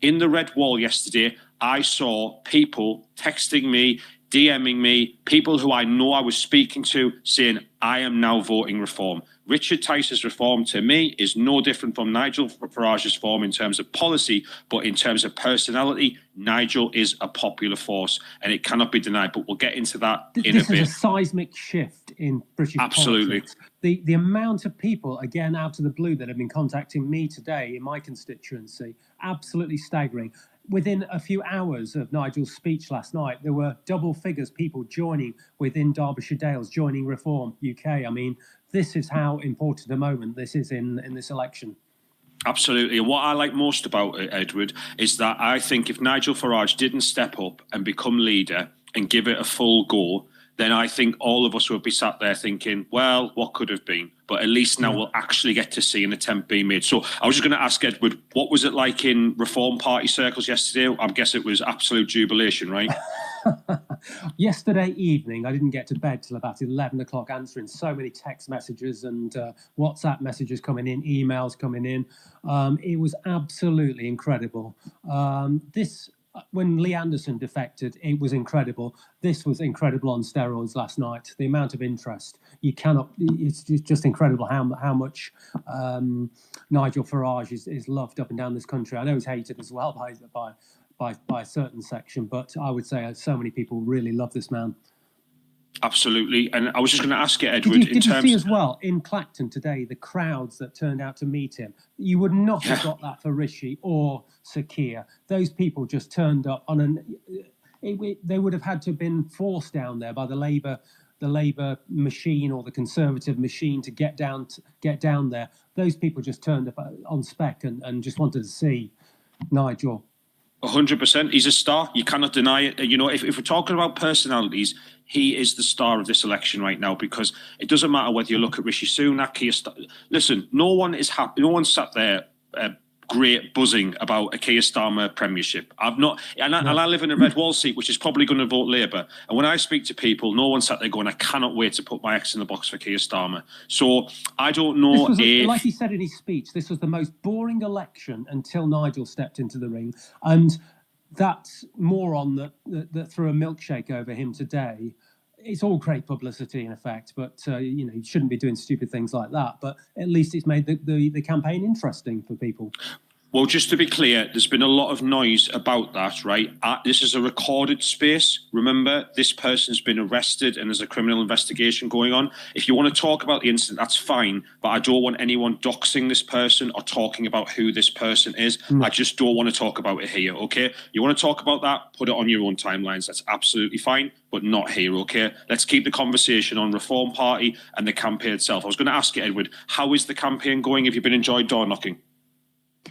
In the red wall yesterday, I saw people texting me, DMing me, people who I know I was speaking to saying, I am now voting reform. Richard Tice's reform to me is no different from Nigel Farage's reform in terms of policy, but in terms of personality, Nigel is a popular force and it cannot be denied. But we'll get into that in a bit. This is a seismic shift in British politics. The amount of people, again, out of the blue that have been contacting me today in my constituency, absolutely staggering. Within a few hours of Nigel's speech last night, there were double figures people joining within Derbyshire Dales, joining Reform UK. I mean, this is how important a moment this is in this election. Absolutely. And what I like most about it, Edward, is that I think if Nigel Farage didn't step up and become leader and give it a full go, then I think all of us would be sat there thinking, well, what could have been? But at least now we'll actually get to see an attempt being made. So I was just going to ask Edward, what was it like in Reform Party circles yesterday? I guess it was absolute jubilation, right? Yesterday evening, I didn't get to bed till about 11 o'clock, answering so many text messages and WhatsApp messages coming in, emails coming in. It was absolutely incredible. When Lee Anderson defected, it was incredible. This was incredible on steroids last night. The amount of interest, it's just incredible how much Nigel Farage is loved up and down this country. I know he's hated as well by a certain section, but I would say so many people really love this man. Absolutely. And I was just going to ask you, Edward, did you see as well in Clacton today the crowds that turned out to meet him? You would not have got that for Rishi or Sir Keir. Those people just turned up on they would have had to have been forced down there by the Labour machine or the Conservative machine to get down there. Those people just turned up on spec and just wanted to see Nigel. 100%. He's a star. You cannot deny it. You know, if we're talking about personalities, he is the star of this election right now, because it doesn't matter whether you look at Rishi Sunak, listen, no one is happy. No one sat there great buzzing about a Keir Starmer premiership. I've not, and I live in a red wall seat, which is probably going to vote Labour. And when I speak to people, no one sat there going, I cannot wait to put my X in the box for Keir Starmer. So I don't know like he said in his speech, this was the most boring election until Nigel stepped into the ring. And that moron that threw a milkshake over him today, it's all great publicity in effect, but you shouldn't be doing stupid things like that. But at least it's made the campaign interesting for people. Well, just to be clear, there's been a lot of noise about that, right? This is a recorded space. Remember, this person's been arrested and there's a criminal investigation going on. If you want to talk about the incident, that's fine, but I don't want anyone doxing this person or talking about who this person is. I just don't want to talk about it here, okay? You want to talk about that, put it on your own timelines. That's absolutely fine, but not here, okay? Let's keep the conversation on Reform Party and the campaign itself. I was going to ask you, Edward, how is the campaign going? Have you been enjoying door knocking?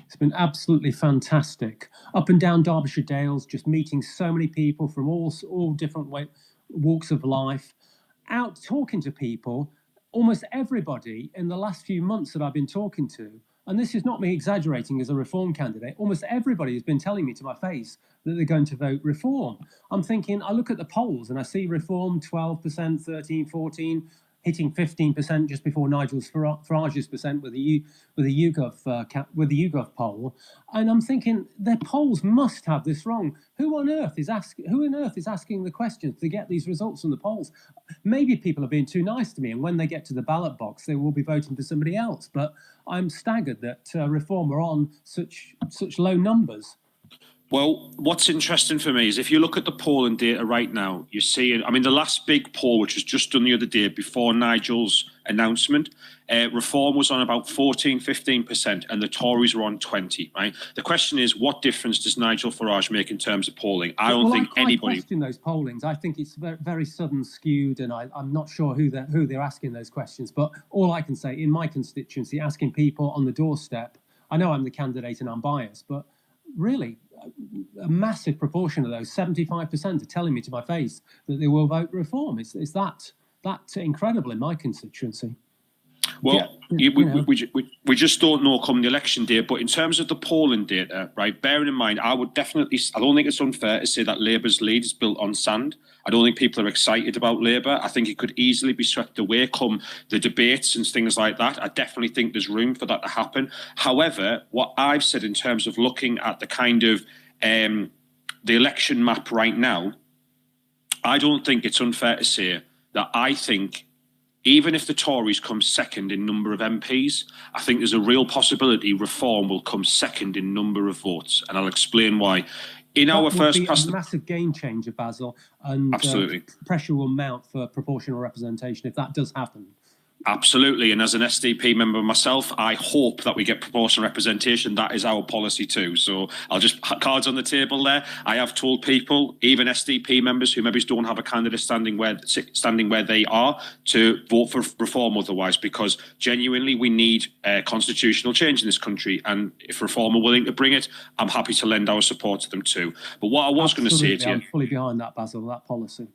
It's been absolutely fantastic. Up and down Derbyshire Dales, just meeting so many people from all different walks of life, out talking to people, almost everybody in the last few months that I've been talking to, and this is not me exaggerating as a Reform candidate, almost everybody has been telling me to my face that they're going to vote Reform. I'm thinking, I look at the polls and I see Reform 12%, 13, 14, hitting 15% just before Nigel's Farage's percent with the YouGov poll, and I'm thinking their polls must have this wrong. Who on earth is asking the questions to get these results from the polls? Maybe people are being too nice to me, and when they get to the ballot box, they will be voting for somebody else. But I'm staggered that Reform are on such low numbers. Well, what's interesting for me is if you look at the polling data right now, you're seeing, I mean, the last big poll, which was just done the other day before Nigel's announcement, Reform was on about 14, 15%, and the Tories were on 20, right? The question is, what difference does Nigel Farage make in terms of polling? I don't think anybody... I question those pollings. I think it's very, very southern skewed, and I'm not sure who they're asking those questions. But all I can say, in my constituency, asking people on the doorstep, I know I'm the candidate and I'm biased, but really, a massive proportion of those, 75%, are telling me to my face that they will vote Reform. It's that incredible in my constituency. Well, we just don't know come the election day. But in terms of the polling data, right, bearing in mind, I don't think it's unfair to say that Labour's lead is built on sand. I don't think people are excited about Labour. I think it could easily be swept away come the debates and things like that. I definitely think there's room for that to happen. However, what I've said in terms of looking at the kind of the election map right now, I don't think it's unfair to say that I think even if the Tories come second in number of MPs, I think there's a real possibility Reform will come second in number of votes, and I'll explain why. In our first past, a massive game changer, Basil, and absolutely pressure will mount for proportional representation if that does happen. Absolutely, and as an SDP member myself, I hope that we get proportional representation. That is our policy too. So I'll just cards on the table there. I have told people, even SDP members who maybe don't have a candidate standing where they are, to vote for Reform otherwise, because genuinely we need constitutional change in this country, and if Reform are willing to bring it, I'm happy to lend our support to them too. But what I was going to say to you, I'm fully behind that, Basil, that policy.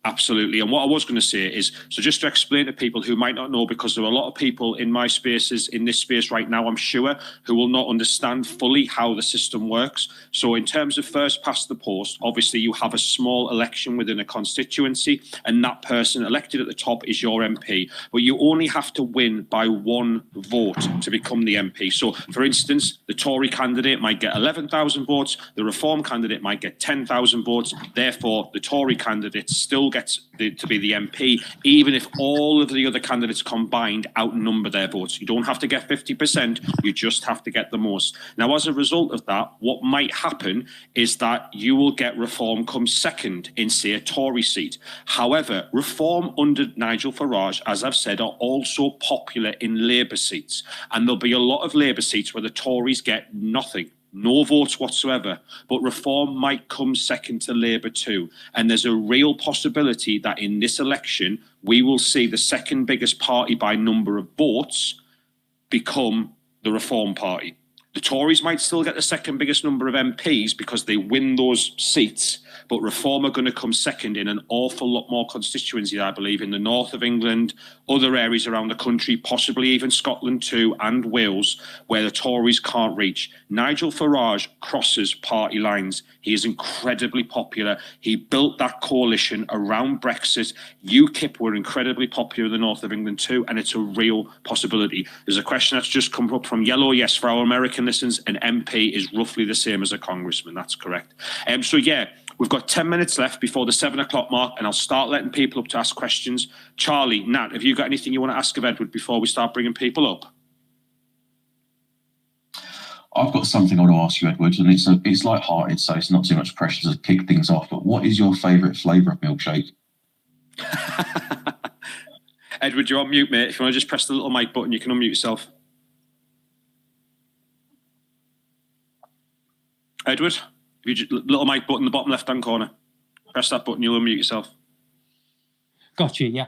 Absolutely. And what I was going to say is, so just to explain to people who might not know, because there are a lot of people in my spaces, in this space right now, I'm sure, who will not understand fully how the system works. So in terms of first past the post, obviously you have a small election within a constituency, and that person elected at the top is your MP. But you only have to win by one vote to become the MP. So, for instance, the Tory candidate might get 11,000 votes, the Reform candidate might get 10,000 votes. Therefore, the Tory candidate still gets to be the MP, even if all of the other candidates combined outnumber their votes. You don't have to get 50%, you just have to get the most. Now, as a result of that, what might happen is that you will get Reform come second in, say, a Tory seat. However, Reform under Nigel Farage, as I've said, are also popular in Labour seats. And there'll be a lot of Labour seats where the Tories get nothing. No votes whatsoever, but Reform might come second to Labour too. And there's a real possibility that in this election, we will see the second biggest party by number of votes become the Reform Party. The Tories might still get the second biggest number of MPs because they win those seats, but Reform are going to come second in an awful lot more constituencies, I believe, in the north of England, other areas around the country, possibly even Scotland too, and Wales, where the Tories can't reach. Nigel Farage crosses party lines. He is incredibly popular. He built that coalition around Brexit. UKIP were incredibly popular in the north of England too, and it's a real possibility. There's a question that's just come up from Yellow. Yes, for our American listeners, an MP is roughly the same as a congressman. That's correct. So yeah, we've got 10 minutes left before the 7 o'clock mark, and I'll start letting people up to ask questions. Charlie, Nat, have you got anything you want to ask of Edward before we start bringing people up? I've got something I want to ask you, Edward, and it's light-hearted, so it's not too much pressure to kick things off. But what is your favourite flavour of milkshake? Edward, you're on mute, mate. If you want to just press the little mic button, you can unmute yourself. Edward, little mic button in the bottom left-hand corner. Press that button, you'll unmute yourself. Gotcha, yeah.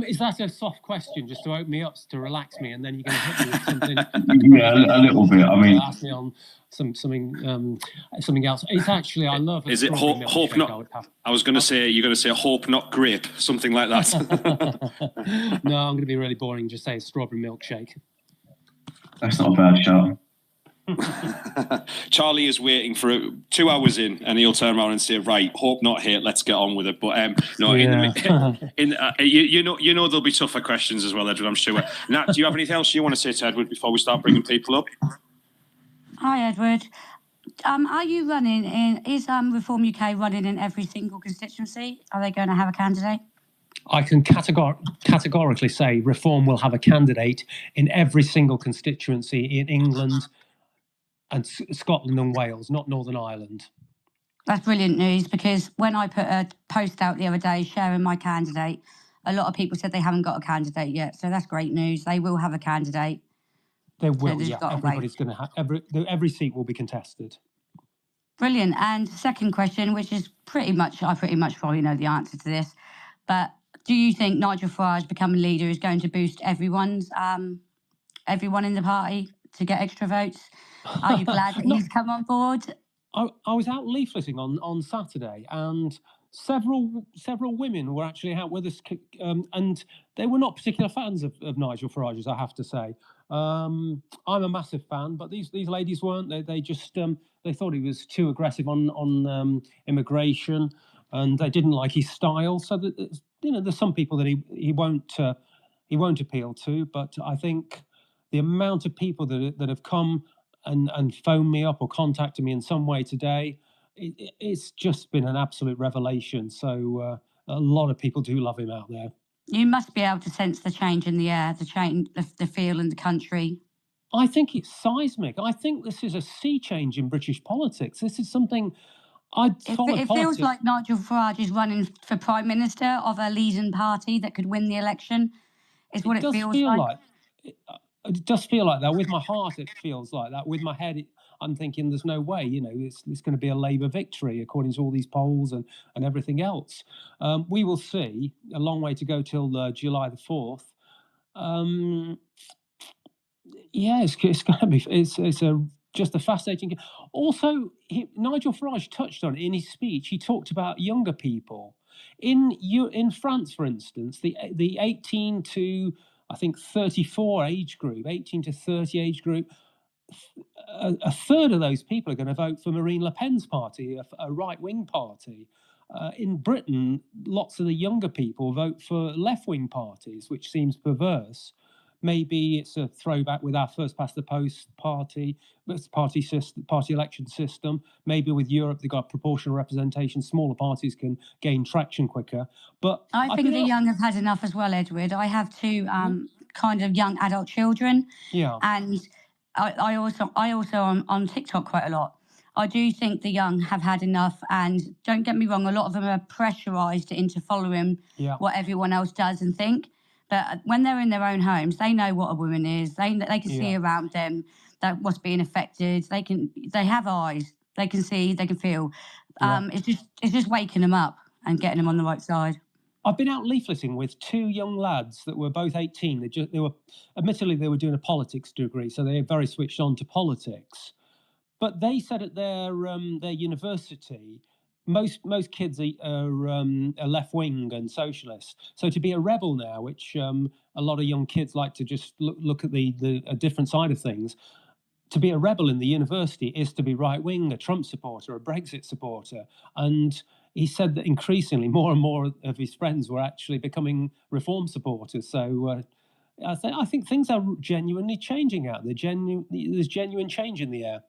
Is that a soft question just to open me up, to relax me, and then you're going to hit me with something? Yeah, a little bit. I mean, ask me on something else. It's actually, I love. Is it hope not? I was going to say, you're going to say hope not grape, something like that. No, I'm going to be really boring. Just say strawberry milkshake. That's not a bad shout. Charlie is waiting for 2 hours in, and he'll turn around and say, "Right, hope not here. Let's get on with it." But no, yeah. You know there'll be tougher questions as well, Edward. I'm sure. Nat, do you have anything else you want to say to Edward before we start bringing people up? Hi, Edward. Are you running in? Is Reform UK running in every single constituency? Are they going to have a candidate? I can categorically say Reform will have a candidate in every single constituency in England and Scotland and Wales, not Northern Ireland. That's brilliant news, because when I put a post out the other day sharing my candidate, a lot of people said they haven't got a candidate yet. So that's great news. They will have a candidate. They will, yeah. Everybody's going to have, every seat will be contested. Brilliant. And second question, which is I pretty much probably know the answer to this, but do you think Nigel Farage becoming leader is going to boost everyone in the party to get extra votes? Are you glad that he's come on board? I was out leafleting on Saturday, and several women were actually out with us, and they were not particular fans of Nigel Farage, I have to say. I'm a massive fan, but these ladies weren't. They just they thought he was too aggressive on immigration, and they didn't like his style. So that, there's some people that he won't appeal to, but I think the amount of people that have come and phoned me up or contacted me in some way today, it's just been an absolute revelation. So a lot of people do love him out there. You must be able to sense the change in the air, the change, the feel in the country. I think it's seismic. I think this is a sea change in British politics. This is something It feels like Nigel Farage is running for Prime Minister of a leading party that could win the election, is what it feels like. It does feel like that. With my heart, it feels like that. With my head, I'm thinking there's no way, it's going to be a Labour victory according to all these polls and everything else. We will see. A long way to go till July the 4th. It's going to be. It's just a fascinating. Also, Nigel Farage touched on it in his speech. He talked about younger people in France, for instance, the 18 to I think 34 age group, 18 to 30 age group. A third of those people are going to vote for Marine Le Pen's party, a right-wing party. In Britain, lots of the younger people vote for left-wing parties, which seems perverse. Maybe it's a throwback with our first-past-the-post party election system. Maybe with Europe, they've got proportional representation. Smaller parties can gain traction quicker. But I think the young have had enough as well, Edward. I have two kind of young adult children. Yeah. And I also on TikTok quite a lot. I do think the young have had enough, and don't get me wrong, a lot of them are pressurised into following what everyone else does and think. But when they're in their own homes, they know what a woman is. They can see around them that what's being affected. They have eyes. They can see. They can feel. It's just waking them up and getting them on the right side. I've been out leafleting with two young lads that were both 18. Admittedly, they were doing a politics degree, so they were very switched on to politics. But they said at their university, most kids are left wing and socialist. So to be a rebel now, which a lot of young kids like to just look at a different side of things. To be a rebel in the university is to be right wing, a Trump supporter, a Brexit supporter, and he said that increasingly more and more of his friends were actually becoming reform supporters. So I think things are genuinely changing out there. There's genuine change in the air.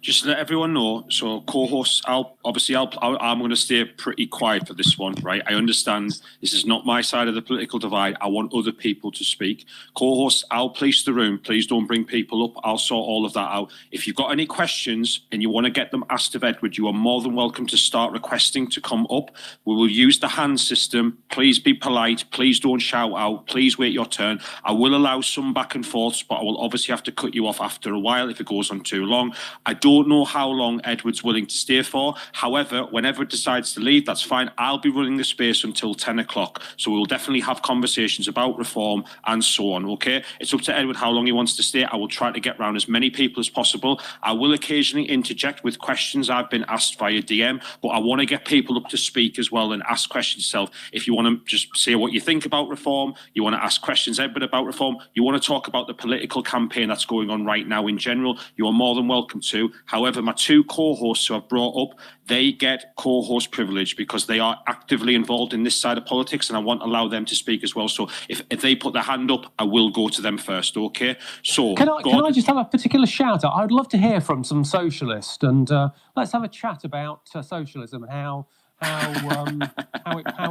Just to let everyone know, so co-hosts, I'm going to stay pretty quiet for this one, right? I understand this is not my side of the political divide. I want other people to speak. Co-hosts, I'll police the room. Please don't bring people up. I'll sort all of that out. If you've got any questions and you want to get them asked of Edward, you are more than welcome to start requesting to come up. We will use the hand system. Please be polite. Please don't shout out. Please wait your turn. I will allow some back and forths, but I will obviously have to cut you off after a while if it goes on too long. I don't know how long Edward's willing to stay for. However, whenever it decides to leave, that's fine. I'll be running the space until 10 o'clock. So we'll definitely have conversations about reform and so on, okay? It's up to Edward how long he wants to stay. I will try to get around as many people as possible. I will occasionally interject with questions I've been asked via DM, but I want to get people up to speak as well and ask questions yourself. If you want to just say what you think about reform, you want to ask questions, Edward, about reform, you want to talk about the political campaign that's going on right now in general, you are more than welcome to. However, my two co-hosts who I've brought up, they get co-host privilege because they are actively involved in this side of politics, and I want to allow them to speak as well. So if they put their hand up, I will go to them first, okay? So can I just have a particular shout out? I'd love to hear from some socialists, and let's have a chat about socialism and how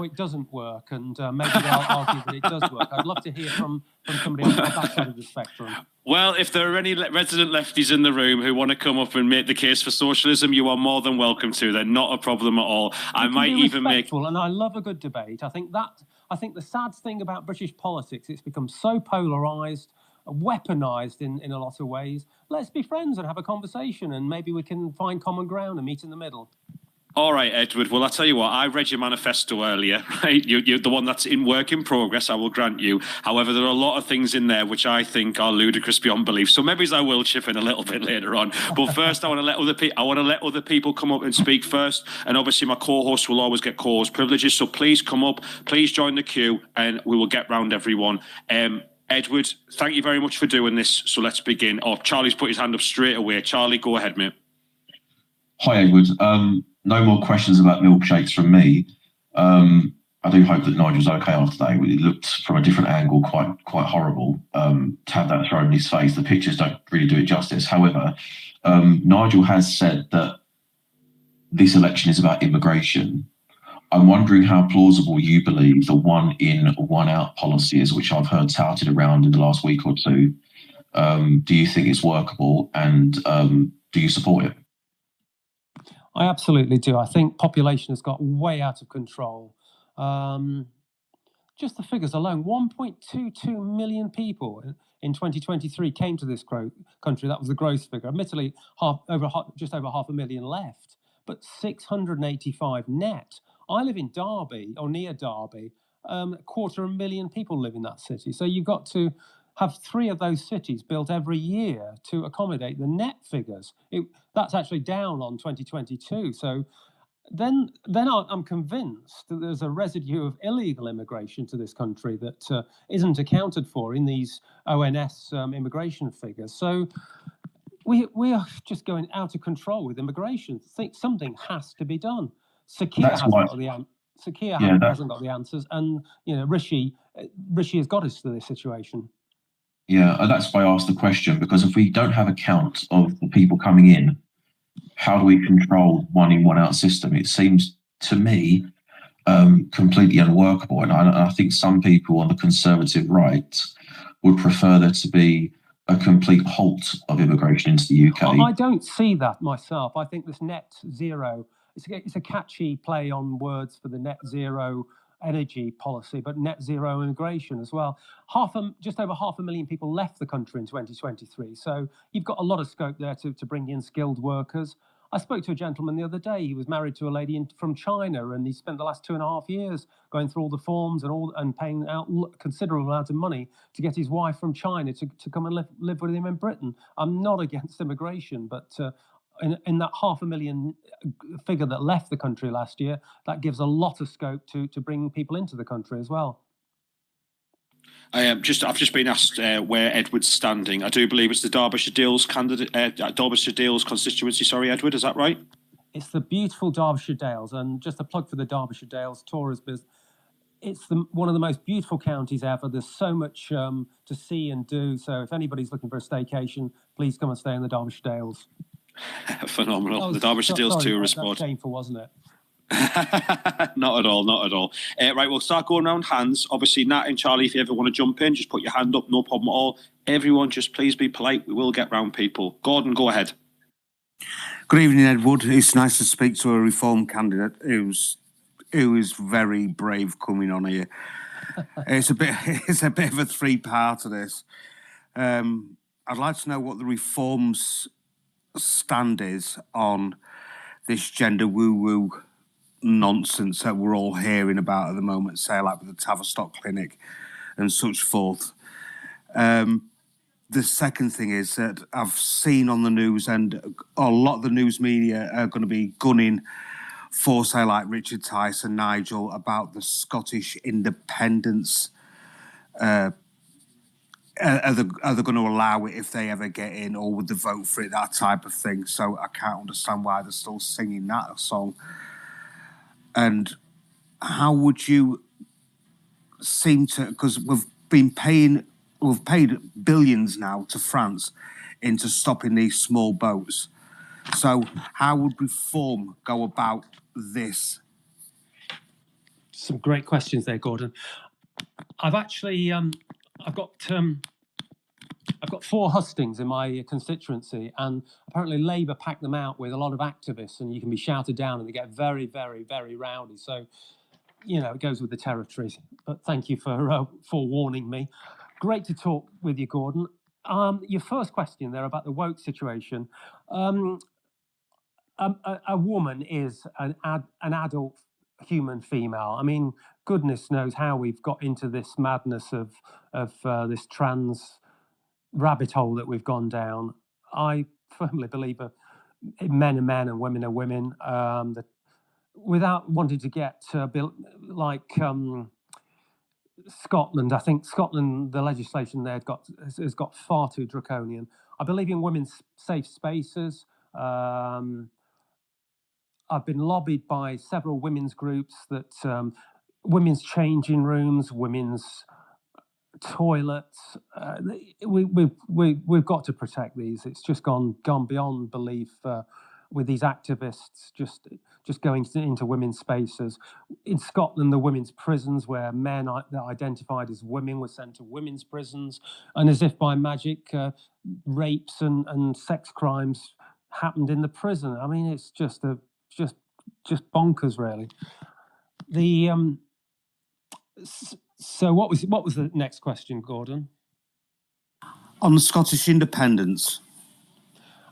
it doesn't work, and maybe they'll argue that it does work. I'd love to hear from somebody on that side of the spectrum. Well, if there are any resident lefties in the room who want to come up and make the case for socialism, you are more than welcome to. They're not a problem at all. I might even make. And I love a good debate. I think the sad thing about British politics, it's become so polarised, weaponised in a lot of ways. Let's be friends and have a conversation, and maybe we can find common ground and meet in the middle. All right, Edward. Well, I'll tell you what, I read your manifesto earlier, right? You're the one that's in work in progress, I will grant you. However, there are a lot of things in there which I think are ludicrous beyond belief. So maybe I will chip in a little bit later on. But first, I want to let other people come up and speak first. And obviously, my co-host will always get co-host privileges. So please come up, please join the queue, and we will get round everyone. Edward, thank you very much for doing this. So let's begin. Oh, Charlie's put his hand up straight away. Charlie, go ahead, mate. Hi, Edward. No more questions about milkshakes from me. I do hope that Nigel's okay after that. It looked from a different angle quite horrible to have that thrown in his face. The pictures don't really do it justice. However, Nigel has said that this election is about immigration. I'm wondering how plausible you believe the one in, one out policy is, which I've heard touted around in the last week or two. Do you think it's workable, and do you support it? I absolutely do. I think population has got way out of control. Just the figures alone, 1.22 million people in 2023 came to this country. That was the gross figure. Admittedly, just over 500,000 left, but 685 net. I live in Derby, or near Derby. 250,000 people live in that city. So you've got to have 3 of those cities built every year to accommodate the net figures. That's actually down on 2022. So then I'm convinced that there's a residue of illegal immigration to this country that isn't accounted for in these ONS immigration figures. So we are just going out of control with immigration. I think something has to be done. Sakir hasn't got the answers, and Rishi has got us to this situation. Yeah, and that's why I asked the question, because if we don't have a count of the people coming in, how do we control one in, one out system? It seems to me completely unworkable. And I think some people on the conservative right would prefer there to be a complete halt of immigration into the UK. I don't see that myself. I think this net zero, it's a catchy play on words for the net zero energy policy, but net zero immigration as well. Just over 500,000 people left the country in 2023. So you've got a lot of scope there to bring in skilled workers. I spoke to a gentleman the other day. He was married to a lady from China, and he spent the last 2.5 years going through all the forms and paying out considerable amount of money to get his wife from China to come and live with him in Britain. I'm not against immigration, but in that 500,000 figure that left the country last year, that gives a lot of scope to bring people into the country as well. I've just been asked where Edward's standing. I do believe it's the Derbyshire Dales Derbyshire Dales constituency. Sorry, Edward, is that right? It's the beautiful Derbyshire Dales, and just a plug for the Derbyshire Dales tourist business. It's one of the most beautiful counties ever. There's so much to see and do. So if anybody's looking for a staycation, please come and stay in the Derbyshire Dales. Phenomenal. The Derbyshire Dales tourist spot. That's shameful, wasn't it? Not at all, not at all. Right, we'll start going around hands. Obviously, Nat and Charlie, if you ever want to jump in, just put your hand up, no problem at all. Everyone, just please be polite. We will get round people. Gordon, go ahead. Good evening, Edward. It's nice to speak to a Reform candidate who is very brave coming on here. It's a bit of a three-part of this. I'd like to know what the Reform's stand is on this gender woo-woo nonsense that we're all hearing about at the moment, say like with the Tavistock Clinic and such forth. The second thing is that I've seen on the news, and a lot of the news media are going to be gunning for, say, like Richard Tyson, Nigel, about the Scottish independence. Are they going to allow it if they ever get in, or would they vote for it, that type of thing? So I can't understand why they're still singing that song. And how would you seem to, because we've paid billions now to France into stopping these small boats. So how would Reform go about this? Some great questions there, Gordon. I've actually, I've got 4 hustings in my constituency, and apparently Labour packed them out with a lot of activists, and you can be shouted down and they get very, very, very rowdy. So, it goes with the territories. But thank you for warning me. Great to talk with you, Gordon. Your first question there about the woke situation. a woman is an adult human female. I mean, goodness knows how we've got into this madness of this trans rabbit hole that we've gone down. I firmly believe men are men and women are women. That without wanting to get like Scotland, I think Scotland, the legislation there has got far too draconian. I believe in women's safe spaces. I've been lobbied by several women's groups that women's changing rooms, women's toilets. We've got to protect these. It's just gone beyond belief with these activists just going into women's spaces. In Scotland, the women's prisons where men that identified as women were sent to women's prisons, and as if by magic, rapes and sex crimes happened in the prison. I mean, it's just bonkers, really. So what was the next question, Gordon? On the Scottish independence.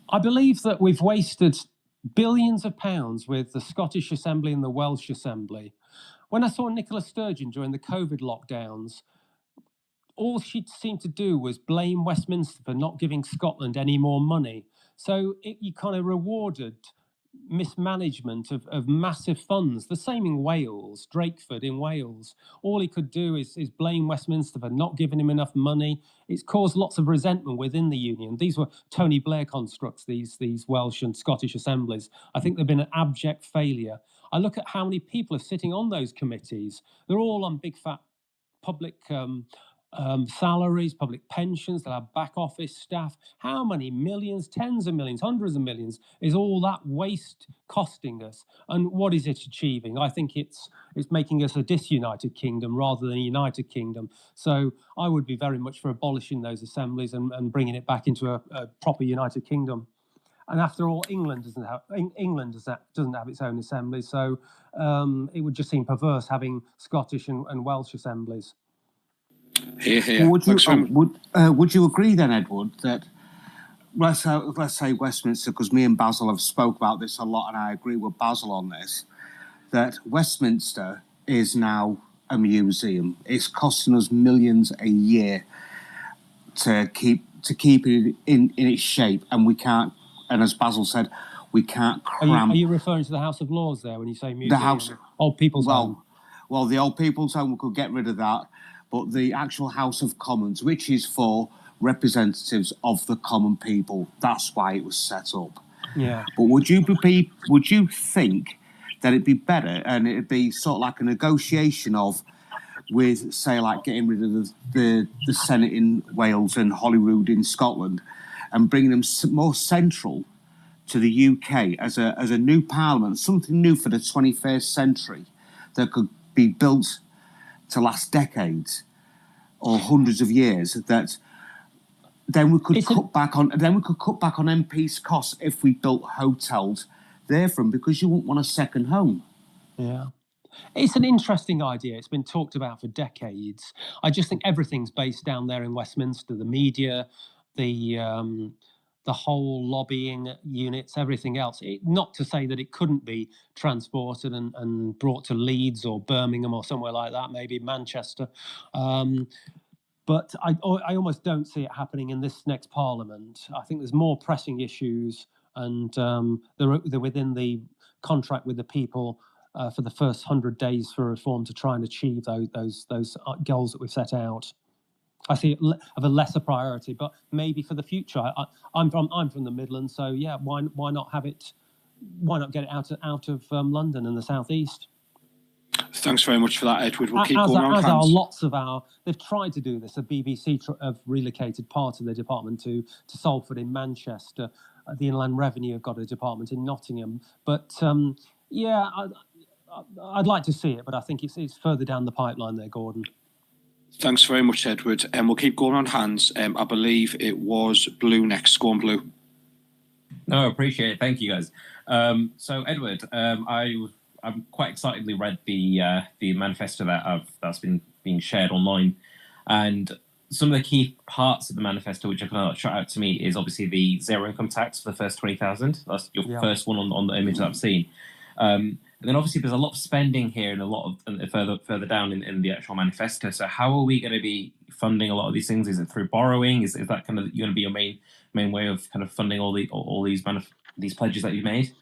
I believe that we've wasted billions of pounds with the Scottish Assembly and the Welsh Assembly. When I saw Nicola Sturgeon during the COVID lockdowns, all she seemed to do was blame Westminster for not giving Scotland any more money. So you kind of rewarded mismanagement of massive funds. The same in Wales, Drakeford in Wales. All he could do is blame Westminster for not giving him enough money. It's caused lots of resentment within the union. These were Tony Blair constructs, these Welsh and Scottish assemblies. I think they've been an abject failure. I look at how many people are sitting on those committees. They're all on big fat public salaries, public pensions, they'll have back office staff. How many millions, tens of millions, hundreds of millions is all that waste costing us? And what is it achieving? I think it's making us a disunited kingdom rather than a united kingdom. So I would be very much for abolishing those assemblies and bringing it back into a proper united kingdom. And after all, England doesn't have its own assembly, so it would just seem perverse having Scottish and Welsh assemblies. Here. Would you agree then, Edward, that let's say Westminster, because me and Basil have spoke about this a lot, and I agree with Basil on this, that Westminster is now a museum. It's costing us millions a year to keep it in its shape, and we can't. And as Basil said, we can't cram. Are you referring to the House of Lords there when you say museum? The House, Old People's Home. Well, the Old People's Home, we could get rid of that. But the actual House of Commons, which is for representatives of the common people, that's why it was set up. Yeah. But would you think that it'd be better, and it'd be sort of like a negotiation with, say, like getting rid of the Senate in Wales and Holyrood in Scotland, and bringing them more central to the UK as a new parliament, something new for the 21st century that could be built to last decades or hundreds of years, that then we could cut back on MPs' costs if we built hotels there from, because you wouldn't want a second home. Yeah. It's an interesting idea. It's been talked about for decades. I just think everything's based down there in Westminster, the media, the whole lobbying units, everything else. Not to say that it couldn't be transported and brought to Leeds or Birmingham or somewhere like that, maybe Manchester. But I almost don't see it happening in this next Parliament. I think there's more pressing issues, and they're within the contract with the people for the first 100 days for reform to try and achieve those goals that we've set out. I see it of a lesser priority, but maybe for the future. I'm from the Midlands, so yeah, why not have it? Why not get it out of London and the southeast? Thanks very much for that, Edward. We'll keep going around hands. They've tried to do this. The BBC have relocated part of their department to Salford in Manchester. The Inland Revenue have got a department in Nottingham. But yeah, I'd like to see it, but I think it's further down the pipeline there, Gordon. Thanks very much, Edward. And we'll keep going around hands. I believe it was Blue next. Go on, Blue. No, I appreciate it. Thank you, guys. So, Edward, I'm quite excitedly read the manifesto that's been being shared online, and some of the key parts of the manifesto which are kind of shot out to me is obviously the zero income tax for the first 20,000. That's your first one on the image that I've seen. And then obviously there's a lot of spending here and a lot of further down in the actual manifesto. So how are we going to be funding a lot of these things? Is it through borrowing? Is that kind of going to be your main way of kind of funding all these pledges that you've made?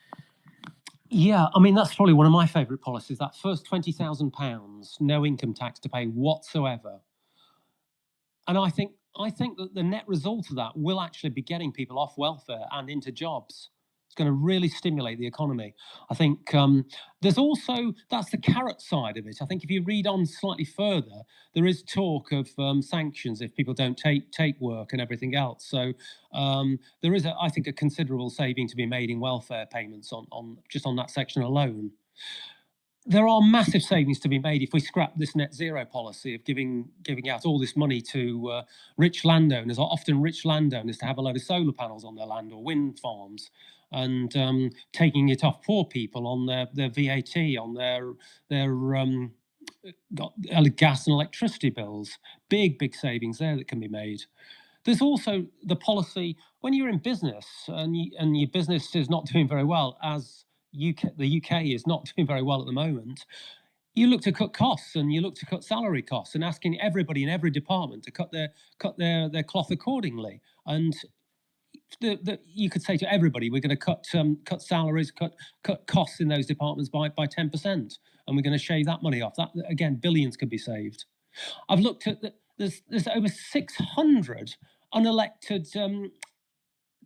Yeah, I mean, that's probably one of my favourite policies, that first £20,000, no income tax to pay whatsoever. And I think that the net result of that will actually be getting people off welfare and into jobs. It's going to really stimulate the economy. I think there's also, that's the carrot side of it. I think if you read on slightly further, there is talk of sanctions if people don't take work and everything else. So there is, I think, a considerable saving to be made in welfare payments on just on that section alone. There are massive savings to be made if we scrap this net zero policy of giving out all this money to rich landowners, or often rich landowners, to have a load of solar panels on their land or wind farms, and taking it off poor people on their VAT, on their gas and electricity bills. Big savings there that can be made. There's also the policy when you're in business and your business is not doing very well, as the UK is not doing very well at the moment. You look to cut costs and you look to cut salary costs, and asking everybody in every department to cut their cloth accordingly. And you could say to everybody, we're going to cut salaries, cut costs in those departments by 10%, and we're going to shave that money off. That, again, billions could be saved. I've looked at there's over 600 unelected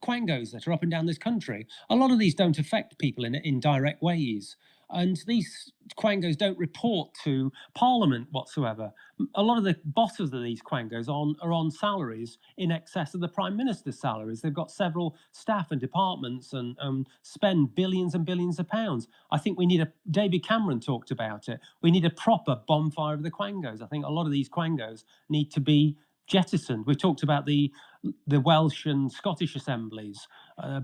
quangos that are up and down this country. A lot of these don't affect people in direct ways, and these quangos don't report to Parliament whatsoever. A lot of the bosses of these quangos are on salaries in excess of the Prime Minister's salaries. They've got several staff and departments and spend billions and billions of pounds. I think we need David Cameron talked about it. We need a proper bonfire of the quangos. I think a lot of these quangos need to be jettisoned. We've talked about the Welsh and Scottish assemblies,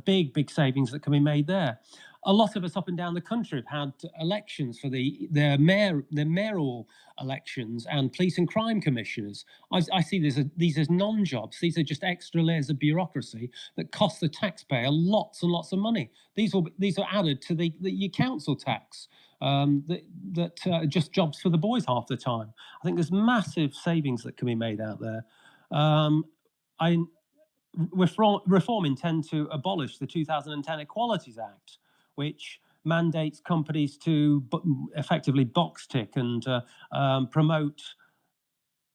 big savings that can be made there. A lot of us up and down the country have had elections for the mayoral elections and police and crime commissioners. I see these as non-jobs. These are just extra layers of bureaucracy that cost the taxpayer lots and lots of money. These are added to your council tax. That are just jobs for the boys half the time. I think there's massive savings that can be made out there. Reform intend to abolish the 2010 Equalities Act, which mandates companies to effectively box tick and promote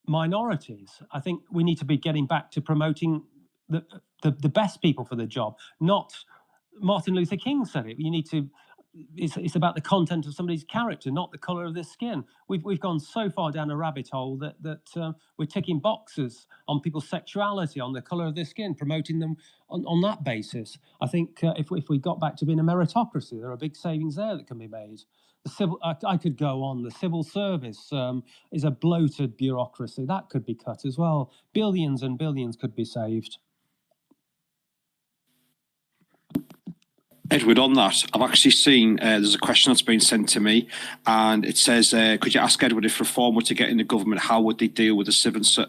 minorities. I think we need to be getting back to promoting the best people for the job. Not Martin Luther King said it. You need to. It's about the content of somebody's character, not the colour of their skin. We've gone so far down a rabbit hole that we're ticking boxes on people's sexuality, on the colour of their skin, promoting them on that basis. I think if we got back to being a meritocracy, there are big savings there that can be made. I could go on. The civil service is a bloated bureaucracy. That could be cut as well. Billions and billions could be saved. Edward, on that, I've actually seen there's a question that's been sent to me, and it says, could you ask Edward, if reform were to get into government, how would they deal with the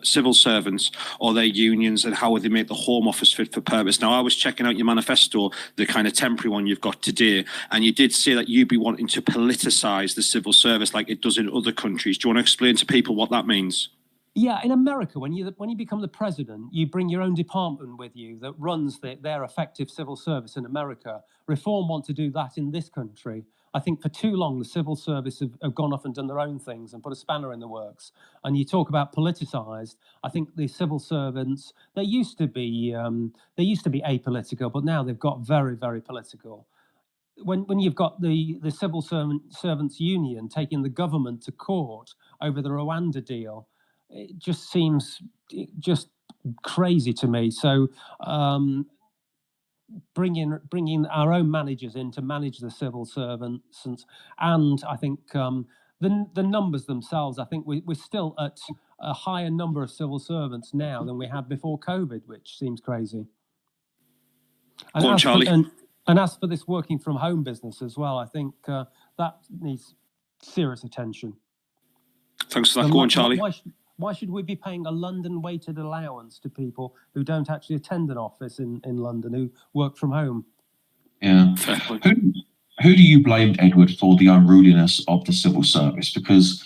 civil servants or their unions, and how would they make the Home Office fit for purpose? Now, I was checking out your manifesto, the kind of temporary one you've got today, and you did say that you'd be wanting to politicise the civil service like it does in other countries. Do you want to explain to people what that means? Yeah, in America, when you become the president, you bring your own department with you that runs their effective civil service in America. Reform want to do that in this country. I think for too long the civil service have gone off and done their own things and put a spanner in the works. And you talk about politicised. I think the civil servants, they used to be apolitical, but now they've got very, very political. When you've got the civil servants union taking the government to court over the Rwanda deal, it just seems just crazy to me. So bringing our own managers in to manage the civil servants, and I think the numbers themselves, I think we're still at a higher number of civil servants now than we had before COVID, which seems crazy. And Go on, Charlie. And as for this working from home business as well, I think that needs serious attention. Thanks for that. Go on, Charlie. Why should we be paying a London-weighted allowance to people who don't actually attend an office in London, who work from home? Yeah. Who do you blame, Edward, for the unruliness of the civil service? Because,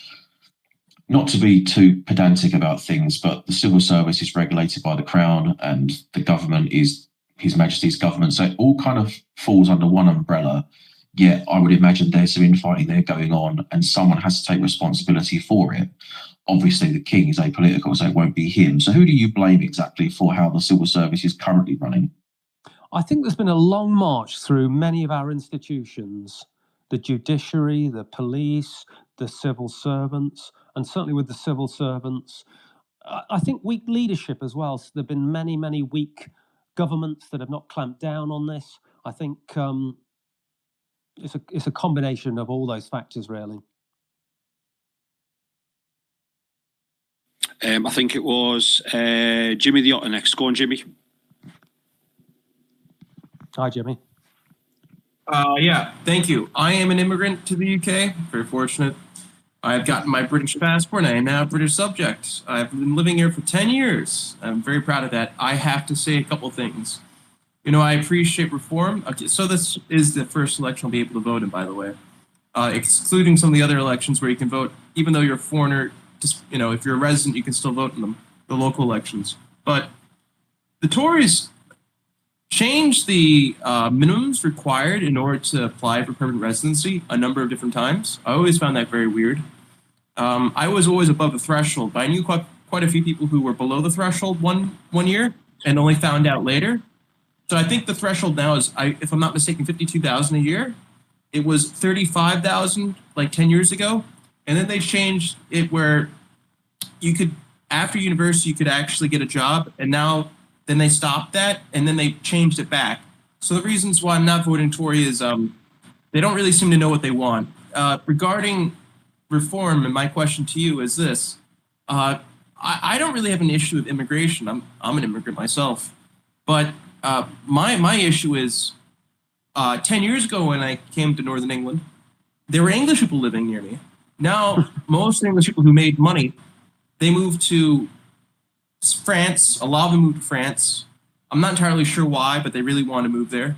not to be too pedantic about things, but the civil service is regulated by the Crown and the government is His Majesty's government. So it all kind of falls under one umbrella. Yet I would imagine there's some infighting there going on and someone has to take responsibility for it. Obviously, the king is apolitical, so it won't be him. So who do you blame exactly for how the civil service is currently running? I think there's been a long march through many of our institutions, the judiciary, the police, the civil servants, and certainly with the civil servants. I think weak leadership as well. So there have been many, many weak governments that have not clamped down on this. I think it's a combination of all those factors, really. I think it was Jimmy the Otter next. Go on, Jimmy. Hi, Jimmy. Yeah, thank you. I am an immigrant to the UK. Very fortunate. I've gotten my British passport and I am now a British subject. I've been living here for 10 years. I'm very proud of that. I have to say a couple things. You know, I appreciate reform. Okay, so this is the first election I'll be able to vote in, by the way. Excluding some of the other elections where you can vote, even though you're a foreigner, just, you know, if you're a resident, you can still vote in them, the local elections. But the Tories changed the minimums required in order to apply for permanent residency a number of different times. I always found that very weird. I was always above the threshold, but I knew quite a few people who were below the threshold one year and only found out later. So I think the threshold now is, if I'm not mistaken, 52,000 a year. It was 35,000 like 10 years ago. And then they changed it where you could, after university, you could actually get a job. And now, then they stopped that and then they changed it back. So the reasons why I'm not voting Tory is they don't really seem to know what they want. Regarding reform, and my question to you is this. I don't really have an issue with immigration. I'm an immigrant myself. But my issue is 10 years ago when I came to Northern England, there were English people living near me. Now, most English people who made money, they moved to France. A lot of them moved to France. I'm not entirely sure why, but they really want to move there.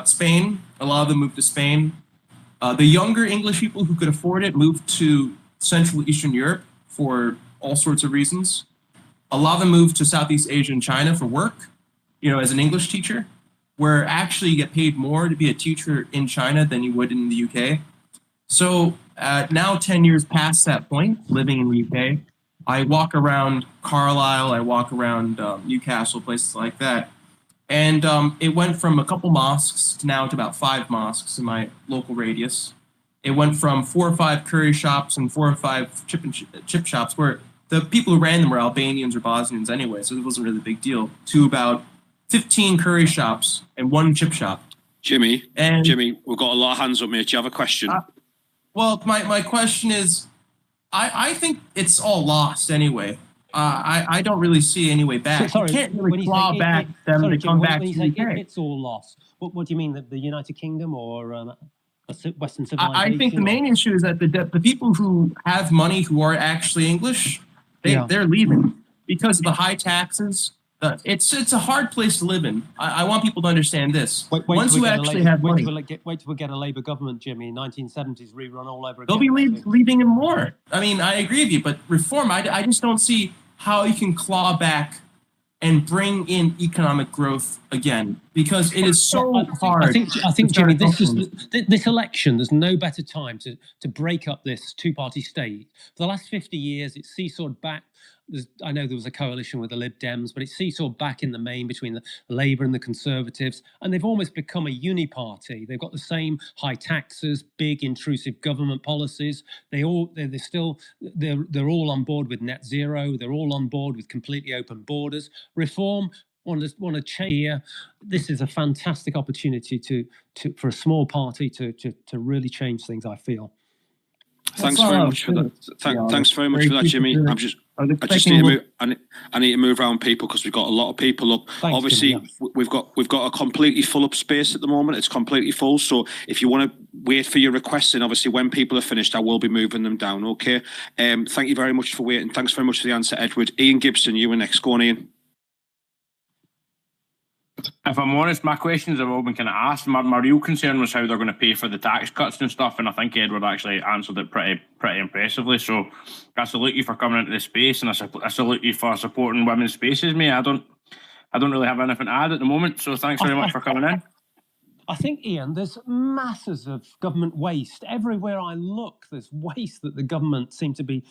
Spain, a lot of them moved to Spain. The younger English people who could afford it moved to Central Eastern Europe for all sorts of reasons. A lot of them moved to Southeast Asia and China for work, you know, as an English teacher, where actually you get paid more to be a teacher in China than you would in the UK. So now 10 years past that point, living in the UK, I walk around Carlisle, I walk around Newcastle, places like that. And it went from a couple mosques to now to about 5 mosques in my local radius. It went from 4 or 5 curry shops and 4 or 5 chip shops where the people who ran them were Albanians or Bosnians anyway, so it wasn't really a big deal, to about 15 curry shops and 1 chip shop. Jimmy, we've got a lot of hands up, mate. Do you have a question? Well, my question is, I think it's all lost anyway. I don't really see any way back. Sorry, you can't really claw back them to come back to the UK. It's all lost. What do you mean, the United Kingdom or Western civilization? I think the main issue is that the people who have money who are actually English, they're leaving because of the high taxes. It's a hard place to live in. I want people to understand this. Once you actually have money, wait till we get a Labour government, Jimmy. 1970s rerun all over again. They'll be leaving in more. I mean, I agree with you, but reform, I just don't see how you can claw back and bring in economic growth again, because it is so hard. I think Jimmy, this election, there's no better time to break up this two-party state. For the last 50 years, it's seesawed back. I know there was a coalition with the Lib Dems, but it's seesawed back in the main between the Labour and the Conservatives, and they've almost become a uni-party. They've got the same high taxes, big intrusive government policies. They're all on board with net zero. They're all on board with completely open borders. Reform want to change here. This is a fantastic opportunity for a small party to really change things, I feel. Thanks very much for that. Thanks very much for that, Jimmy. I just need to move. I need to move around people because we've got a lot of people up. Thanks, Obviously, Tim, yeah. we've got a completely full up space at the moment. It's completely full. So if you want to wait for your requests, and obviously when people are finished, I will be moving them down. Okay. Thank you very much for waiting. Thanks very much for the answer, Edward. Ian Gibson, you were next. Go on, Ian. If I'm honest, my questions have all been kind of asked. My real concern was how they're going to pay for the tax cuts and stuff, and I think Edward actually answered it pretty impressively. So I salute you for coming into the space, and I salute you for supporting women's spaces, mate. I don't really have anything to add at the moment, so thanks very much for coming in. I think, Ian, there's masses of government waste. Everywhere I look, there's waste that the government seem to be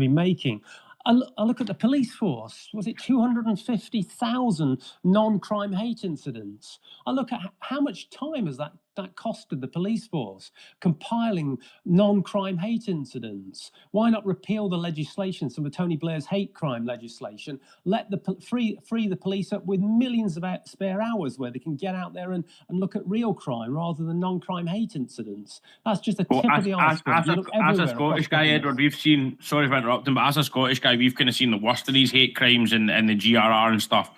making. I look at the police force. Was it 250,000 non-crime hate incidents? I look at how much time has that costed the police force compiling non-crime hate incidents. Why not repeal the legislation, some of Tony Blair's hate crime legislation? Let the free the police up with millions of spare hours where they can get out there and look at real crime rather than non-crime hate incidents. That's just a tip of the iceberg. As a Scottish guy, Edward, we've seen. Sorry for interrupting, but as a Scottish guy, we've kind of seen the worst of these hate crimes and the GRR and stuff.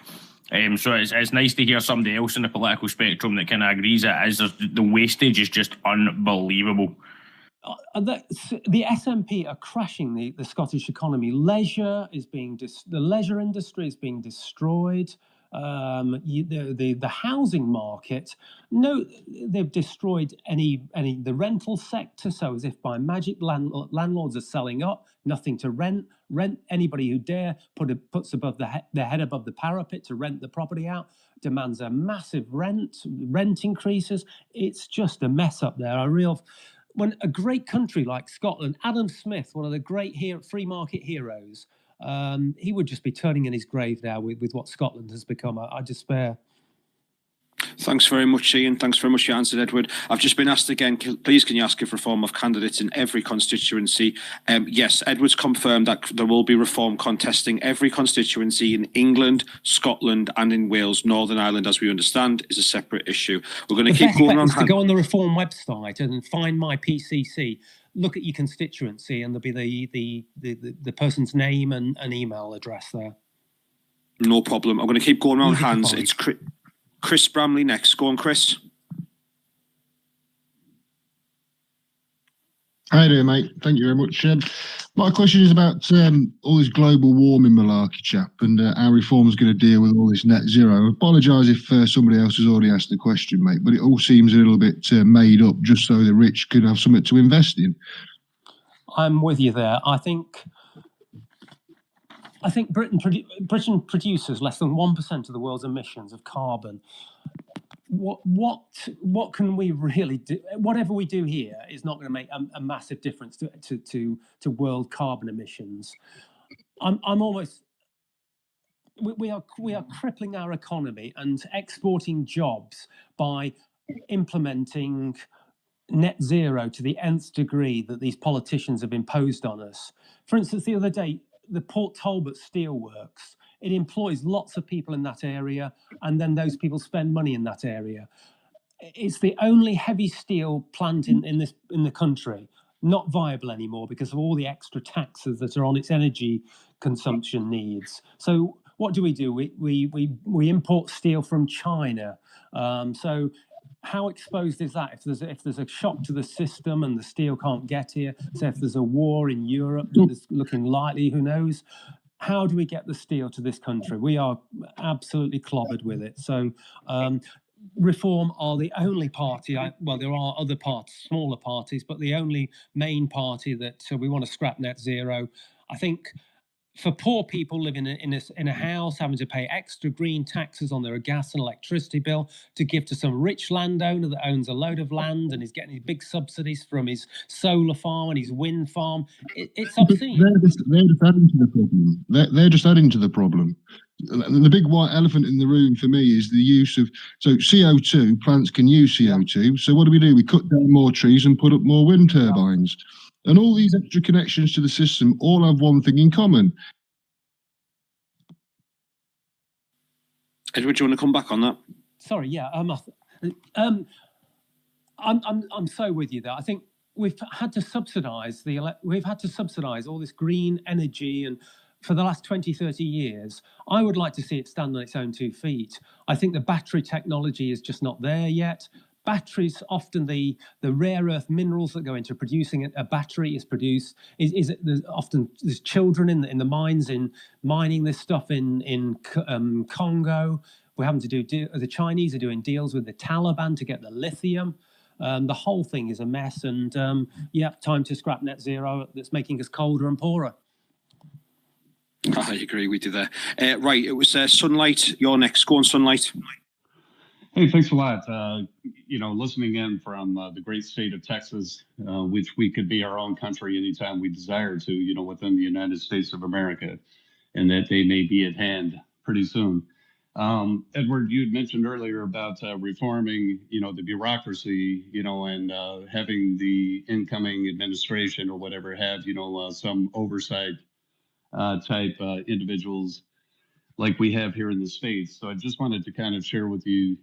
So it's nice to hear somebody else in the political spectrum that kind of agrees it is. The wastage is just unbelievable. The SNP are crashing the Scottish economy. The leisure industry is being destroyed. The housing market. No, they've destroyed the rental sector. So as if by magic, landlords are selling up. Nothing to rent. Anybody who dare puts above their head above the parapet to rent the property out demands a massive rent increases. It's just a mess up there. When a great country like Scotland, Adam Smith, one of the great free market heroes, he would just be turning in his grave now with what Scotland has become. I despair. Thanks very much, Ian. Thanks very much for your answer, Edward. I've just been asked again, please can you ask if reform of candidates in every constituency? Yes, Edward's confirmed that there will be reform contesting every constituency in England, Scotland and in Wales. Northern Ireland, as we understand, is a separate issue. We're going to keep going on. To go on the reform website and find my PCC, look at your constituency and there'll be the person's name and email address there. No problem. I'm going to keep going around hands. It's Chris Bramley next. Go on, Chris. Hi there, mate. Thank you very much. My question is about all this global warming malarkey chap and how reform's going to deal with all this net zero. I apologise if somebody else has already asked the question, mate, but it all seems a little bit made up just so the rich could have something to invest in. I'm with you there. I think Britain produces less than 1% of the world's emissions of carbon. What can we really do? Whatever we do here is not going to make a massive difference to world carbon emissions. We are crippling our economy and exporting jobs by implementing net zero to the nth degree that these politicians have imposed on us. For instance, the other day, the Port Talbot Steelworks, it employs lots of people in that area, and then those people spend money in that area. It's the only heavy steel plant in the country, not viable anymore because of all the extra taxes that are on its energy consumption needs. So what do? We import steel from China. So how exposed is that? If there's a shock to the system and the steel can't get here, so if there's a war in Europe that's looking likely, who knows? How do we get the steel to this country? We are absolutely clobbered with it. So Reform are the only party, well, there are other smaller parties, but the only main party that we want to scrap net zero. I think for poor people living in a house, having to pay extra green taxes on their gas and electricity bill to give to some rich landowner that owns a load of land and is getting big subsidies from his solar farm and his wind farm, it's obscene. They're just adding to the problem. They're just adding to the problem. The big white elephant in the room for me is the use of, so CO2, plants can use CO2. So what do? We cut down more trees and put up more wind turbines. And all these extra connections to the system all have one thing in common. Edward, do you want to come back on that? Sorry, yeah. I'm so with you there. I think we've had to subsidise all this green energy and for the last 20, 30 years, I would like to see it stand on its own 2 feet. I think the battery technology is just not there yet. Batteries, often the rare earth minerals that go into producing a battery there's children in the mines in mining this stuff in Congo. We're having to do the Chinese are doing deals with the Taliban to get the lithium. The whole thing is a mess, and time to scrap net zero that's making us colder and poorer. I agree with you there. Right, it was Sunlight. You're next. Go on, Sunlight. Hey, thanks a lot. Listening in from the great state of Texas, which we could be our own country anytime we desire to, within the United States of America, and that they may be at hand pretty soon. Edward, you had mentioned earlier about reforming, the bureaucracy, and having the incoming administration or whatever have, some oversight type individuals like we have here in the States. So I just wanted to kind of share with you,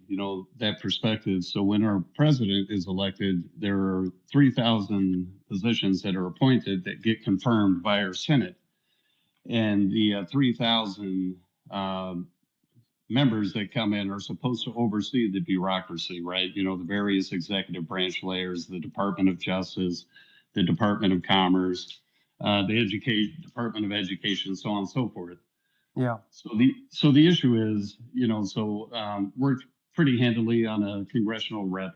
that perspective. So when our president is elected, there are 3,000 positions that are appointed that get confirmed by our Senate. And the 3,000 members that come in are supposed to oversee the bureaucracy, right? The various executive branch layers, the Department of Justice, the Department of Commerce, the Department of Education, so on and so forth. Yeah. So the issue is, we're pretty handily on a congressional rep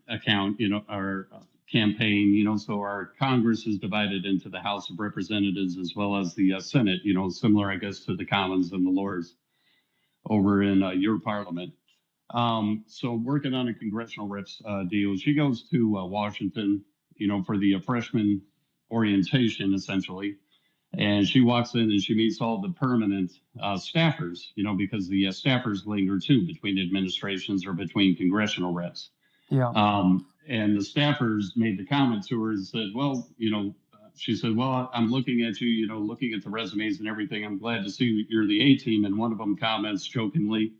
account, our campaign, so our Congress is divided into the House of Representatives as well as the Senate, similar, I guess, to the Commons and the Lords over in your parliament. So working on a congressional reps deal. She goes to Washington, for the freshman orientation, essentially. And she walks in and she meets all the permanent staffers, because the staffers linger too between administrations or between congressional reps. Yeah. And the staffers made the comment to her and said, well, she said, well, I'm looking at you, looking at the resumes and everything. I'm glad to see you're the A team. And one of them comments jokingly,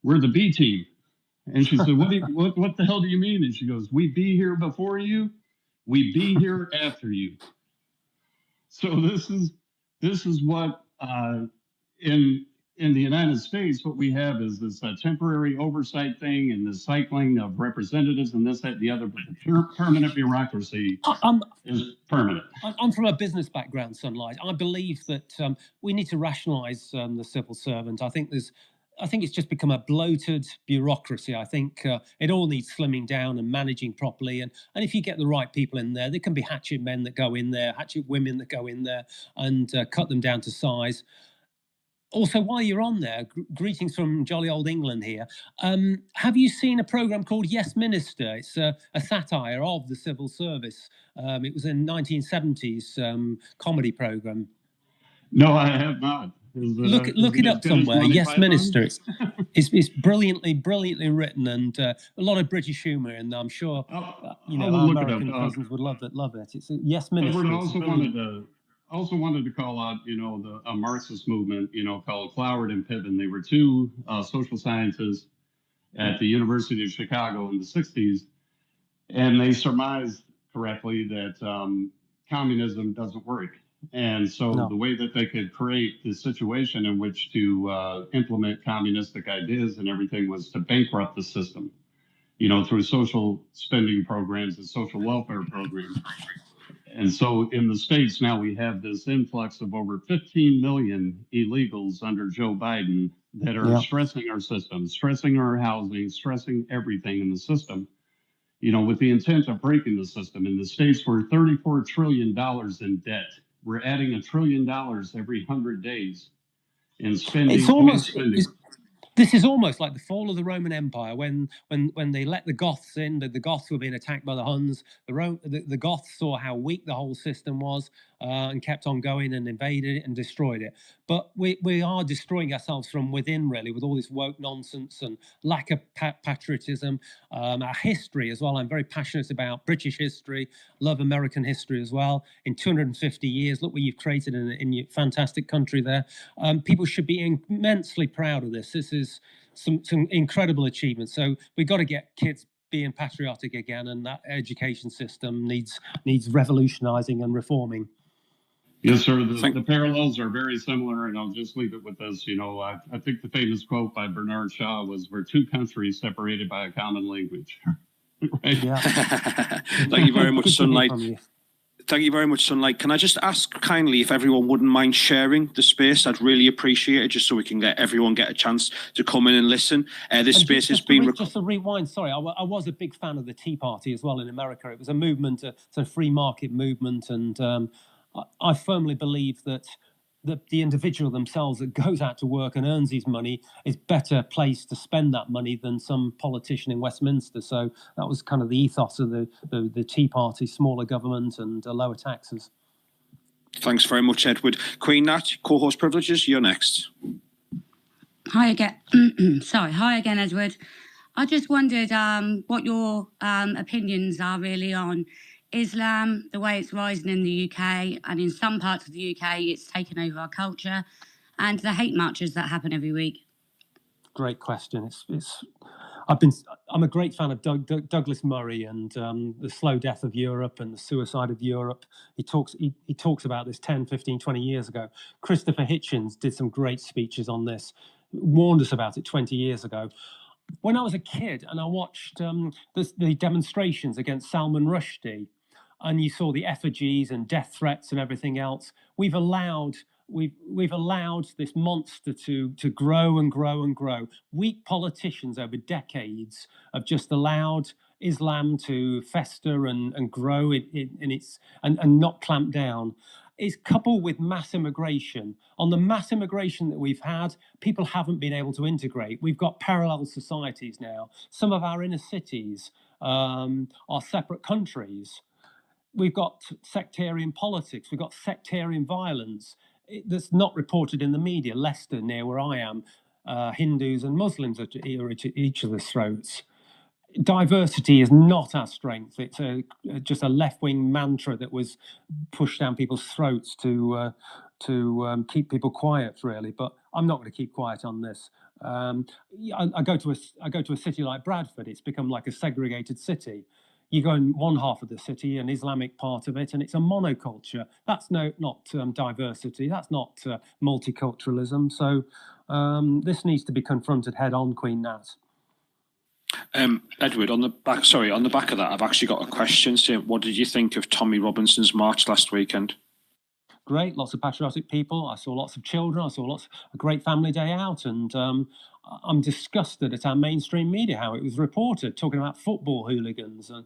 we're the B team. And she said, what the hell do you mean? And she goes, we be here before you. We be here after you. So this is what in the United States, what we have is this temporary oversight thing and the cycling of representatives and this, that, and the other. But the permanent bureaucracy is permanent. I'm from a business background, Sunlight. I believe that we need to rationalise the civil servant. I think it's just become a bloated bureaucracy. I think it all needs slimming down and managing properly. And if you get the right people in there can be hatchet men that go in there, hatchet women that go in there and cut them down to size. Also, while you're on there, greetings from jolly old England here. Have you seen a programme called Yes Minister? It's a satire of the civil service. It was a 1970s comedy programme. No, I have not. Look it up somewhere. Yes Minister. It's brilliantly written and a lot of British humour, and I'm sure our American cousins would love it. It's Yes Minister. I also wanted to call out, a Marxist movement, called Cloward and Piven. They were two social scientists at the University of Chicago in the 60s, and they surmised correctly that communism doesn't work. And so the way that they could create this situation in which to implement communistic ideas and everything was to bankrupt the system, through social spending programs and social welfare programs. And so in the States now we have this influx of over 15 million illegals under Joe Biden that are stressing our system, stressing our housing, stressing everything in the system, with the intent of breaking the system. In the States, we're $34 trillion in debt. We're adding $1 trillion every 100 days in spending. This is almost like the fall of the Roman Empire when they let the Goths in. The Goths were being attacked by the Huns. The Goths saw how weak the whole system was and kept on going and invaded it and destroyed it. But we are destroying ourselves from within, really, with all this woke nonsense and lack of patriotism. Our history as well. I'm very passionate about British history, love American history as well. In 250 years, look what you've created in your fantastic country there. People should be immensely proud of this. This is some incredible achievements. So we've got to get kids being patriotic again, and that education system needs revolutionising and reforming. Yes, sir. The parallels are very similar, and I'll just leave it with this. I think the famous quote by Bernard Shaw was, "We're two countries separated by a common language." Right? Yeah. Thank you very much, Good to hear Sunlight. from you. Thank you very much, Sunlight. Can I just ask kindly if everyone wouldn't mind sharing the space? I'd really appreciate it, just so we can get a chance to come in and listen. This And space has just been... just to rewind, sorry, I was a big fan of the Tea Party as well in America. It was a movement, it's a free market movement, and I firmly believe that the individual themselves that goes out to work and earns his money is better placed to spend that money than some politician in Westminster. So that was kind of the ethos of the Tea Party: smaller government and lower taxes. Thanks very much, Edward. Queen Nat, co-host privileges, you're next. Hi again. Sorry. Hi again, Edward. I just wondered what your opinions are really on Islam, the way it's rising in the UK, and in some parts of the UK, it's taken over our culture, and the hate marches that happen every week. Great question. I'm a great fan of Douglas Murray and the slow death of Europe and the suicide of Europe. He talks about this 10, 15, 20 years ago. Christopher Hitchens did some great speeches on this, warned us about it 20 years ago. When I was a kid and I watched the demonstrations against Salman Rushdie, and you saw the effigies and death threats and everything else, we've allowed this monster to grow and grow and grow. Weak politicians over decades have just allowed Islam to fester and grow and not clamp down. Is coupled with mass immigration. On the mass immigration that we've had, people haven't been able to integrate. We've got parallel societies now. Some of our inner cities are separate countries. We've got sectarian politics. We've got sectarian violence that's not reported in the media. Leicester, near where I am, Hindus and Muslims are at each other's throats. Diversity is not our strength. It's just a left-wing mantra that was pushed down people's throats to keep people quiet, really. But I'm not going to keep quiet on this. I go to a city like Bradford. It's become like a segregated city. You go in one half of the city, an Islamic part of it, and it's a monoculture. That's not diversity. That's not multiculturalism. So this needs to be confronted head on, Queen Nat. Edward, on the back of that, I've actually got a question. So, what did you think of Tommy Robinson's march last weekend? Great, lots of patriotic people. I saw lots of children. I saw a great family day out, and I'm disgusted at our mainstream media how it was reported, talking about football hooligans and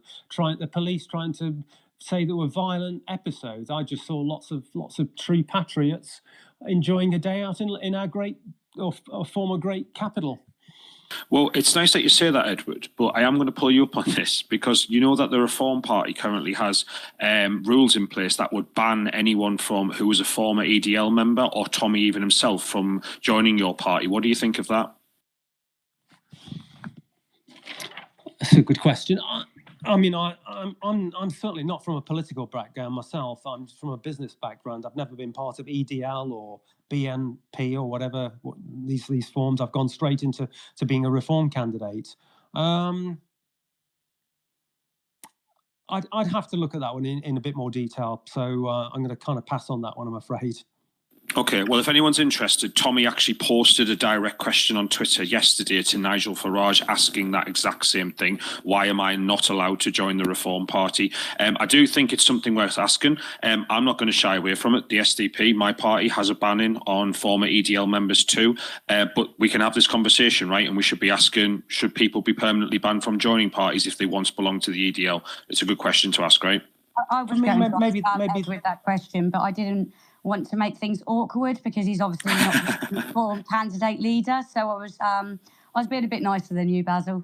the police trying to say there were violent episodes. I just saw lots of true patriots enjoying a day out in our great or former great capital. Well, it's nice that you say that, Edward, but I am going to pull you up on this because you know that the Reform Party currently has rules in place that would ban anyone who was a former EDL member or Tommy even himself from joining your party. What do you think of that? That's a good question. I mean, I'm certainly not from a political background myself. I'm from a business background. I've never been part of EDL or BNP or whatever these forms. I've gone straight into being a reform candidate. I'd have to look at that one in a bit more detail. So I'm going to kind of pass on that one, I'm afraid. Okay, well, if anyone's interested, Tommy actually posted a direct question on Twitter yesterday to Nigel Farage asking that exact same thing. Why am I not allowed to join the Reform Party? I do think it's something worth asking. I'm not going to shy away from it. The SDP, my party, has a ban on former EDL members too. But we can have this conversation, right? And we should be asking, should people be permanently banned from joining parties if they once belonged to the EDL? It's a good question to ask, right? I was going to ask with that question, but I didn't want to make things awkward because he's obviously not the reform candidate leader. So I was being a bit nicer than you, Basil.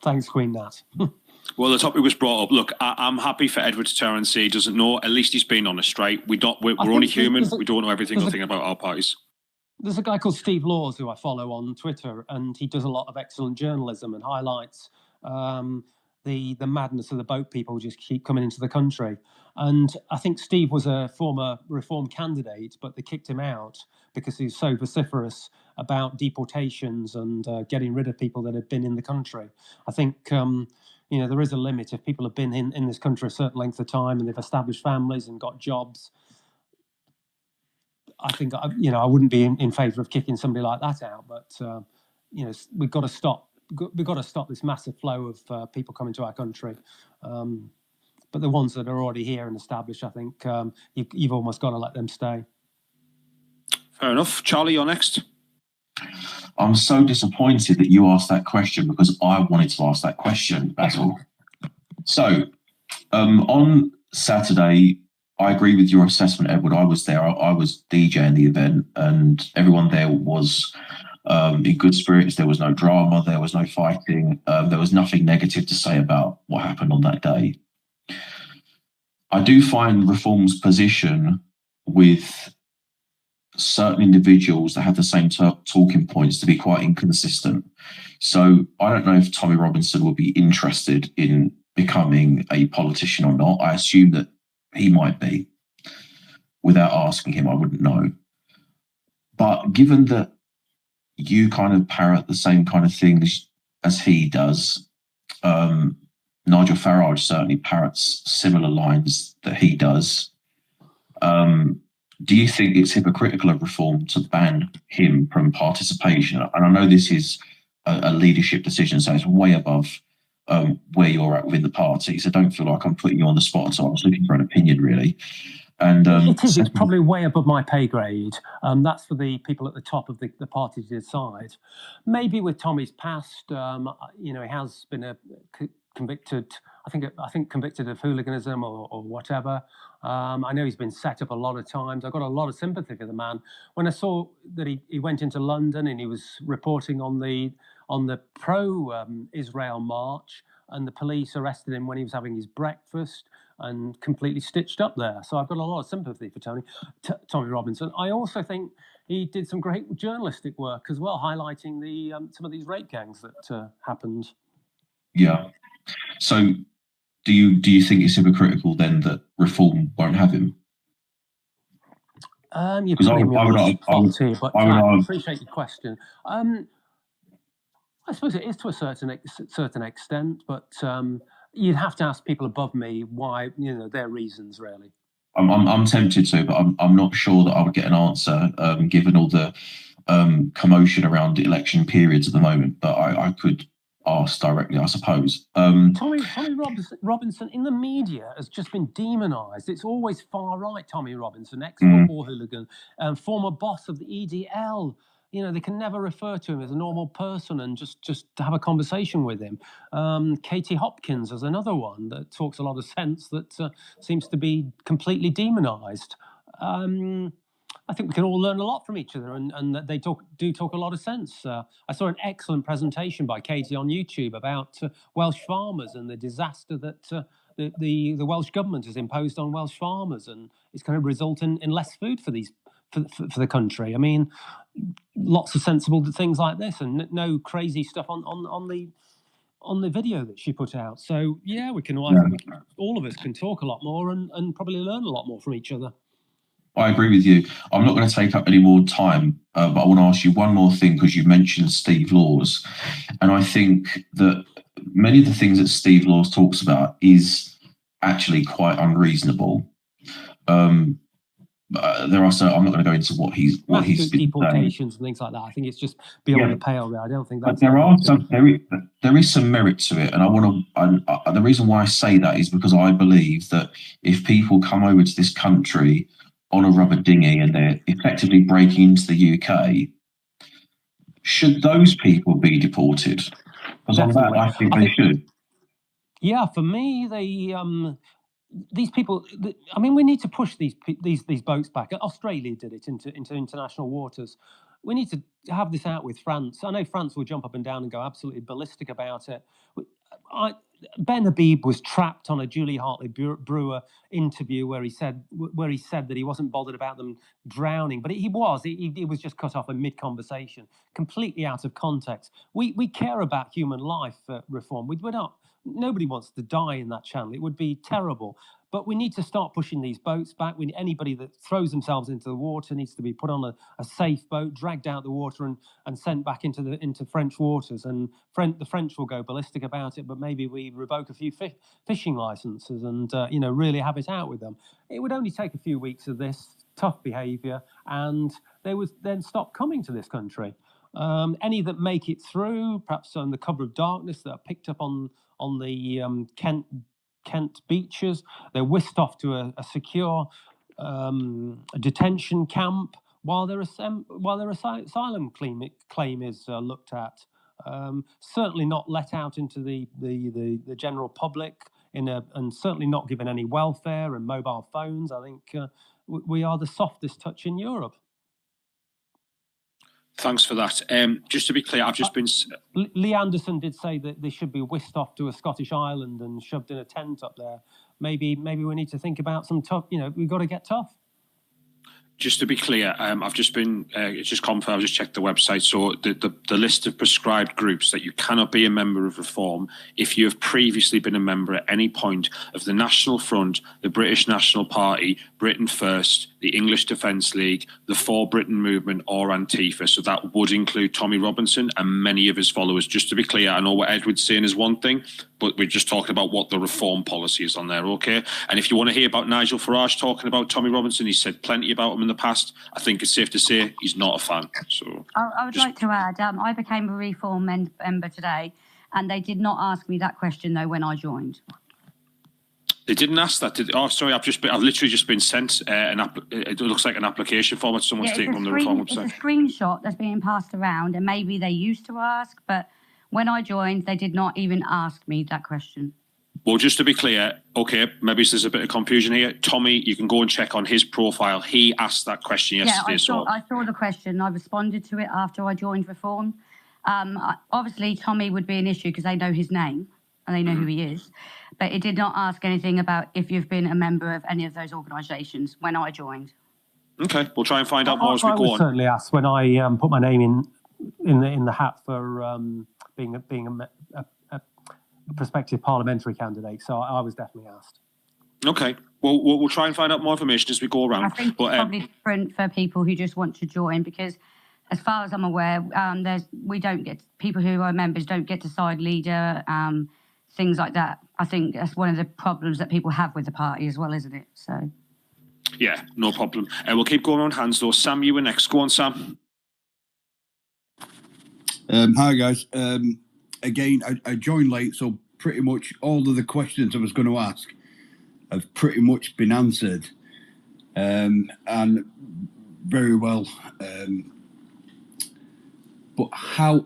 Thanks, Queen Nat. Well, the topic was brought up. Look, I'm happy for Edward to turn and say he doesn't know. At least he's been honest, right? We're only human. We don't know every single thing about our parties. There's a guy called Steve Laws who I follow on Twitter, and he does a lot of excellent journalism and highlights the madness of the boat people just keep coming into the country. And I think Steve was a former Reform candidate, but they kicked him out because he was so vociferous about deportations and getting rid of people that had been in the country. I think you know, there is a limit. If people have been in this country a certain length of time and they've established families and got jobs, I think, you know, I wouldn't be in favour of kicking somebody like that out. But, you know, we've got to stop. We've got to stop this massive flow of people coming to our country. But the ones that are already here and established, I think you've almost got to let them stay. Fair enough. Charlie, you're next. I'm so disappointed that you asked that question because I wanted to ask that question. That's all. So, on Saturday, I agree with your assessment, Edward. I was there. I was DJing the event, and everyone there was in good spirits. There was no drama. There was no fighting. There was nothing negative to say about what happened on that day. I do find Reform's position with certain individuals that have the same talking points to be quite inconsistent. So I don't know if Tommy Robinson would be interested in becoming a politician or not. I assume that he might be. Without asking him, I wouldn't know. But given that you kind of parrot the same kind of things as he does, Nigel Farage certainly parrots similar lines that he does. Do you think it's hypocritical of Reform to ban him from participation? And I know this is a leadership decision, so it's way above where you're at within the party. So don't feel like I'm putting you on the spot. So I was looking for an opinion, really. And it is. It's probably way above my pay grade. That's for the people at the top of the party to decide. Maybe with Tommy's past, you know, he has been convicted. I think convicted of hooliganism or whatever. I know he's been set up a lot of times. I've got a lot of sympathy for the man. When I saw that he went into London and he was reporting on the pro-Israel march, and the police arrested him when he was having his breakfast and completely stitched up there. So I've got a lot of sympathy for Tommy Robinson. I also think he did some great journalistic work as well, highlighting the some of these rape gangs that happened. Yeah. So do you think it's hypocritical then that Reform won't have him? You're putting me on the spot here, but I appreciate your question. I suppose it is to a certain extent, but you'd have to ask people above me why, you know, their reasons really. I'm tempted to, but I'm not sure that I would get an answer given all the commotion around election periods at the moment. But I could ask directly, I suppose. Tommy Robinson in the media has just been demonised. It's always far right. Tommy Robinson, ex-football hooligan, former boss of the EDL. You know, they can never refer to him as a normal person and just to have a conversation with him. Katie Hopkins is another one that talks a lot of sense that seems to be completely demonised. I think we can all learn a lot from each other, and that they do talk a lot of sense. I saw an excellent presentation by Katie on YouTube about Welsh farmers and the disaster that the Welsh government has imposed on Welsh farmers, and it's going to result in less food for the country. I mean, lots of sensible things like this, and no crazy stuff on the video that she put out. So yeah, I think all of us can talk a lot more and probably learn a lot more from each other. I agree with you. I'm not going to take up any more time, but I want to ask you one more thing because you mentioned Steve Laws, and I think that many of the things that Steve Laws talks about is actually quite unreasonable. There are I'm not going to go into what he's deportations and things like that. I think it's just beyond the pale. I don't think that's. But there is some merit to it, and I want to. The reason why I say that is because I believe that if people come over to this country on a rubber dinghy and they're effectively breaking into the UK, should those people be deported? Because on that, I think they should. Yeah, for me, these people. I mean, we need to push these boats back. Australia did it into international waters. We need to have this out with France. I know France will jump up and down and go absolutely ballistic about it. Ben Habib was trapped on a Julie Hartley-Brewer interview where he said that he wasn't bothered about them drowning, but he was just cut off in mid-conversation, completely out of context. We care about human life, Reform. We're not Nobody wants to die in that channel. It would be terrible. But we need to start pushing these boats back. Anybody that throws themselves into the water needs to be put on a safe boat, dragged out the water, and sent back into French waters. And the French will go ballistic about it. But maybe we revoke a few fishing licenses and really have it out with them. It would only take a few weeks of this tough behaviour, and they would then stop coming to this country. Any that make it through, perhaps on the cover of darkness, that are picked up on the Kent beaches, they're whisked off to a secure detention camp while their asylum claim is looked at. Certainly not let out into the general public and certainly not given any welfare and mobile phones. I think we are the softest touch in Europe. Thanks for that. Just to be clear, I've just been... Lee Anderson did say that they should be whisked off to a Scottish island and shoved in a tent up there. Maybe we need to think about some tough, we've got to get tough. Just to be clear, I've just been, it's just confirmed, I've just checked the website. So the list of prescribed groups that you cannot be a member of Reform if you have previously been a member at any point of the National Front, the British National Party, Britain First, the English Defence League, the For Britain Movement, or Antifa. So that would include Tommy Robinson and many of his followers. Just to be clear, I know what Edward's saying is one thing, but we're just talking about what the Reform policy is on there, okay? And if you want to hear about Nigel Farage talking about Tommy Robinson, he said plenty about him in the past. I think it's safe to say he's not a fan. So I would like to add, I became a Reform member today, and they did not ask me that question, though, when I joined. They didn't ask that. Sorry, I've literally just been sent it looks like an application form that someone's taken from the Reform website. It's a screenshot that's being passed around, and maybe they used to ask, but when I joined, they did not even ask me that question. Well, just to be clear, okay, maybe there's a bit of confusion here. Tommy, you can go and check on his profile. He asked that question yesterday. Yeah, I saw the question. I responded to it after I joined Reform. Obviously, Tommy would be an issue because they know his name and they know who he is. But it did not ask anything about if you've been a member of any of those organisations when I joined. Okay, we'll try and find out more as we go on. I was certainly asked when I put my name in the hat for being a prospective parliamentary candidate. So I was definitely asked. Okay, well, we'll try and find out more information as we go around. I think it's probably different for people who just want to join because, as far as I'm aware, people who are members don't get to side leader, things like that. I think that's one of the problems that people have with the party as well, isn't it? So. Yeah, no problem. We'll keep going on hands though. Sam, you were next. Go on, Sam. Hi guys. Again, I joined late, so pretty much all of the questions I was going to ask have pretty much been answered, and very well. But how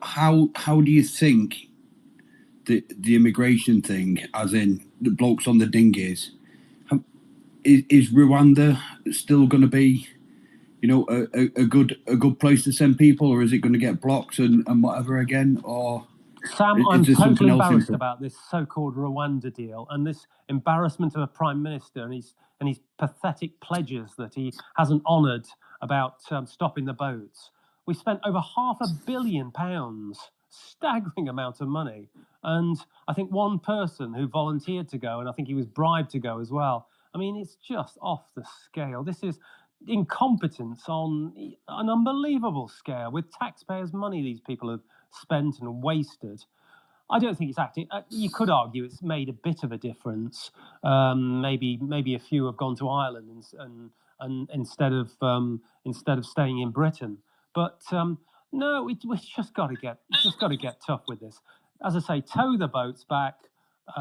do you think the immigration thing, as in the blokes on the dinghies, is Rwanda still going to be, a good place to send people, or is it going to get blocked and whatever again, or? Sam, I'm totally embarrassed about this so-called Rwanda deal and this embarrassment of a prime minister and his pathetic pledges that he hasn't honoured about stopping the boats. We spent over £500 million, staggering amount of money, and I think one person who volunteered to go, and I think he was bribed to go as well. I mean, it's just off the scale. This is incompetence on an unbelievable scale with taxpayers' money these people have spent and wasted. I don't think it's acting. You could argue it's made a bit of a difference. Maybe a few have gone to Ireland and instead of staying in Britain. But no, we just got to get tough with this. As I say, tow the boats back.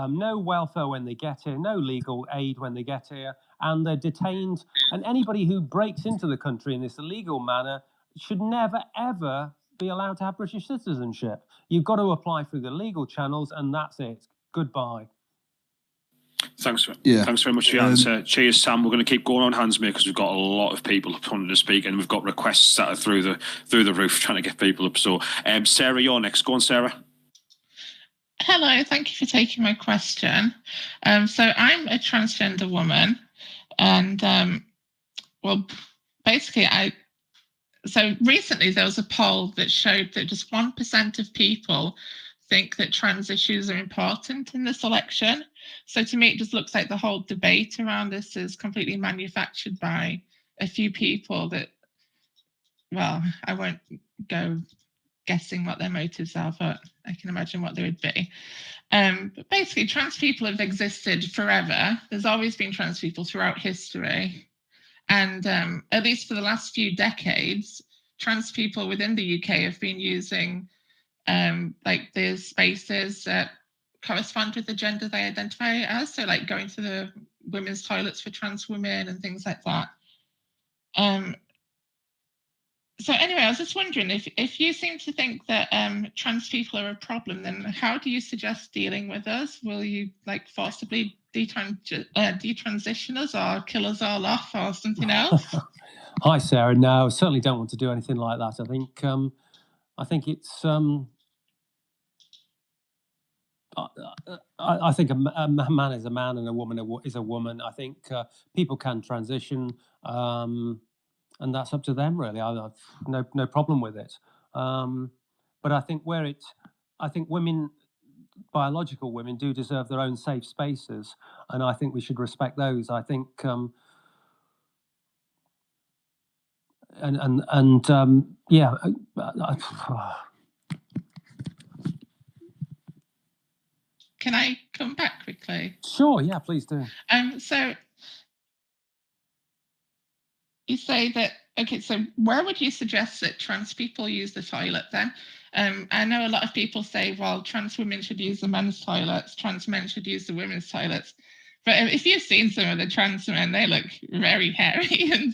No welfare when they get here. No legal aid when they get here, and they're detained. And anybody who breaks into the country in this illegal manner should never ever be allowed to have British citizenship. You've got to apply through the legal channels, and that's it. Goodbye. Thanks very much for your answer. Cheers, Sam. We're going to keep going on hands, mate, because we've got a lot of people wanting to speak, and we've got requests that are through the roof trying to get people up. So, Sarah, you're next. Go on, Sarah. Hello, thank you for taking my question. So I'm a transgender woman, and basically So recently there was a poll that showed that just 1% of people think that trans issues are important in this election. So to me, it just looks like the whole debate around this is completely manufactured by a few people that, well, I won't go guessing what their motives are, but I can imagine what they would be. But basically, trans people have existed forever. There's always been trans people throughout history. And at least for the last few decades, trans people within the UK have been using like the spaces that correspond with the gender they identify as. So like going to the women's toilets for trans women and things like that. So anyway, I was just wondering if you seem to think that trans people are a problem, then how do you suggest dealing with us? Will you like forcibly detransition us or kill us all off or something else? Hi, Sarah. No, I certainly don't want to do anything like that. I think it's. I think a man is a man and a woman is a woman. I think people can transition. And that's up to them, really. I've no problem with it. But I think I think women, biological women, do deserve their own safe spaces, and I think we should respect those. I think, yeah. Can I come back quickly? Sure. Yeah, please do. So you say that, okay, so where would you suggest that trans people use the toilet then? I know a lot of people say, well, trans women should use the men's toilets, trans men should use the women's toilets. But if you've seen some of the trans men, they look very hairy and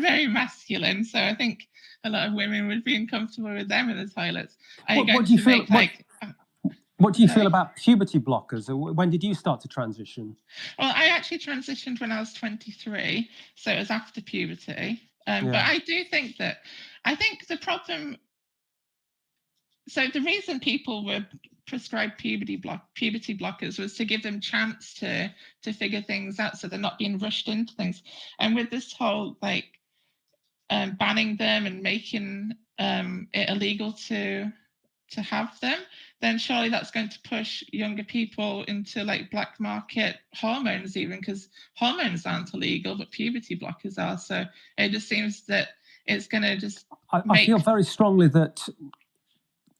very masculine. So I think a lot of women would be uncomfortable with them in the toilets. What do you feel about puberty blockers? When did you start to transition? Well, I actually transitioned when I was 23, so it was after puberty. But I do think that, I think the problem, so the reason people were prescribed puberty blockers was to give them chance to figure things out, so they're not being rushed into things. And with this whole like banning them and making it illegal to have them, then surely that's going to push younger people into like black market hormones, even, because hormones aren't illegal, but puberty blockers are. So it just seems that it's going to just I feel very strongly that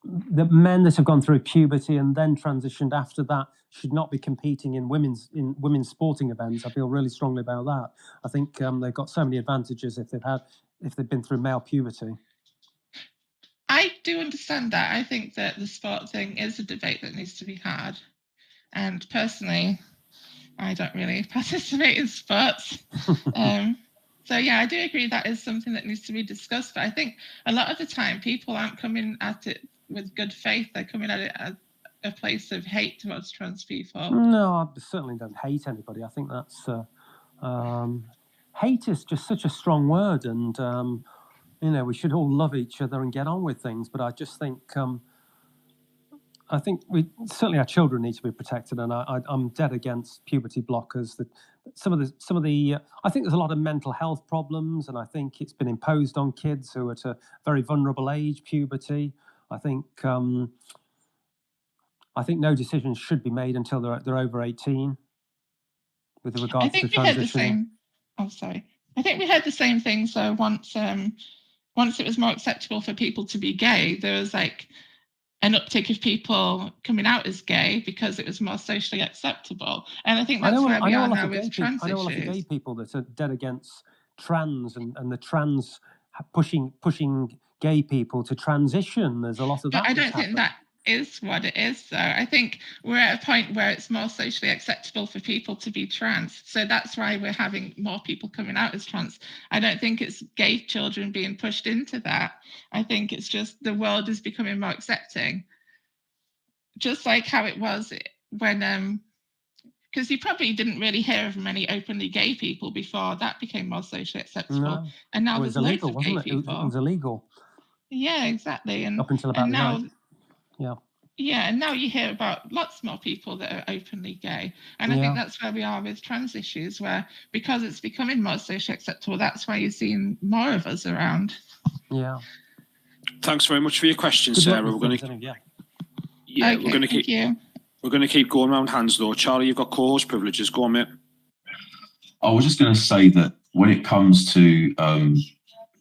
the men that have gone through puberty and then transitioned after that should not be competing in women's sporting events. I feel really strongly about that. I think they've got so many advantages if they've been through male puberty. I do understand that. I think that the sport thing is a debate that needs to be had. And personally, I don't really participate in sports. So yeah, I do agree that is something that needs to be discussed. But I think a lot of the time people aren't coming at it with good faith. They're coming at it at a place of hate towards trans people. No, I certainly don't hate anybody. I think that's hate is just such a strong word, and you know, we should all love each other and get on with things. But I just think, certainly our children need to be protected, and I'm dead against puberty blockers. That some of the I think there's a lot of mental health problems, and I think it's been imposed on kids who are at a very vulnerable age, puberty. I think no decisions should be made until they're over 18. With regards to transitioning. I think we heard the same thing. So once it was more acceptable for people to be gay, there was like an uptick of people coming out as gay because it was more socially acceptable. And I think that's where we are now with trans issues. I know a lot of gay people that are dead against trans and the trans pushing gay people to transition. There's a lot of that. But I don't think that is what it is, though. I think we're at a point where it's more socially acceptable for people to be trans. So that's why we're having more people coming out as trans. I don't think it's gay children being pushed into that. I think it's just the world is becoming more accepting. Just like how it was when, because you probably didn't really hear of many openly gay people before that became more socially acceptable. No. And now there's loads of gay people. It was illegal. Yeah, exactly. And up until about now. Yeah, and now you hear about lots more people that are openly gay. And I think that's where we are with trans issues, where because it's becoming more socially acceptable, that's why you're seeing more of us around. Yeah. Thanks very much for your question, Sarah. We're going to Yeah, Okay, we're going to thank keep you. we're going to keep going around hands though. Charlie, you've got co-host privileges. Go on, mate. I was just going to say that when it comes to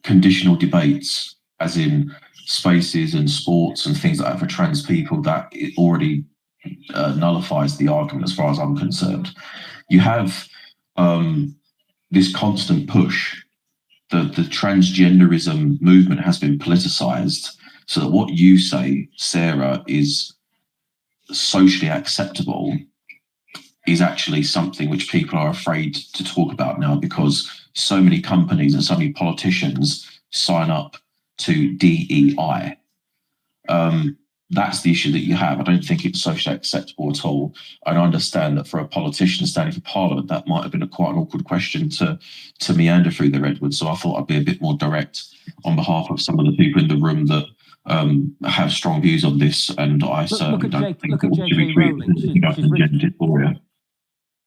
conditional debates, as in spaces and sports and things like that for trans people, that it already nullifies the argument as far as I'm concerned. You have this constant push. The transgenderism movement has been politicized so that what you say, Sarah, is socially acceptable is actually something which people are afraid to talk about now because so many companies and so many politicians sign up to DEI. That's the issue that you have. I don't think it's socially acceptable at all. And I understand that for a politician standing for Parliament, that might have been quite an awkward question to meander through there, Edward. So I thought I'd be a bit more direct on behalf of some of the people in the room that have strong views on this. And I certainly don't think that we should be treated as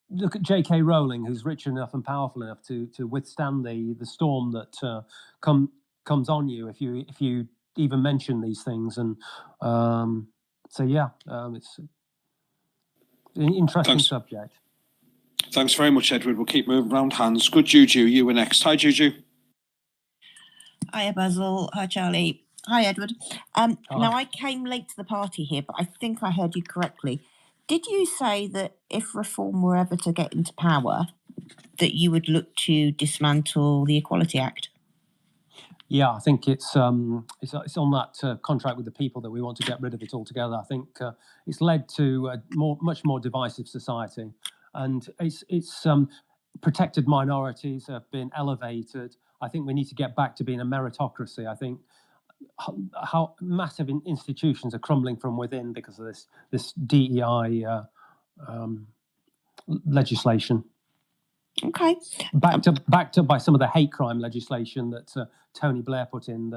Look at J.K. Rowling, who's rich enough and powerful enough to withstand the storm that comes on you if you even mention these things. And so yeah, it's an interesting subject. Thanks very much, Edward. We'll keep moving around hands. Good, Juju, you were next. Hi, Juju. Hiya, Basil. Hi, Charlie. Hi, Edward. Now, I came late to the party here, but I think I heard you correctly. Did you say that if reform were ever to get into power, that you would look to dismantle the Equality Act? Yeah, I think it's on that contract with the people that we want to get rid of it altogether. I think it's led to a much more divisive society, and it's protected minorities have been elevated. I think we need to get back to being a meritocracy. I think how massive institutions are crumbling from within because of this DEI legislation. Okay. Backed up by some of the hate crime legislation that Tony Blair put in.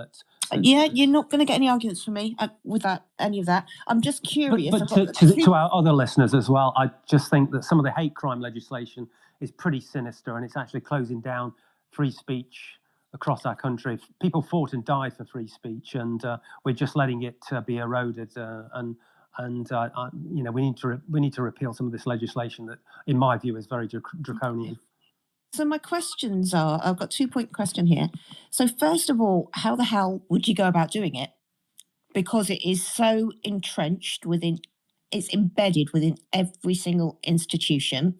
Yeah, you're not going to get any arguments from me with any of that. I'm just curious. But to our other listeners as well, I just think that some of the hate crime legislation is pretty sinister, and it's actually closing down free speech across our country. People fought and died for free speech, and we're just letting it be eroded. And we need to repeal some of this legislation that, in my view, is very draconian. So my questions are, I've got 2-point question here. So first of all, how the hell would you go about doing it? Because it is so entrenched it's embedded within every single institution,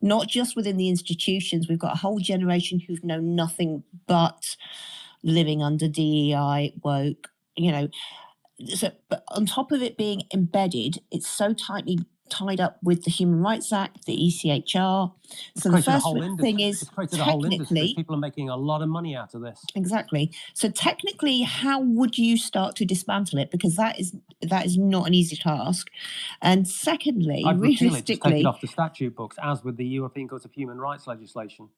not just within the institutions. We've got a whole generation who've known nothing but living under DEI, woke, So, but on top of it being embedded, it's so tightly tied up with the Human Rights Act, the ECHR. So the first thing is, technically, people are making a lot of money out of this. Exactly. So technically, how would you start to dismantle it? Because that is not an easy task. And secondly, I'd realistically, just take it off the statute books, as with the European Court of Human Rights legislation.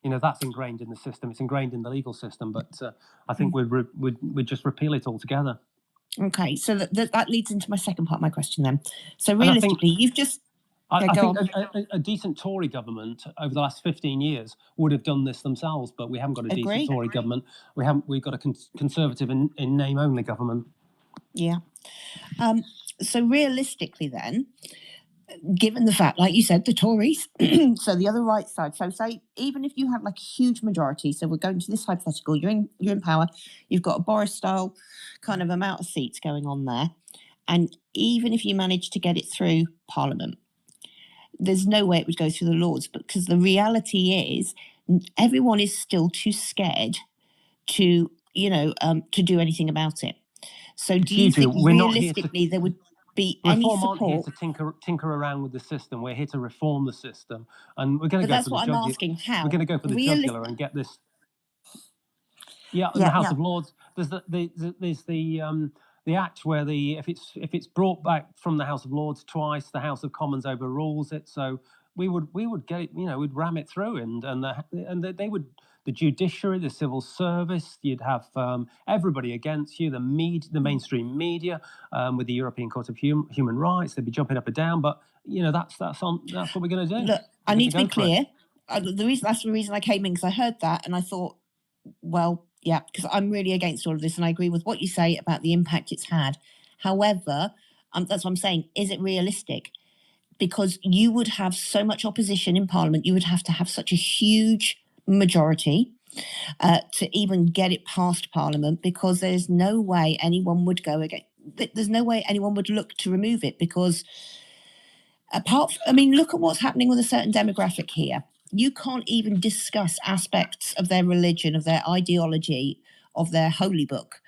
That's ingrained in the system. It's ingrained in the legal system. But I think we'd just repeal it altogether. Okay, so that leads into my second part of my question then. So realistically, you've just... I think a decent Tory government over the last 15 years would have done this themselves, but we haven't got a decent Tory government. We've got a conservative in name-only government. Yeah. So realistically then, given the fact, like you said, the Tories, so the other right side, so say even if you have like a huge majority, so we're going to this hypothetical, you're in power, you've got a Boris-style kind of amount of seats going on there, and even if you manage to get it through Parliament, there's no way it would go through the Lords, because the reality is everyone is still too scared to do anything about it. So do you think realistically there would be any support? Reform aren't here to tinker around with the system. We're here to reform the system, and we're going to go for the jugular. That's what I'm asking. How we're going to go for the jugular and get this? Yeah, in the House of Lords, there's the act where if it's brought back from the House of Lords twice, the House of Commons overrules it. So we would get it, we'd ram it through, and they would. The judiciary, the civil service, you'd have everybody against you, the mainstream media, with the European Court of Human Rights, they'd be jumping up and down. But that's what we're going to do. Look, I need to be clear. That's the reason I came in, because I heard that and I thought, well, yeah, because I'm really against all of this, and I agree with what you say about the impact it's had. However, that's what I'm saying. Is it realistic? Because you would have so much opposition in Parliament, you would have to have such a huge majority to even get it past Parliament, because there's no way anyone would go again. There's no way anyone would look to remove it, because look at what's happening with a certain demographic here. You can't even discuss aspects of their religion, of their ideology, of their holy book.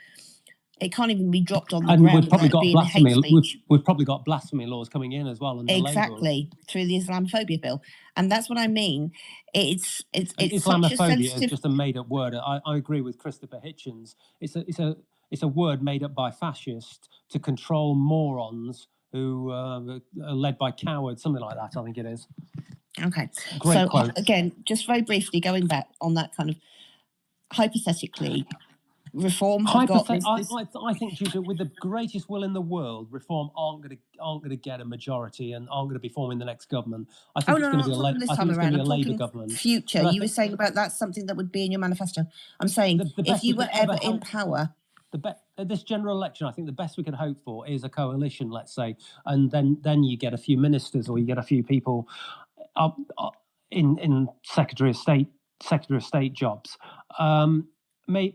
It can't even be dropped on the ground. We've probably got blasphemy. Hate speech. We've probably got blasphemy laws coming in as well. Exactly, through the Islamophobia bill, and that's what I mean. It's Islamophobia is just a made-up word. I agree with Christopher Hitchens. It's a word made up by fascists to control morons who are led by cowards, something like that. I think it is. Okay. Great quote. Again, just very briefly going back on that kind of hypothetically. Reform. I think, Juju, with the greatest will in the world, Reform aren't going to get a majority and aren't going to be forming the next government. I think it's going to be a Labour government. Future, you were saying about that's something that would be in your manifesto. I'm saying if you were ever in power, this general election, I think the best we can hope for is a coalition, let's say, and then you get a few ministers or you get a few people in Secretary of State jobs.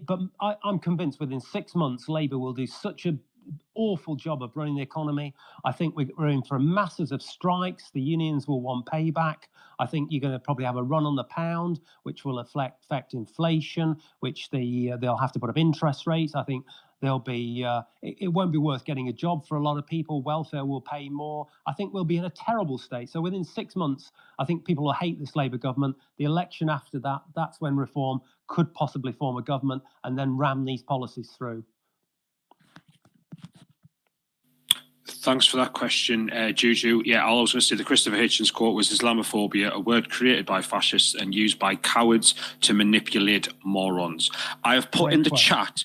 But I'm convinced within 6 months, Labour will do such an awful job of running the economy. I think we're in for masses of strikes. The unions will want payback. I think you're going to probably have a run on the pound, which will affect inflation, which they'll have to put up interest rates. I think there'll be it won't be worth getting a job for a lot of people. Welfare will pay more. I think we'll be in a terrible state. So within 6 months, I think people will hate this Labour government. The election after that, that's when Reform could possibly form a government and then ram these policies through. Thanks for that question, Juju. Yeah, all I was going to say, the Christopher Hitchens quote was Islamophobia, a word created by fascists and used by cowards to manipulate morons. I have put in the chat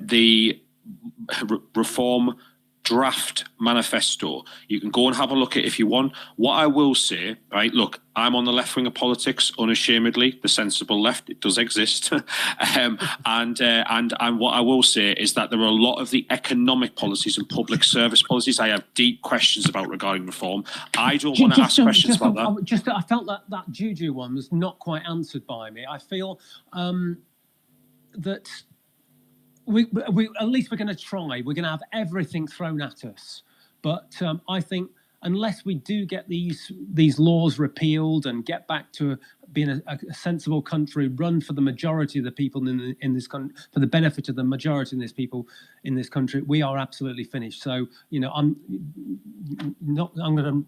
the Reform draft manifesto. You can go and have a look at it if you want. What I will say, right, look, I'm on the left wing of politics, unashamedly, the sensible left, it does exist. And what I will say is that there are a lot of the economic policies and public service policies I have deep questions about regarding Reform. I don't want to ask questions about that. I felt that Juju one was not quite answered by me. I feel that we at least we're going to try. We're going to have everything thrown at us, but I think unless we do get these laws repealed and get back to being a sensible country run for the majority of the people in this country, for the benefit of the majority of these people in this country, we are absolutely finished. So I'm going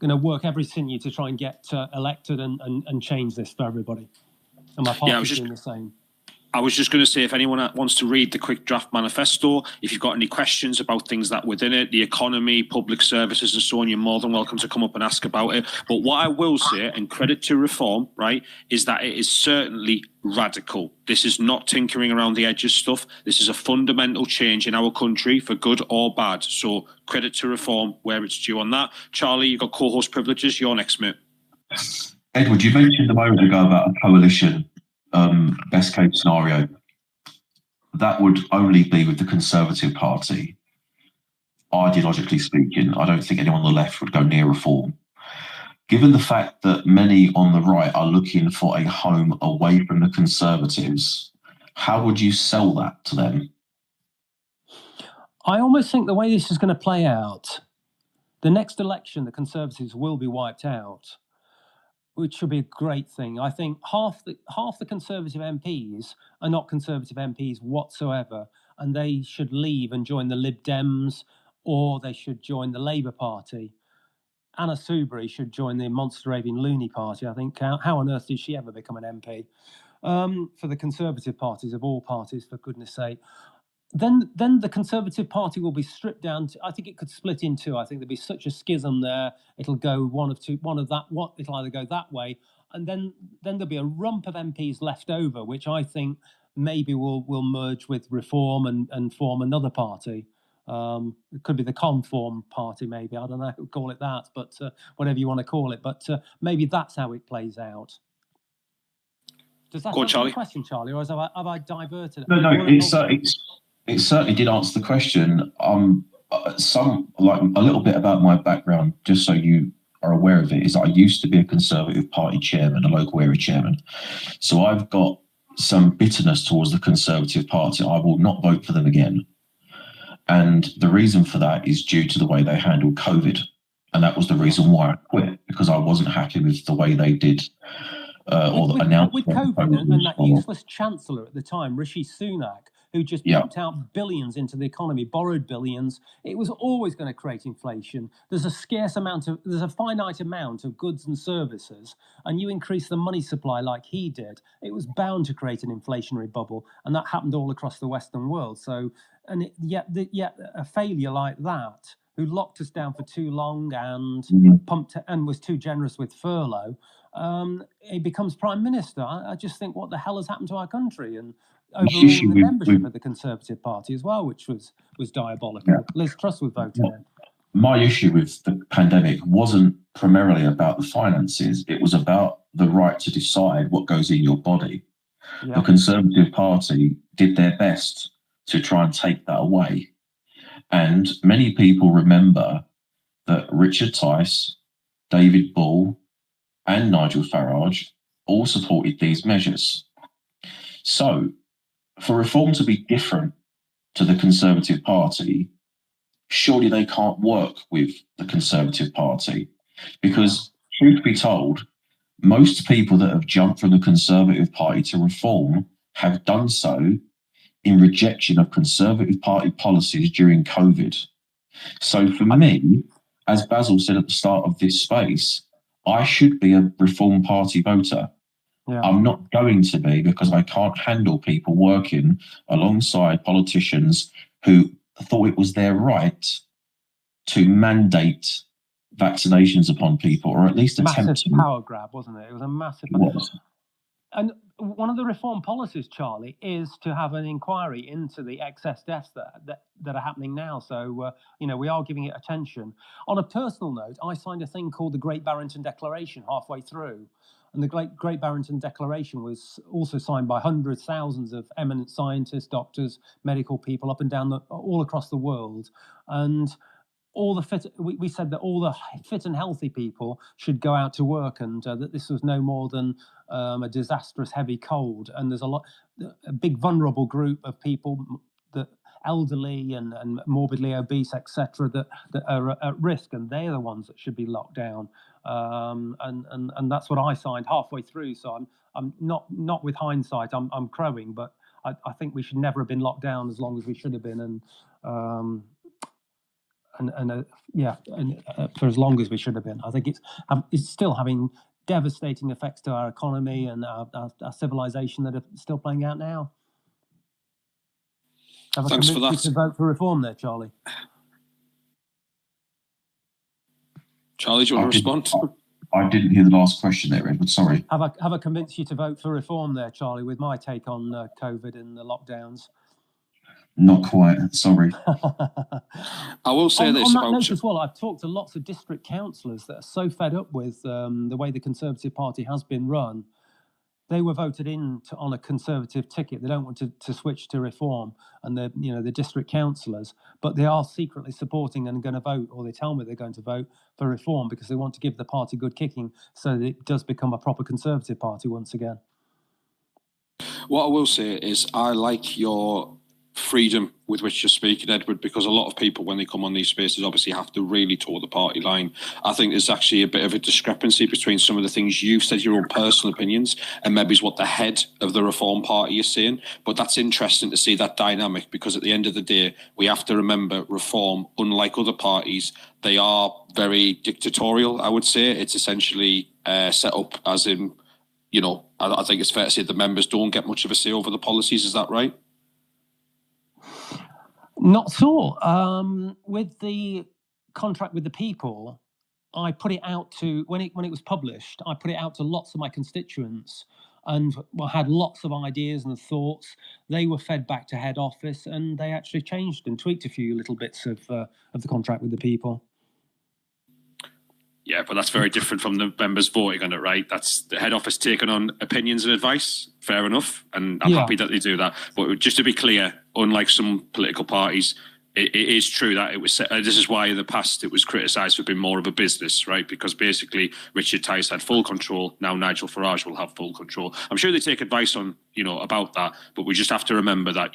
to work every sinew to try and get elected and change this for everybody. And my party's doing the same. I was just going to say, if anyone wants to read the quick draft manifesto, if you've got any questions about things that within it, the economy, public services and so on, you're more than welcome to come up and ask about it. But what I will say, and credit to Reform, right, is that it is certainly radical. This is not tinkering around the edges stuff. This is a fundamental change in our country for good or bad. So credit to Reform where it's due on that. Charlie, you've got co-host privileges. You're next, mate. Edward, you mentioned a moment ago about a coalition. Best case scenario, that would only be with the Conservative Party. Ideologically speaking, I don't think anyone on the left would go near Reform. Given the fact that many on the right are looking for a home away from the Conservatives, how would you sell that to them? I almost think the way this is going to play out, the next election, the Conservatives will be wiped out, which should be a great thing. I think half the Conservative MPs are not Conservative MPs whatsoever, and they should leave and join the Lib Dems, or they should join the Labour Party. Anna Soubry should join the Monster Raving Loony Party. I think how on earth did she ever become an MP? For the Conservative parties, of all parties, for goodness sake. Then the Conservative Party will be stripped down to, I think it could split in two. I think there'll be such a schism there. It'll go it'll either go that way, and then there'll be a rump of MPs left over, which I think maybe will merge with Reform and form another party. It could be the Conform Party, maybe. I don't know, call it that, but whatever you want to call it. But maybe that's how it plays out. Does that answer the question, Charlie, or have I diverted it? No, it certainly did answer the question. Like a little bit about my background, just so you are aware of it, is I used to be a Conservative Party chairman, a local area chairman. So I've got some bitterness towards the Conservative Party. I will not vote for them again. And the reason for that is due to the way they handled COVID. And that was the reason why I quit, because I wasn't happy with the way they did announced with COVID and that useless chancellor at the time, Rishi Sunak, who just pumped out billions into the economy, borrowed billions. It was always going to create inflation. There's a finite amount of goods and services, and you increase the money supply like he did, it was bound to create an inflationary bubble, and that happened all across the Western world. So, and yet a failure like that, who locked us down for too long and pumped and was too generous with furlough, he becomes prime minister. I just think, what the hell has happened to our country? And overruling the membership of the Conservative Party as well, which was diabolical. Yeah. Liz Truss was voted in. My issue with the pandemic wasn't primarily about the finances. It was about the right to decide what goes in your body. Yeah. The Conservative Party did their best to try and take that away. And many people remember that Richard Tice, David Bull, and Nigel Farage all supported these measures. So, for reform to be different to the Conservative Party, surely they can't work with the Conservative Party. Because, truth be told, most people that have jumped from the Conservative Party to reform have done so in rejection of Conservative Party policies during COVID. So for me, as Basil said at the start of this space, I should be a Reform Party voter. Yeah. I'm not going to be, because I can't handle people working alongside politicians who thought it was their right to mandate vaccinations upon people, or at least attempt to. Massive power grab, wasn't it? It was a massive. It was. And one of the reform policies, Charlie, is to have an inquiry into the excess deaths that are happening now. So, we are giving it attention. On a personal note, I signed a thing called the Great Barrington Declaration halfway through. And the Great Barrington Declaration was also signed by hundreds, thousands of eminent scientists, doctors, medical people up and down all across the world. And all the we said that all the fit and healthy people should go out to work, and that this was no more than a disastrous heavy cold. And there's a big vulnerable group of people, that elderly and morbidly obese, etc., that are at risk, and they're the ones that should be locked down. And that's what I signed halfway through. So I'm not with hindsight. I'm crowing, but I think we should never have been locked down as long as we should have been, and for as long as we should have been. I think it's still having devastating effects to our economy and our civilization that are still playing out now. Thanks for that. To vote for reform there, Charlie. Charlie, do you want to respond? I didn't hear the last question there, Edward. Sorry. Have I convinced you to vote for reform there, Charlie, with my take on COVID and the lockdowns? Not quite. Sorry. I will say this on that about note as well. I've talked to lots of district councillors that are so fed up with the way the Conservative Party has been run. They were voted in on a Conservative ticket. They don't want to switch to reform, and the district councillors, but they are secretly supporting and going to vote, or they tell me they're going to vote for reform because they want to give the party good kicking, so that it does become a proper Conservative Party once again. What I will say is, I like your freedom with which you're speaking, Edward, because a lot of people, when they come on these spaces, obviously have to really toe the party line. I think there's actually a bit of a discrepancy between some of the things you've said, your own personal opinions, and maybe what the head of the Reform Party is saying. But that's interesting to see that dynamic, because at the end of the day, we have to remember Reform, unlike other parties, they are very dictatorial, I would say. It's essentially set up as in, I think it's fair to say the members don't get much of a say over the policies. Is that right? Not so. With the contract with the people, I put it out to, when it was published, I put it out to lots of my constituents, and had lots of ideas and thoughts. They were fed back to head office, and they actually changed and tweaked a few little bits of the contract with the people. Yeah, but that's very different from the members voting on it, right? That's the head office taking on opinions and advice. Fair enough, and I'm happy that they do that. But just to be clear, unlike some political parties, it is true that it was. This is why in the past it was criticised for being more of a business, right? Because basically Richard Tice had full control. Now Nigel Farage will have full control. I'm sure they take advice on, about that, but we just have to remember that,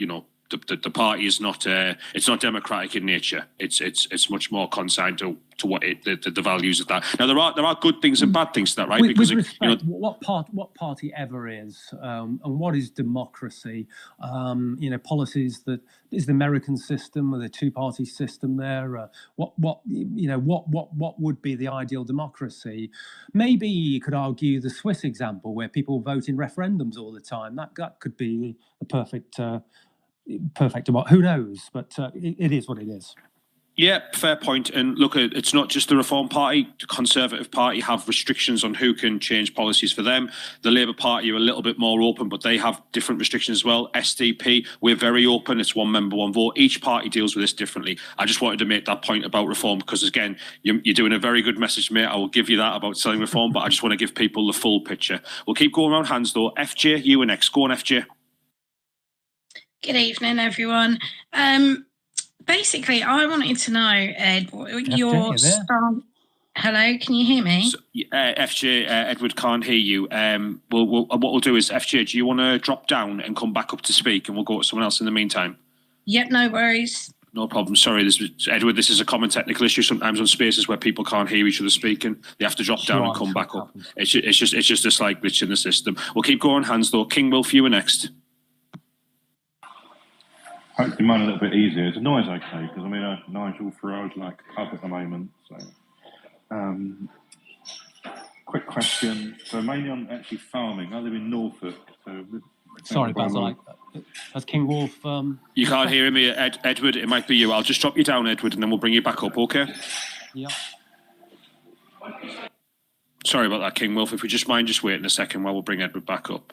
the party is not. It's not democratic in nature. It's much more consigned to what the values of that. Now there are good things and bad things to that, right? With respect, what party ever is, and what is democracy? Policies that is the American system with a two-party system there. What would be the ideal democracy? Maybe you could argue the Swiss example where people vote in referendums all the time. That could be the perfect who knows, but it is what it is. Yeah, fair point. And look, it's not just the Reform Party. The Conservative Party have restrictions on who can change policies for them. The Labour Party are a little bit more open, but they have different restrictions as well. SDP, we're very open. It's one member, one vote. Each party deals with this differently. I just wanted to make that point about Reform because, again, you're doing a very good message, mate. I will give you that about selling Reform, but I just want to give people the full picture. We'll keep going around hands, though. FJ, you were next. Go on, FJ. Good evening, everyone. Basically, I wanted to know, Ed, your stance. Hello, can you hear me? So, FJ, Edward can't hear you. What we'll do is, FJ, do you want to drop down and come back up to speak, and we'll go to someone else in the meantime? Yep, no worries. No problem. Sorry, Edward. This is a common technical issue sometimes on spaces where people can't hear each other speaking. They have to drop down and come back up. It's just a slight glitch in the system. We'll keep going, hands though. King Wolf, you were next. Hopefully mine a little bit easier. Is the noise okay? Because I'm in a Nigel Farage like pub at the moment. So, quick question. So mainly on actually farming. I live in Norfolk. So sorry, Basil. Has King Wolf? You can't hear me, Edward. It might be you. I'll just drop you down, Edward, and then we'll bring you back up. Okay? Yeah. Sorry about that, King Wolf. If we just mind just waiting a second while we'll bring Edward back up.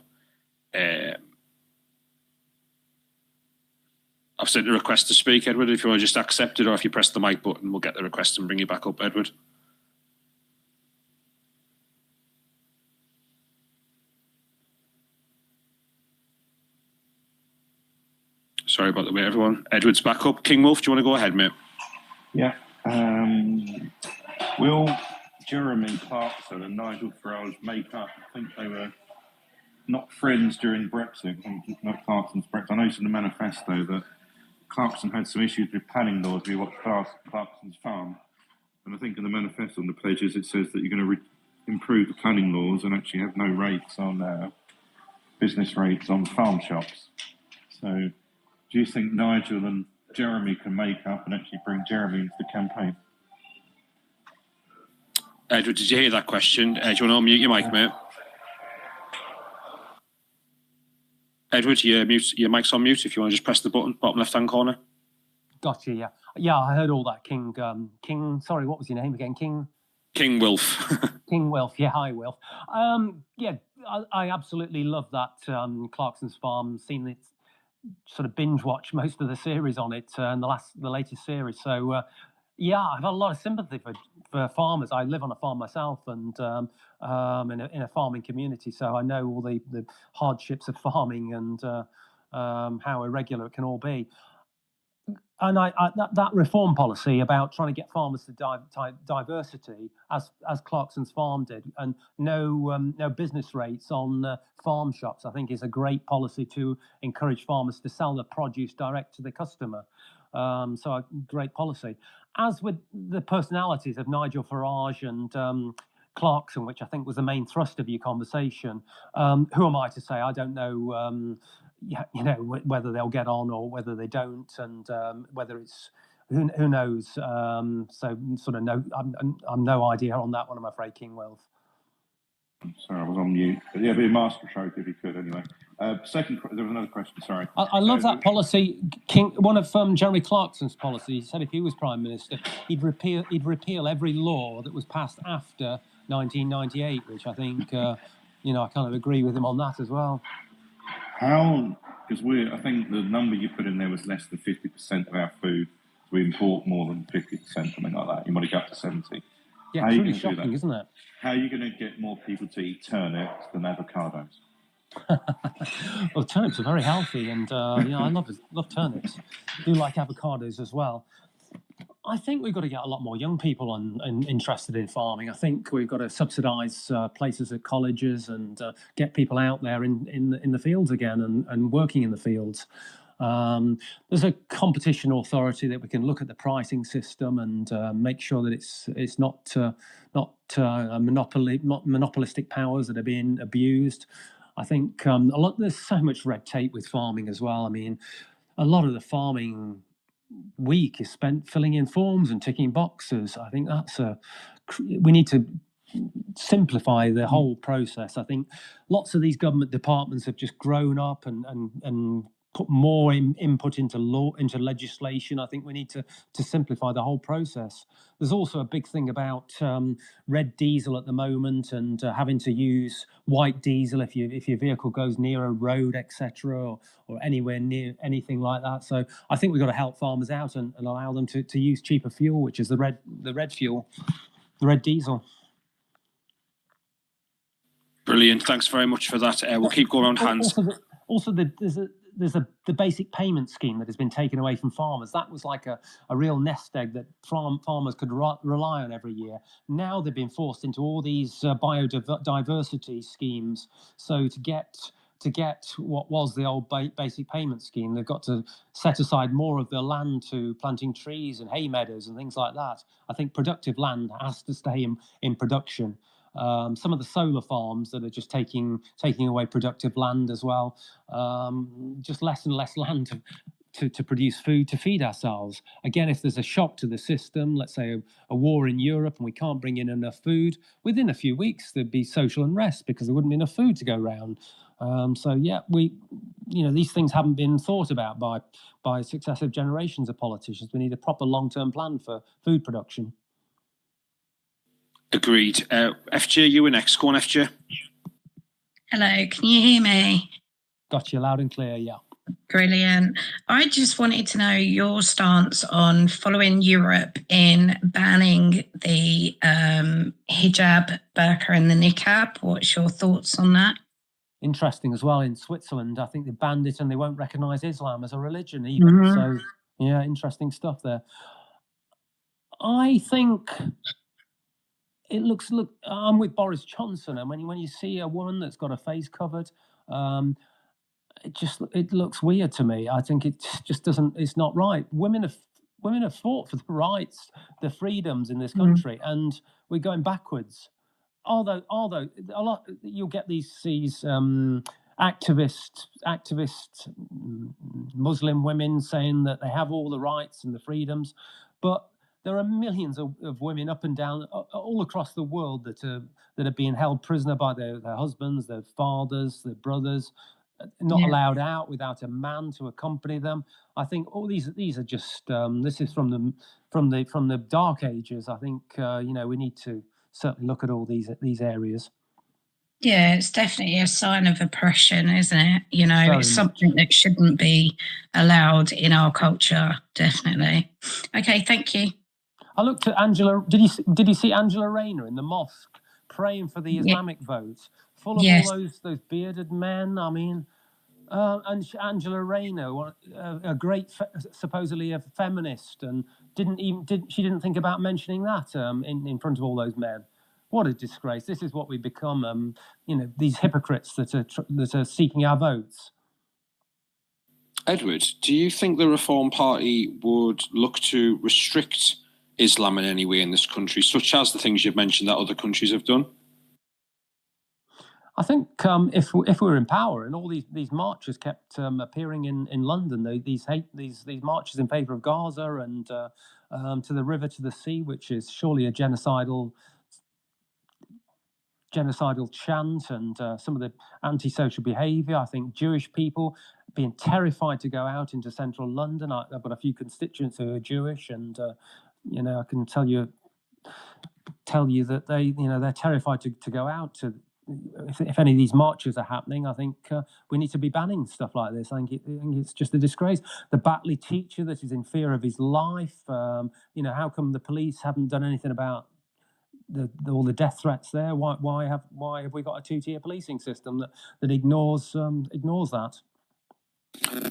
I've sent a request to speak, Edward. If you want to just accept it, or if you press the mic button, we'll get the request and bring you back up, Edward. Sorry about the wait, everyone. Edward's back up. King Wolf, do you want to go ahead, mate? Yeah. Will Jeremy Clarkson and Nigel Farage make up? I think they were not friends during Brexit. I think not Clarkson's Brexit. I noticed in the manifesto that Clarkson had some issues with planning laws. We watched Clarkson's farm, and I think in the manifesto on the pledges it says that you're going to improve the planning laws and actually have no rates on business rates on farm shops. So, do you think Nigel and Jeremy can make up and actually bring Jeremy into the campaign? Edward, did you hear that question? Do you want to unmute your mic, mate? Edward, your mic's on mute. If you want to just press the button, bottom left-hand corner. Gotcha. Yeah, yeah. I heard all that. King. Sorry, what was your name again? King Wilf. King Wilf. Yeah, hi, Wilf. Yeah, I absolutely love that Clarkson's Farm. Seen it, sort of binge watch most of the series on it, and the latest series. So yeah, I've had a lot of sympathy for farmers. I live on a farm myself, and in a farming community, so I know all the hardships of farming and how irregular it can all be. And that reform policy about trying to get farmers to diversity, as Clarkson's Farm did, and no business rates on farm shops, I think is a great policy to encourage farmers to sell their produce direct to the customer. So a great policy. As with the personalities of Nigel Farage and Clarkson, which I think was the main thrust of your conversation, who am I to say? I don't know. Whether they'll get on or whether they don't, and whether it's who knows. So sort of no, I'm no idea on that one. I'm afraid, King Wilf. Sorry, I was on mute. But yeah, be a masterstroke if you could. Anyway, there was another question. Sorry. I love that policy. One of Jeremy Clarkson's policies. He said if he was Prime Minister, he'd repeal every law that was passed after 1998, which I think I kind of agree with him on that as well. How? Because I think the number you put in there was less than 50% of our food. We import more than 50%, something like that. You might go up to 70. Yeah, How are you truly going to do shocking, that? isn't it? How are you going to get more people to eat turnips than avocados? Well, turnips are very healthy, and I love turnips. Do like avocados as well. I think we've got to get a lot more young people interested in farming. I think we've got to subsidise places at colleges and get people out there in the fields again and working in the fields. There's a competition authority that we can look at the pricing system and make sure that it's not a monopolistic powers that are being abused. I think there's so much red tape with farming as well. I mean, a lot of the farming week is spent filling in forms and ticking boxes. I think we need to simplify the whole process. I think lots of these government departments have just grown up and put more input into legislation. I think we need to simplify the whole process. There's also a big thing about red diesel at the moment and having to use white diesel if your vehicle goes near a road, etc., or anywhere near anything like that. So I think we've got to help farmers out and allow them to use cheaper fuel, which is the red fuel, the red diesel. Brilliant. Thanks very much for that. We'll keep going around hands. There's the basic payment scheme that has been taken away from farmers. That was like a real nest egg that farmers could rely on every year. Now they've been forced into all these biodiversity schemes. So to get what was the old basic payment scheme, they've got to set aside more of their land to planting trees and hay meadows and things like that. I think productive land has to stay in production. Some of the solar farms that are just taking away productive land as well. Just less and less land to produce food to feed ourselves. Again, if there's a shock to the system, let's say a war in Europe and we can't bring in enough food, within a few weeks there'd be social unrest because there wouldn't be enough food to go around. So yeah, these things haven't been thought about by successive generations of politicians. We need a proper long-term plan for food production. Agreed. FJ, you were next. Go on, FJ. Hello, can you hear me? Got you loud and clear, yeah. Brilliant. I just wanted to know your stance on following Europe in banning the hijab, burqa and the niqab. What's your thoughts on that? Interesting as well. In Switzerland, I think they banned it and they won't recognise Islam as a religion even. So, yeah, interesting stuff there. I think... I'm with Boris Johnson, and when you see a woman that's got her face covered, it looks weird to me. I think it just doesn't. It's not right. Women have fought for the rights, the freedoms in this country, and we're going backwards. Although a lot, you'll get these activist Muslim women saying that they have all the rights and the freedoms, but there are millions of women up and down all across the world that are being held prisoner by their husbands, their fathers, their brothers, not allowed out without a man to accompany them. I think all these are just this is from the dark ages. I think we need to certainly look at all these areas. Yeah, it's definitely a sign of oppression, isn't it? It's something that shouldn't be allowed in our culture. Definitely. Okay, thank you. I looked at Angela. Did you see Angela Rayner in the mosque praying for the Islamic vote, full of all those bearded men? I mean, and Angela Rayner, a great, supposedly a feminist, and she didn't think about mentioning that in front of all those men. What a disgrace! This is what we become. These hypocrites that are seeking our votes. Edward, do you think the Reform Party would look to restrict Islam in any way in this country, such as the things you've mentioned that other countries have done? I think if we're in power and all these marches kept appearing in London, these marches in favour of Gaza and to the river, to the sea, which is surely a genocidal chant, and some of the antisocial behaviour. I think Jewish people being terrified to go out into central London. I've got a few constituents who are Jewish, and I can tell you that they're terrified to go out to. If any of these marches are happening, I think we need to be banning stuff like this. I think it's just a disgrace. The Batley teacher that is in fear of his life. How come the police haven't done anything about all the death threats there? Why have we got a two-tier policing system that ignores that?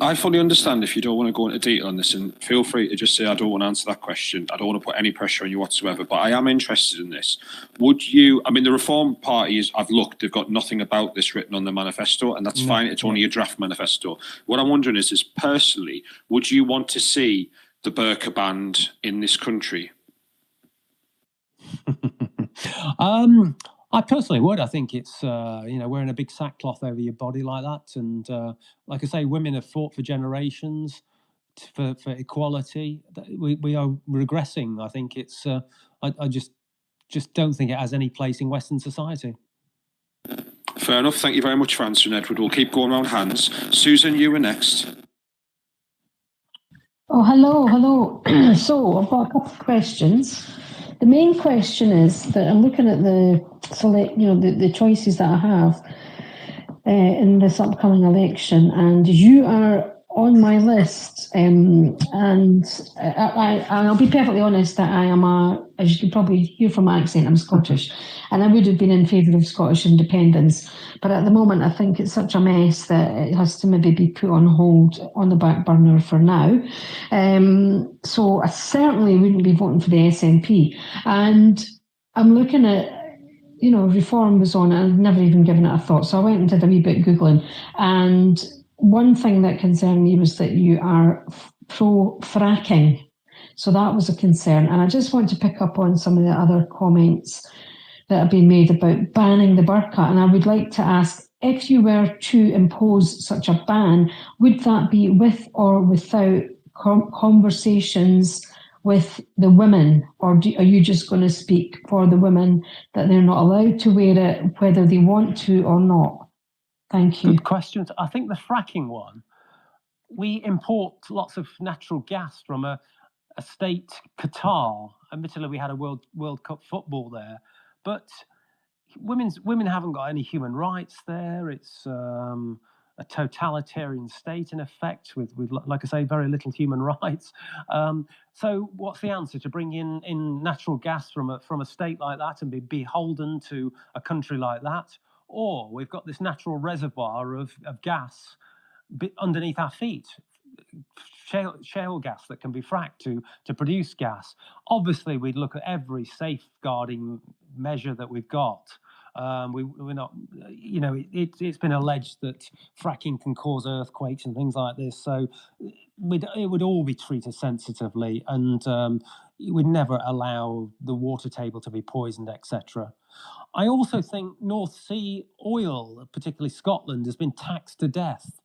I fully understand if you don't want to go into detail on this, and feel free to just say, I don't want to answer that question. I don't want to put any pressure on you whatsoever, but I am interested in this. Would you, I mean, the Reform Party is, I've looked, they've got nothing about this written on the manifesto, and that's fine. It's only a draft manifesto. What I'm wondering is personally, would you want to see the burqa banned in this country? I personally would. I think it's, wearing a big sackcloth over your body like that. And like I say, women have fought for generations for equality. We are regressing. I think it's, I just don't think it has any place in Western society. Fair enough. Thank you very much for answering, Edward. We'll keep going around hands. Susan, you were next. Oh, hello. So I've got a couple of questions. The main question is that I'm looking at the choices that I have in this upcoming election, and you are on my list. And I'll be perfectly honest that I am as you can probably hear from my accent, I'm Scottish, and I would have been in favour of Scottish independence. But at the moment, I think it's such a mess that it has to maybe be put on hold, on the back burner for now. So I certainly wouldn't be voting for the SNP. And I'm looking at, Reform was on, and I'd never even given it a thought. So I went and did a wee bit Googling. And one thing that concerned me was that you are pro-fracking. So that was a concern. And I just want to pick up on some of the other comments that have been made about banning the burqa. And I would like to ask, if you were to impose such a ban, would that be with or without conversations with the women? Or are you just going to speak for the women that they're not allowed to wear it, whether they want to or not? Thank you. Good question. I think the fracking one, we import lots of natural gas from a state, Qatar. Admittedly, we had a World Cup football there, but women haven't got any human rights there. It's a totalitarian state in effect with, like I say, very little human rights. So what's the answer? To bring in natural gas from a state like that and be beholden to a country like that? Or we've got this natural reservoir of gas underneath our feet, shale gas that can be fracked to produce gas. Obviously, we'd look at every safeguarding measure that we've got. We're not, it's been alleged that fracking can cause earthquakes and things like this. So it would all be treated sensitively, and we'd never allow the water table to be poisoned, etc. I also think North Sea oil, particularly Scotland, has been taxed to death.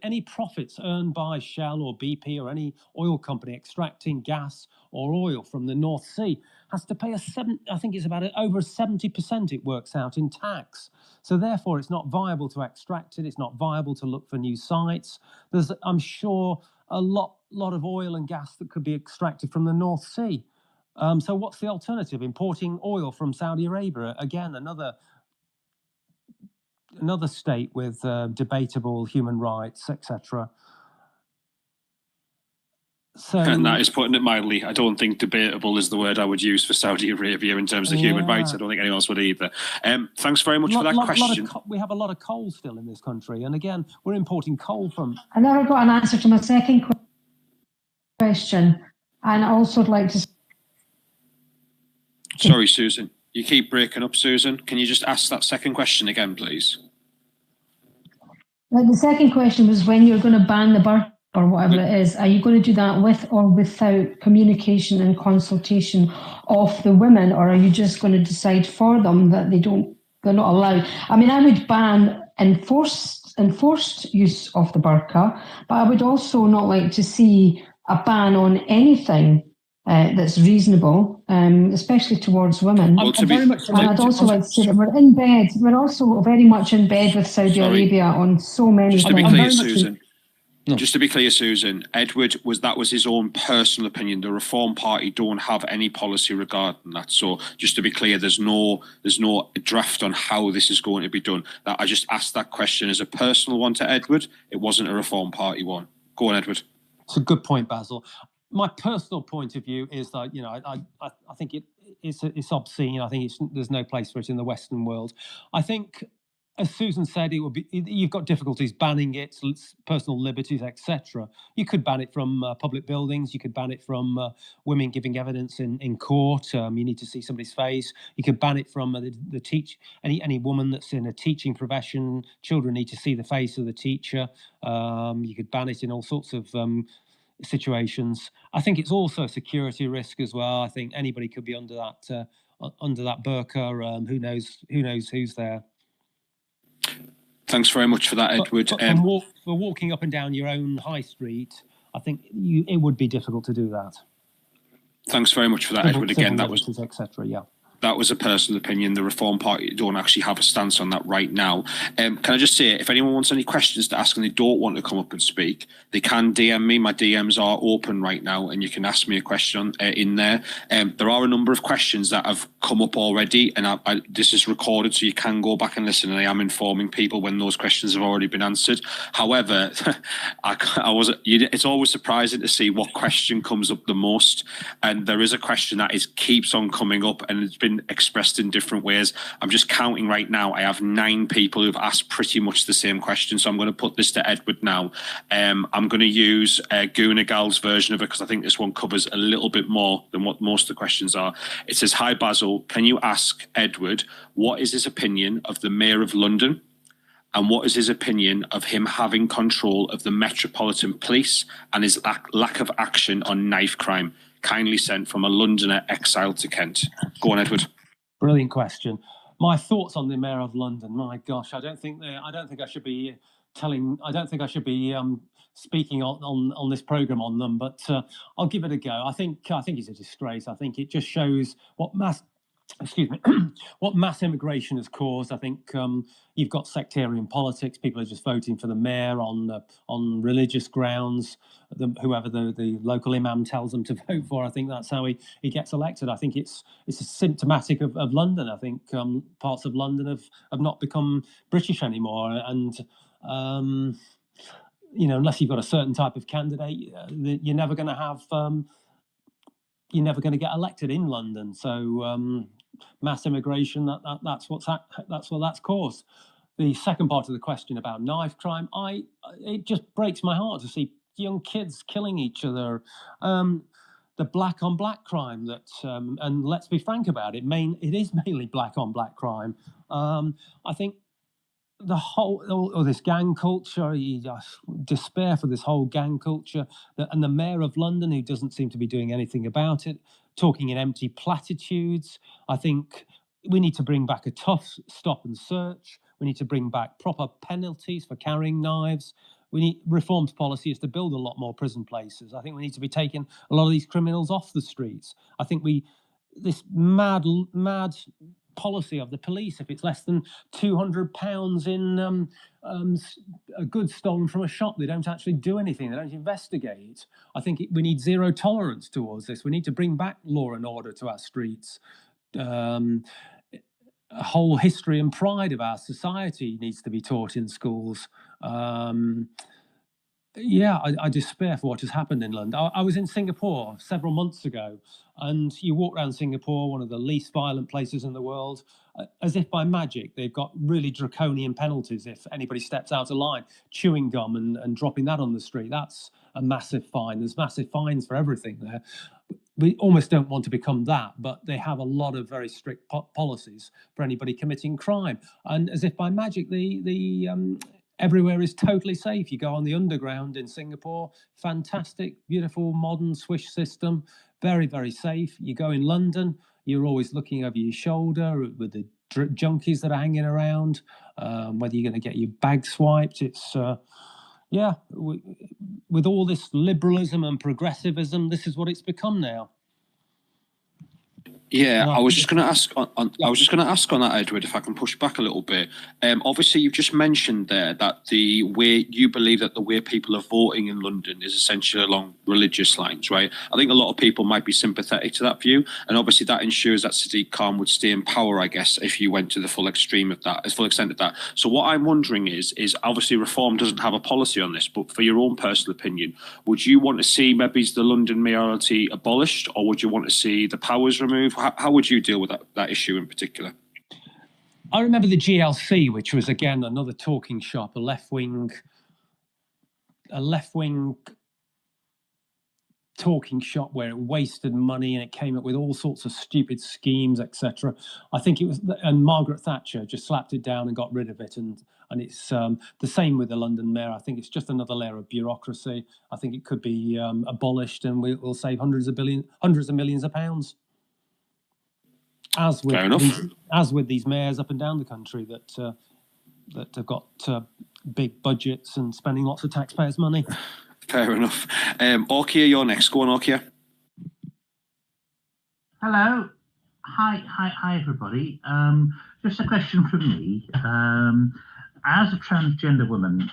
Any profits earned by Shell or BP or any oil company extracting gas or oil from the North Sea has to pay I think it's about over 70% it works out in tax. So therefore it's not viable to extract it. It's not viable to look for new sites. There's, I'm sure, a lot of oil and gas that could be extracted from the North Sea. So what's the alternative? Importing oil from Saudi Arabia, again, another state with debatable human rights, etc. So, and that is putting it mildly. I don't think debatable is the word I would use for Saudi Arabia in terms of human rights. I don't think anyone else would either. Thanks very much for that question. We have a lot of coal still in this country, and again, we're importing coal from. I never got an answer to my second question, and I also would like to. Sorry, Susan. You keep breaking up, Susan. Can you just ask that second question again, please? The second question was when you're going to ban the burqa or whatever it is, are you going to do that with or without communication and consultation of the women, or are you just going to decide for them that they're not allowed? I mean, I would ban enforced use of the burqa, but I would also not like to see a ban on anything that's reasonable, especially towards women. And I'd also like to say that we're also very much in bed with Saudi Arabia on so many things. Just to be clear, Susan. Just to be clear, Susan, Edward that was his own personal opinion. The Reform Party don't have any policy regarding that. So just to be clear, there's no draft on how this is going to be done. That I just asked that question as a personal one to Edward. It wasn't a Reform Party one. Go on, Edward. It's a good point, Basil. my personal point of view is that, you know, I think it's obscene. I think there's no place for it in the Western world. I think, as Susan said, it would be, you've got difficulties banning it, personal liberties, etc. You could ban it from public buildings. You could ban it from women giving evidence in court. You need to see somebody's face. You could ban it from any woman that's in a teaching profession. Children need to see the face of the teacher. You could ban it in all sorts of situations. I think it's also a security risk as well. I think anybody could be under that burqa. Who knows who's there. Thanks very much for that, Edward. For walking up and down your own high street, I think it would be difficult to do that. Thanks very much for that, Edward. Again, that was etc. Yeah. That was a personal opinion. The Reform Party don't actually have a stance on that right now. Can I just say, if anyone wants any questions to ask and they don't want to come up and speak, they can DM me. My DMs are open right now, and you can ask me a question in there. There are a number of questions that have come up already, and this is recorded, so you can go back and listen, and I am informing people when those questions have already been answered. However, it's always surprising to see what question comes up the most, and there is a question that keeps on coming up, and it's been expressed in different ways. I'm just counting right now. I have 9 people who've asked pretty much the same question, so I'm going to put this to Edward now. I'm going to use Gunagal's version of it because I think this one covers a little bit more than what most of the questions are. It says, "Hi Basil, can you ask Edward what is his opinion of the Mayor of London, and what is his opinion of him having control of the Metropolitan Police and his lack of action on knife crime? Kindly sent from a Londoner exiled to Kent." Go on, Edward. Brilliant question. My thoughts on the Mayor of London. My gosh, I don't think I should be speaking on this programme on them, but I'll give it a go. I think it's a disgrace. I think it just shows what mass immigration has caused. I think you've got sectarian politics. People are just voting for the mayor on religious grounds. Whoever the local imam tells them to vote for, I think that's how he gets elected. I think it's symptomatic of London. I think parts of London have not become British anymore, and unless you've got a certain type of candidate, you're never going to get elected in London. So mass immigration, that's what that's caused. The second part of the question about knife crime, it just breaks my heart to see young kids killing each other. The black on black crime and let's be frank about it, it is mainly black on black crime. I think the whole this gang culture, you just despair for this whole gang culture, and the Mayor of London, who doesn't seem to be doing anything about it, talking in empty platitudes. I think we need to bring back a tough stop and search. We need to bring back proper penalties for carrying knives. We need Reform's policy is to build a lot more prison places. I think we need to be taking a lot of these criminals off the streets. I think this mad policy of the police, if it's less than £200 in a goods stolen from a shop, they don't actually do anything, they don't investigate. I think we need zero tolerance towards this. We need to bring back law and order to our streets. A whole history and pride of our society needs to be taught in schools. I despair for what has happened in London. I was in Singapore several months ago, and you walk around Singapore, one of the least violent places in the world, as if by magic, they've got really draconian penalties if anybody steps out of line, chewing gum and dropping that on the street. That's a massive fine. There's massive fines for everything there. We almost don't want to become that, but they have a lot of very strict policies for anybody committing crime. And as if by magic, everywhere is totally safe. You go on the underground in Singapore, fantastic, beautiful, modern swish system, very, very safe. You go in London, you're always looking over your shoulder with the junkies that are hanging around, whether you're going to get your bag swiped. It's, with all this liberalism and progressivism, this is what it's become now. Yeah, I was just going to ask I was just going to ask on that, Edward, if I can push back a little bit. Obviously, you've just mentioned there that the way you believe that the way people are voting in London is essentially along religious lines, right? I think a lot of people might be sympathetic to that view, and obviously that ensures that Sadiq Khan would stay in power, I guess, if you went to the full extreme of that, full extent of that. So what I'm wondering is obviously Reform doesn't have a policy on this, but for your own personal opinion, would you want to see maybe the London mayoralty abolished, or would you want to see the powers removed? How would you deal with that issue in particular? I remember the GLC, which was again another talking shop, a left-wing talking shop where it wasted money and it came up with all sorts of stupid schemes, etc. I think it was, and Margaret Thatcher just slapped it down and got rid of it. And it's the same with the London mayor. I think it's just another layer of bureaucracy. I think it could be abolished, and we'll save hundreds of millions of pounds. As with these mayors up and down the country that have got big budgets and spending lots of taxpayers' money. Fair enough. Orkia, you're next. Go on, Orkia. Hello. Hi, everybody. Just a question from me. As a transgender woman,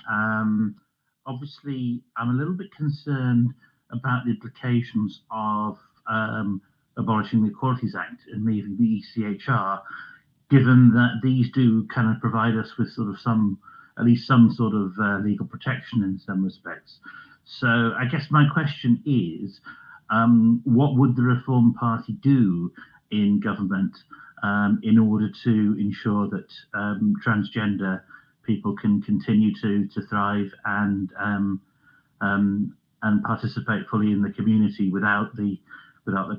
obviously, I'm a little bit concerned about the implications of abolishing the Equalities Act and leaving the ECHR, given that these do kind of provide us with sort of at least some sort of legal protection in some respects. So I guess my question is, what would the Reform Party do in government in order to ensure that transgender people can continue to thrive and participate fully in the community without the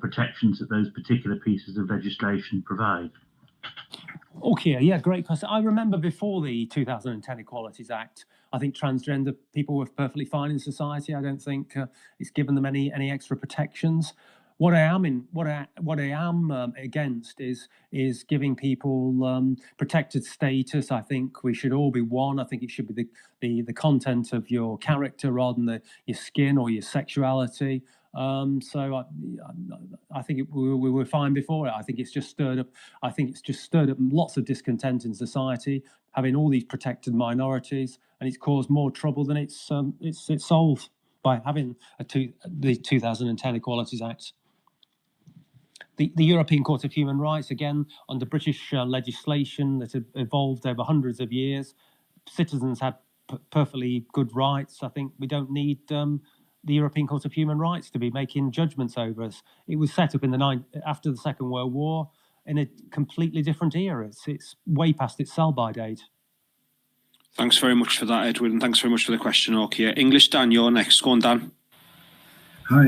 protections that those particular pieces of legislation provide? Okay, yeah, great question. I remember before the 2010 Equalities Act, I think transgender people were perfectly fine in society. I don't think it's given them any extra protections. What I am against is giving people protected status. I think we should all be one. I think it should be the content of your character rather than your skin or your sexuality. So I think we were fine before it. I think it's just stirred up. I think it's just stirred up lots of discontent in society, having all these protected minorities, and it's caused more trouble than it's solved by having the 2010 Equalities Act. The European Court of Human Rights, again, under British legislation that had evolved over hundreds of years, citizens had perfectly good rights. I think we don't need the European Court of Human Rights to be making judgments over us. It was set up after the Second World War in a completely different era. It's way past its sell-by date. Thanks very much for that, Edward, and thanks very much for the question, Orkia. English Dan, you're next. Go on, Dan. Hi,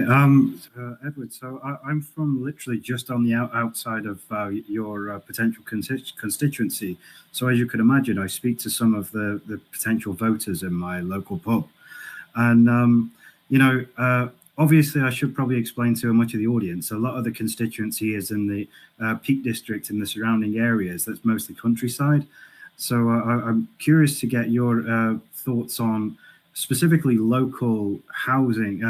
Edward. So I'm from literally just on the outside of your potential constituency. So as you could imagine, I speak to some of the potential voters in my local pub. And, obviously I should probably explain to much of the audience, a lot of the constituency is in the Peak District and the surrounding areas. That's mostly countryside. So I'm curious to get your thoughts on specifically local housing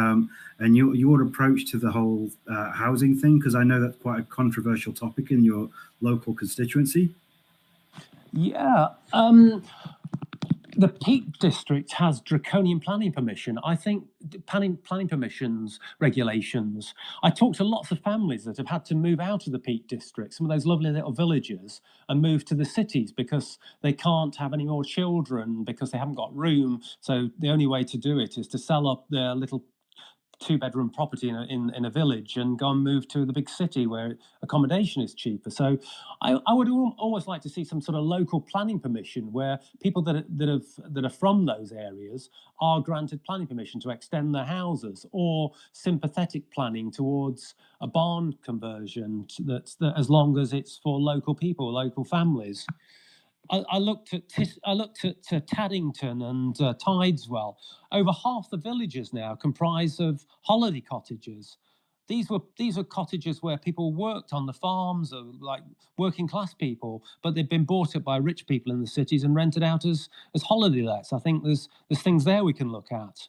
and your approach to the whole housing thing, because I know that's quite a controversial topic in your local constituency. Yeah, the Peak District has draconian planning permission. I think planning permissions regulations. I talked to lots of families that have had to move out of the Peak District, some of those lovely little villages, and move to the cities because they can't have any more children because they haven't got room. So the only way to do it is to sell up their little two-bedroom property in a village and go and move to the big city where accommodation is cheaper. So I would always like to see some sort of local planning permission where people that are from those areas are granted planning permission to extend their houses, or sympathetic planning towards a barn conversion that as long as it's for local people, local families. I looked at Taddington and Tideswell. Over half the villages now comprise of holiday cottages. These were cottages where people worked on the farms, like working class people, but they've been bought up by rich people in the cities and rented out as holiday lets. I think there's things there we can look at.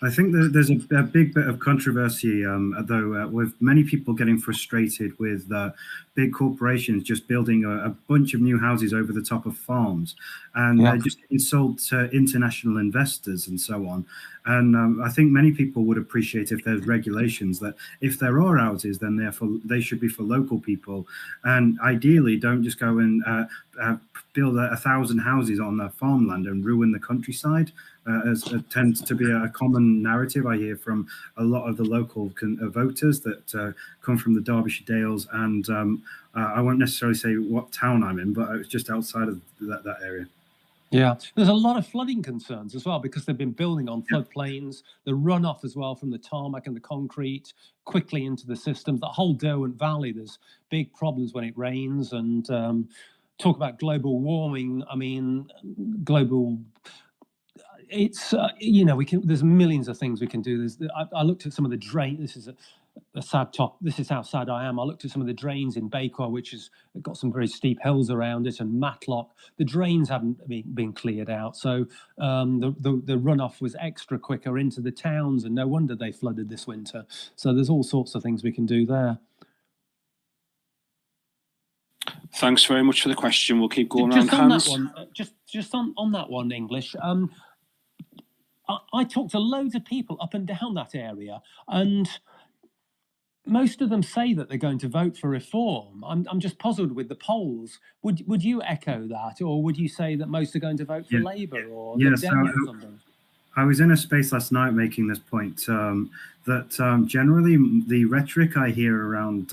I think that there's a big bit of controversy, though, with many people getting frustrated with big corporations just building a bunch of new houses over the top of farms, and they're just getting sold to international investors and so on. And I think many people would appreciate if there's regulations that if there are houses, then they should be for local people, and ideally don't just go and build 1,000 houses on their farmland and ruin the countryside. As it tends to be a common narrative I hear from a lot of the local voters that come from the Derbyshire Dales, and I won't necessarily say what town I'm in, but it's just outside of that area. Yeah, there's a lot of flooding concerns as well because they've been building on floodplains, the runoff as well from the tarmac and the concrete quickly into the systems. That whole Derwent Valley, there's big problems when it rains, and talk about global warming. I mean, it's there's millions of things we can do. I looked at some of the drain. This is a sad top. This is how sad I am. I looked at some of the drains in Bakewell, which has got some very steep hills around it, and Matlock. The drains haven't been cleared out, so the runoff was extra quicker into the towns, and no wonder they flooded this winter. So there's all sorts of things we can do there. Thanks very much for the question. We'll keep going just around on hands. that one, just on that one, English. I talked to loads of people up and down that area, and most of them say that they're going to vote for reform. I'm just puzzled with the polls. Would you echo that, or would you say that most are going to vote for Labour or Lib Dem or something? I was in a space last night making this point that generally the rhetoric I hear around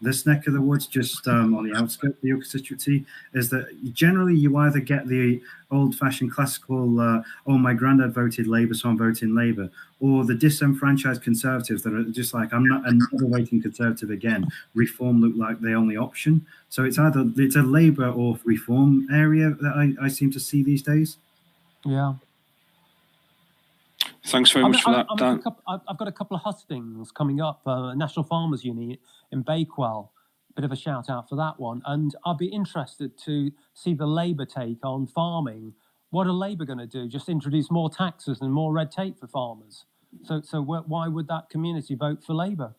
this neck of the woods, just on the outskirts of your constituency, is that generally you either get the old-fashioned classical, oh, my granddad voted Labour, so I'm voting Labour, or the disenfranchised Conservatives that are just like, I'm not another voting Conservative again. Reform look like the only option. So it's either a Labour or Reform area that I seem to see these days. Yeah. Thanks very much for that, Dan. I've got a couple of hustings coming up. National Farmers Union in Bakewell. Bit of a shout out for that one. And I'd be interested to see the Labour take on farming. What are Labour going to do? Just introduce more taxes and more red tape for farmers? So why would that community vote for Labour?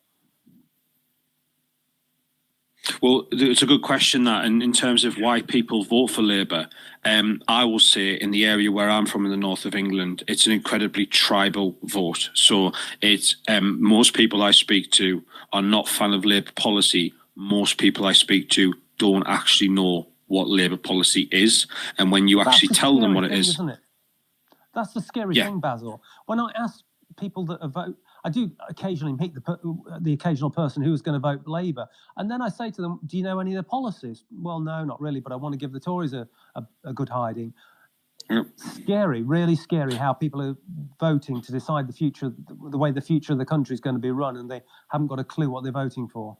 Well, it's a good question, that, and in terms of why people vote for Labour, I will say in the area where I'm from in the north of England, it's an incredibly tribal vote. So it's most people I speak to are not fan of Labour policy. Most people I speak to don't actually know what Labour policy is, and when you actually tell them what it is, isn't it? That's the scary thing, Basil. When I ask people that vote, I do occasionally meet the occasional person who is going to vote Labour, and then I say to them, "Do you know any of the policies?" Well, no, not really, but I want to give the Tories a good hiding. Scary, really scary, how people are voting to decide the future, the way the future of the country is going to be run, and they haven't got a clue what they're voting for.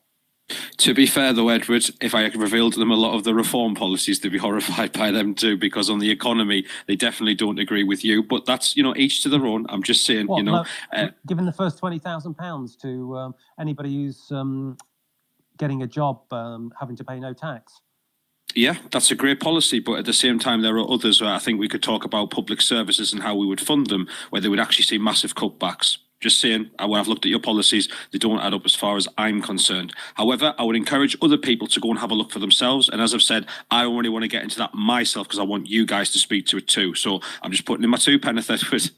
To be fair, though, Edward, if I revealed to them a lot of the reform policies, they'd be horrified by them too, because on the economy, they definitely don't agree with you. But that's, each to their own. I'm just saying, giving the first £20,000 to anybody who's getting a job, having to pay no tax. Yeah, that's a great policy, but at the same time, there are others where I think we could talk about public services and how we would fund them, where they would actually see massive cutbacks. Just saying, when I've looked at your policies, they don't add up as far as I'm concerned. However, I would encourage other people to go and have a look for themselves. And as I've said, I already want to get into that myself because I want you guys to speak to it too. So I'm just putting in my 2 pence, Edward.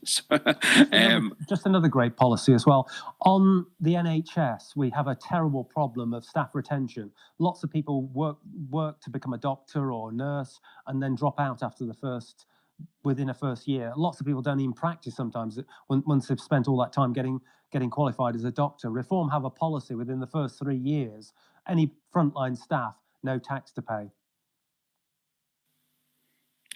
Just another great policy as well. On the NHS, we have a terrible problem of staff retention. Lots of people work to become a doctor or a nurse and then drop out after within a first year. Lots of people don't even practice sometimes once they've spent all that time getting qualified as a doctor. Reform have a policy within the first 3 years, any frontline staff, no tax to pay.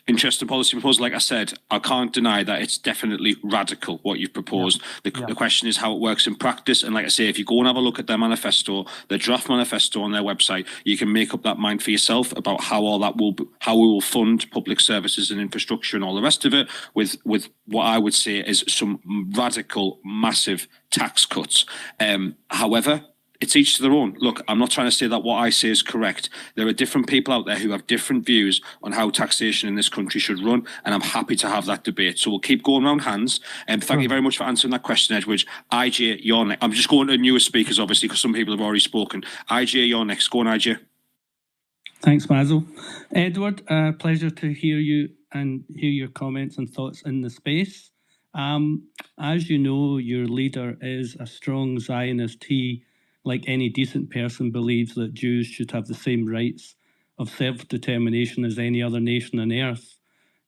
Interesting policy proposal. Like I said, I can't deny that it's definitely radical what you've proposed. The question is how it works in practice. And like I say, if you go and have a look at their manifesto, their draft manifesto on their website, you can make up that mind for yourself about how we will fund public services and infrastructure and all the rest of it with what I would say is some radical, massive tax cuts. However, it's each to their own. Look, I'm not trying to say that what I say is correct. There are different people out there who have different views on how taxation in this country should run, and I'm happy to have that debate. So we'll keep going around hands. And thank you very much for answering that question, Edward. IJ, you're next. I'm just going to newer speakers, obviously, because some people have already spoken. IJ, you're next. Go on, IJ. Thanks, Basil. Edward, pleasure to hear you and hear your comments and thoughts in the space. As you know, your leader is a strong Zionist. He, like any decent person, believes that Jews should have the same rights of self-determination as any other nation on earth.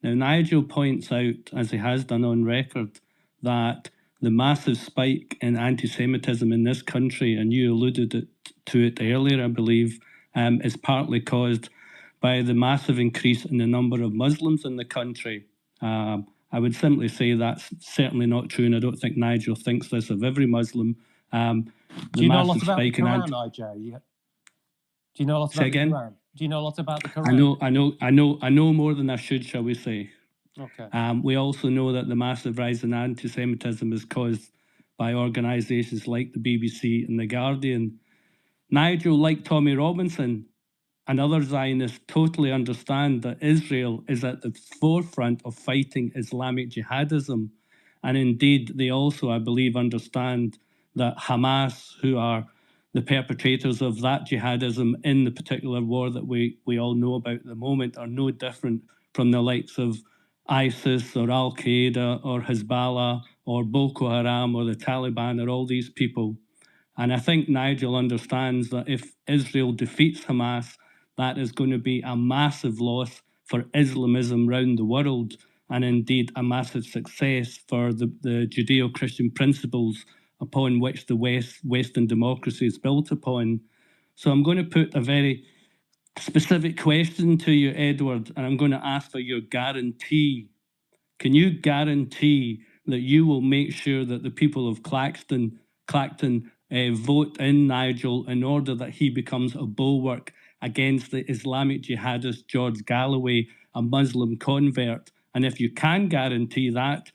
Now, Nigel points out, as he has done on record, that the massive spike in anti-Semitism in this country, and you alluded to it earlier, I believe, is partly caused by the massive increase in the number of Muslims in the country. I would simply say that's certainly not true, and I don't think Nigel thinks this of every Muslim. Do you know a lot about the Quran, IJ? Do you know a lot about the Quran? Do you know a lot about the Quran? I know more than I should, shall we say. Okay. We also know that the massive rise in anti-Semitism is caused by organisations like the BBC and The Guardian. Nigel, like Tommy Robinson and other Zionists, totally understand that Israel is at the forefront of fighting Islamic jihadism. And indeed, they also, I believe, understand that Hamas, who are the perpetrators of that jihadism in the particular war that we all know about at the moment, are no different from the likes of ISIS or Al-Qaeda or Hezbollah or Boko Haram or the Taliban or all these people. And I think Nigel understands that if Israel defeats Hamas, that is going to be a massive loss for Islamism around the world, and indeed a massive success for the Judeo-Christian principles upon which the Western democracy is built upon. So I'm going to put a very specific question to you, Edward, and I'm going to ask for your guarantee. Can you guarantee that you will make sure that the people of Clacton vote in Nigel in order that he becomes a bulwark against the Islamic jihadist George Galloway, a Muslim convert? And if you can guarantee that,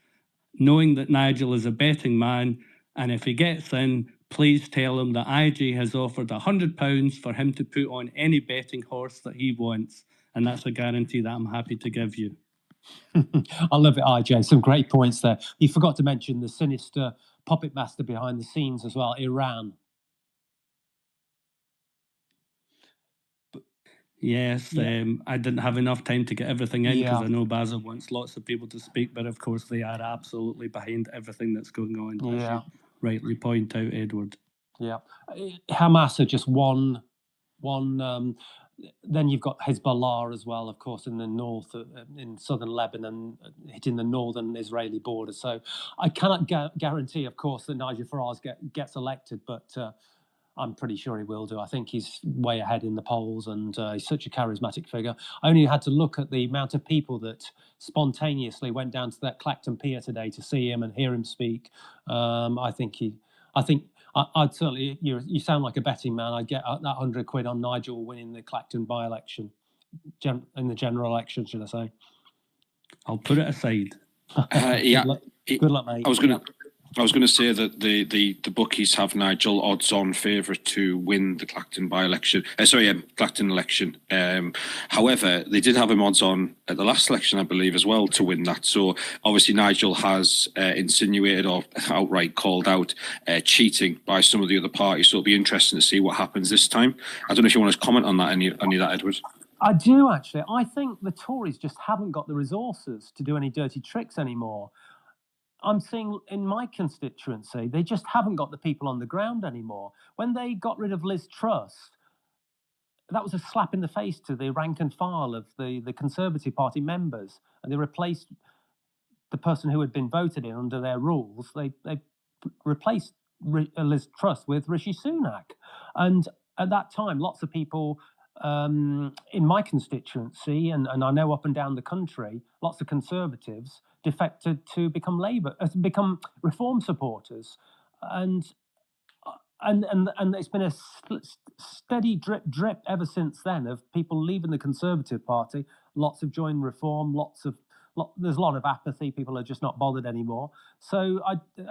knowing that Nigel is a betting man, and if he gets in, please tell him that IJ has offered £100 for him to put on any betting horse that he wants. And that's a guarantee that I'm happy to give you. I love it, IJ. Some great points there. You forgot to mention the sinister puppet master behind the scenes as well, Iran. Yes, I didn't have enough time to get everything in because I know Basil wants lots of people to speak, but of course they are absolutely behind everything that's going on, as you rightly point out, Edward. Yeah. Hamas are just one. Then you've got Hezbollah as well, of course, in the north, in southern Lebanon, hitting the northern Israeli border. So I cannot guarantee, of course, that Nigel Farage gets elected, but I'm pretty sure he will do. I think he's way ahead in the polls, and he's such a charismatic figure. I only had to look at the amount of people that spontaneously went down to that Clacton Pier today to see him and hear him speak. I'd certainly. You sound like a betting man. I'd get that £100 on Nigel winning the Clacton by-election, in the general election, should I say? I'll put it aside. Good luck, mate. I was going to say that the bookies have Nigel odds-on favourite to win the Clacton by-election. Clacton election. However, they did have him odds-on at the last election, I believe, as well, to win that. So obviously Nigel has insinuated or outright called out cheating by some of the other parties. So it'll be interesting to see what happens this time. I don't know if you want to comment on that, any of that, Edward. I do, actually. I think the Tories just haven't got the resources to do any dirty tricks anymore. I'm seeing in my constituency, they just haven't got the people on the ground anymore. When they got rid of Liz Truss, that was a slap in the face to the rank and file of the Conservative Party members, and they replaced the person who had been voted in under their rules. They replaced Liz Truss with Rishi Sunak. And at that time, lots of people in my constituency, and I know up and down the country, lots of Conservatives defected to become become Reform supporters, and it's been a steady drip ever since then of people leaving the Conservative Party. Lots have joined Reform. Lots there's a lot of apathy. People are just not bothered anymore. So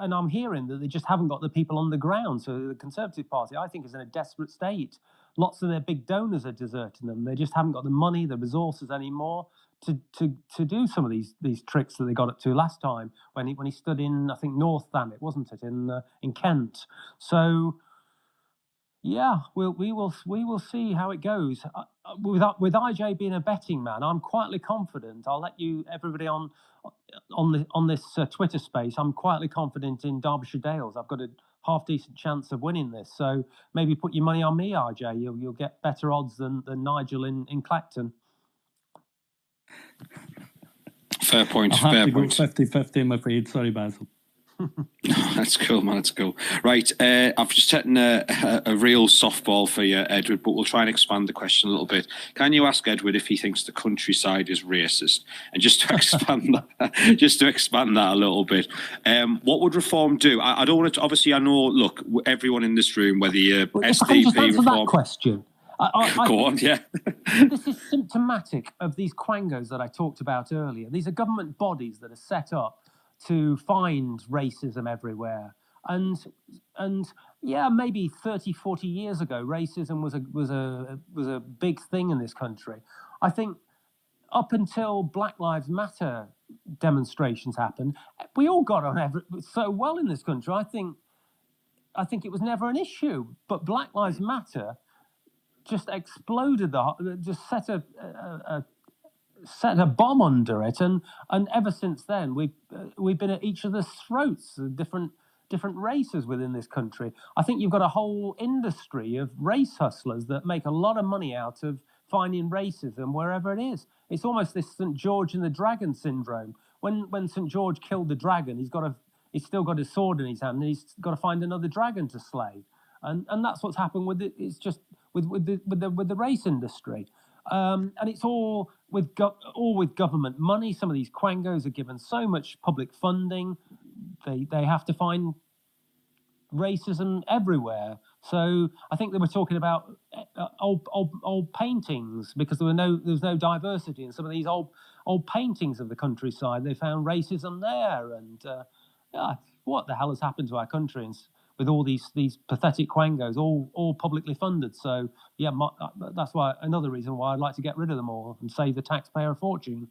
I'm hearing that they just haven't got the people on the ground. So the Conservative Party, I think, is in a desperate state. Lots of their big donors are deserting them. They just haven't got the money, the resources anymore to do some of these tricks that they got up to last time when he stood in, I think, North Thanet, wasn't it, in Kent. So yeah, we will see how it goes. With IJ being a betting man, I'm quietly confident. I'll let everybody on this Twitter space. I'm quietly confident in Derbyshire Dales. I've got a half decent chance of winning this. So maybe put your money on me, IJ. You'll get better odds than Nigel in Clacton. Fair point. I'll have fair to point. go 50-50, I'm afraid. Sorry, Basil. That's cool, man. That's cool. Right, I've just taken a real softball for you, Edward, but we'll try and expand the question a little bit. Can you ask Edward if he thinks the countryside is racist? And just to expand that a little bit, what would reform do? I don't want to. Obviously, I know. Look, everyone in this room, whether you're If I can just SDP answer reform, that question. go on, yeah. This is symptomatic of these quangos that I talked about earlier. These are government bodies that are set up to find racism everywhere. And yeah, maybe 30, 40 years ago, racism was a big thing in this country. I think up until Black Lives Matter demonstrations happened, we all got on so well in this country. I think it was never an issue. But Black Lives Matter just exploded, just set a bomb under it, and ever since then we've been at each other's throats, different races within this country. I think you've got a whole industry of race hustlers that make a lot of money out of finding racism wherever it is. It's almost this St. George and the Dragon syndrome. When St. George killed the dragon, he's still got his sword in his hand, and he's got to find another dragon to slay. And that's what's happened with it. It's just with the race industry. And it's all with government money. Some of these quangos are given so much public funding, they have to find racism everywhere. So I think they were talking about old paintings because there was no diversity in some of these old paintings of the countryside. They found racism there, and yeah, what the hell has happened to our country? And with all these pathetic quangos, all publicly funded. So yeah, that's why another reason why I'd like to get rid of them all and save the taxpayer a fortune.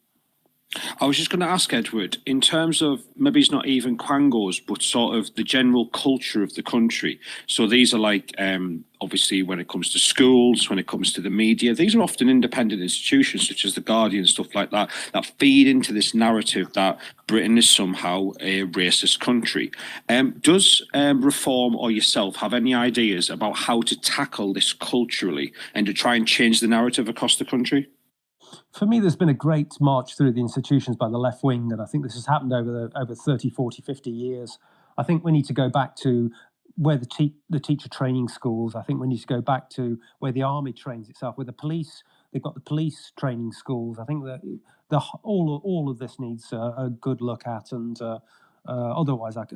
I was just going to ask Edward, in terms of maybe it's not even quangos, but sort of the general culture of the country. So these are like, obviously, when it comes to schools, when it comes to the media, these are often independent institutions such as The Guardian, stuff like that, that feed into this narrative that Britain is somehow a racist country. Does Reform or yourself have any ideas about how to tackle this culturally and to try and change the narrative across the country? For me, there's been a great march through the institutions by the left wing, and I think this has happened over 30, 40, 50 years. I think we need to go back to where the teacher training schools. I think we need to go back to where the army trains itself, where the police, they've got the police training schools. I think that all of this needs a good look at, and otherwise our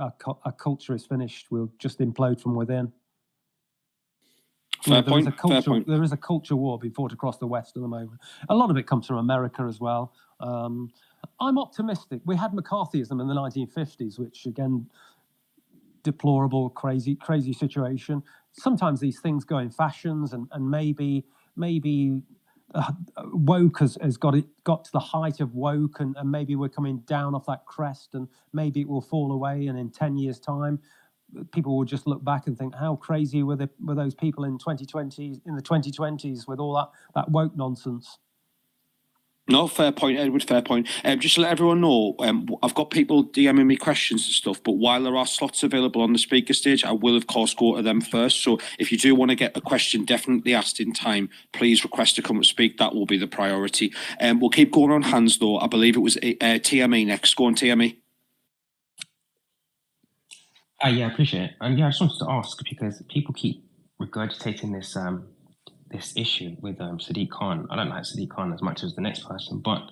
culture is finished. We'll just implode from within. Fair point. There is a culture war being fought across the West at the moment. A lot of it comes from America as well. I'm optimistic. We had McCarthyism in the 1950s, which again, deplorable, crazy situation. Sometimes these things go in fashions, and maybe woke has got to the height of woke, and maybe we're coming down off that crest, and maybe it will fall away, and in 10 years' time, people will just look back and think, how crazy were those people in the 2020s with all that woke nonsense. No, fair point, Edward, fair point. Just to let everyone know, I've got people DMing me questions and stuff, but while there are slots available on the speaker stage, I will, of course, go to them first. So if you do want to get a question definitely asked in time, please request to come and speak. That will be the priority. We'll keep going on hands, though. I believe it was TME next. Go on, TME. Yeah, I appreciate it. Yeah, I just wanted to ask, because people keep regurgitating this this issue with Sadiq Khan. I don't like Sadiq Khan as much as the next person, but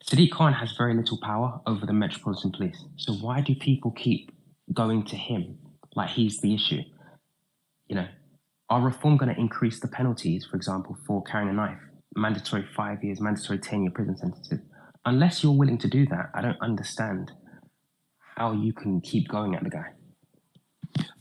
Sadiq Khan has very little power over the Metropolitan Police. So why do people keep going to him like he's the issue? You know, are Reform going to increase the penalties, for example, for carrying a knife? Mandatory 5 years, mandatory 10-year prison sentences. unless you're willing to do that, I don't understand how you can keep going at the guy.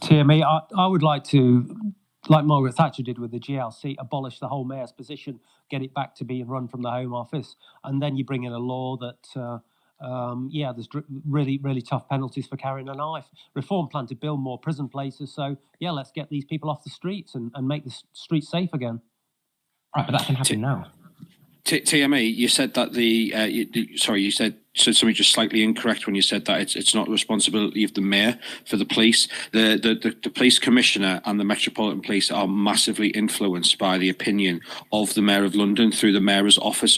TME, I would like to, like Margaret Thatcher did with the GLC, abolish the whole mayor's position, get it back to being run from the Home Office, and then you bring in a law that, there's really tough penalties for carrying a knife. Reform plan to build more prison places, so yeah, let's get these people off the streets and make the streets safe again. Right, but that can happen now. TME, you said that you said something just slightly incorrect when you said that it's not the responsibility of the mayor for the police. The police commissioner and the Metropolitan Police are massively influenced by the opinion of the Mayor of London through the Mayor's Office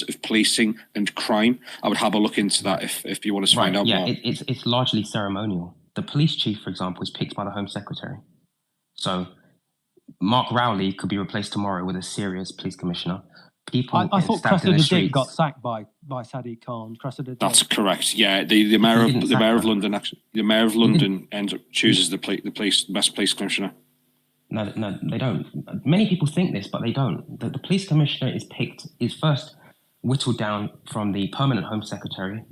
of Policing and Crime. I would have a look into that if you want to find out more. Yeah, it's largely ceremonial. The police chief, for example, is picked by the Home Secretary. So Mark Rowley could be replaced tomorrow with a serious police commissioner. I thought Cressida Dick got sacked by Sadiq Khan. Cressida Dick. That's correct. Yeah, the mayor of London ends up chooses the best police commissioner. No, they don't. Many people think this, but they don't. The police commissioner is first whittled down from the permanent Home Secretary,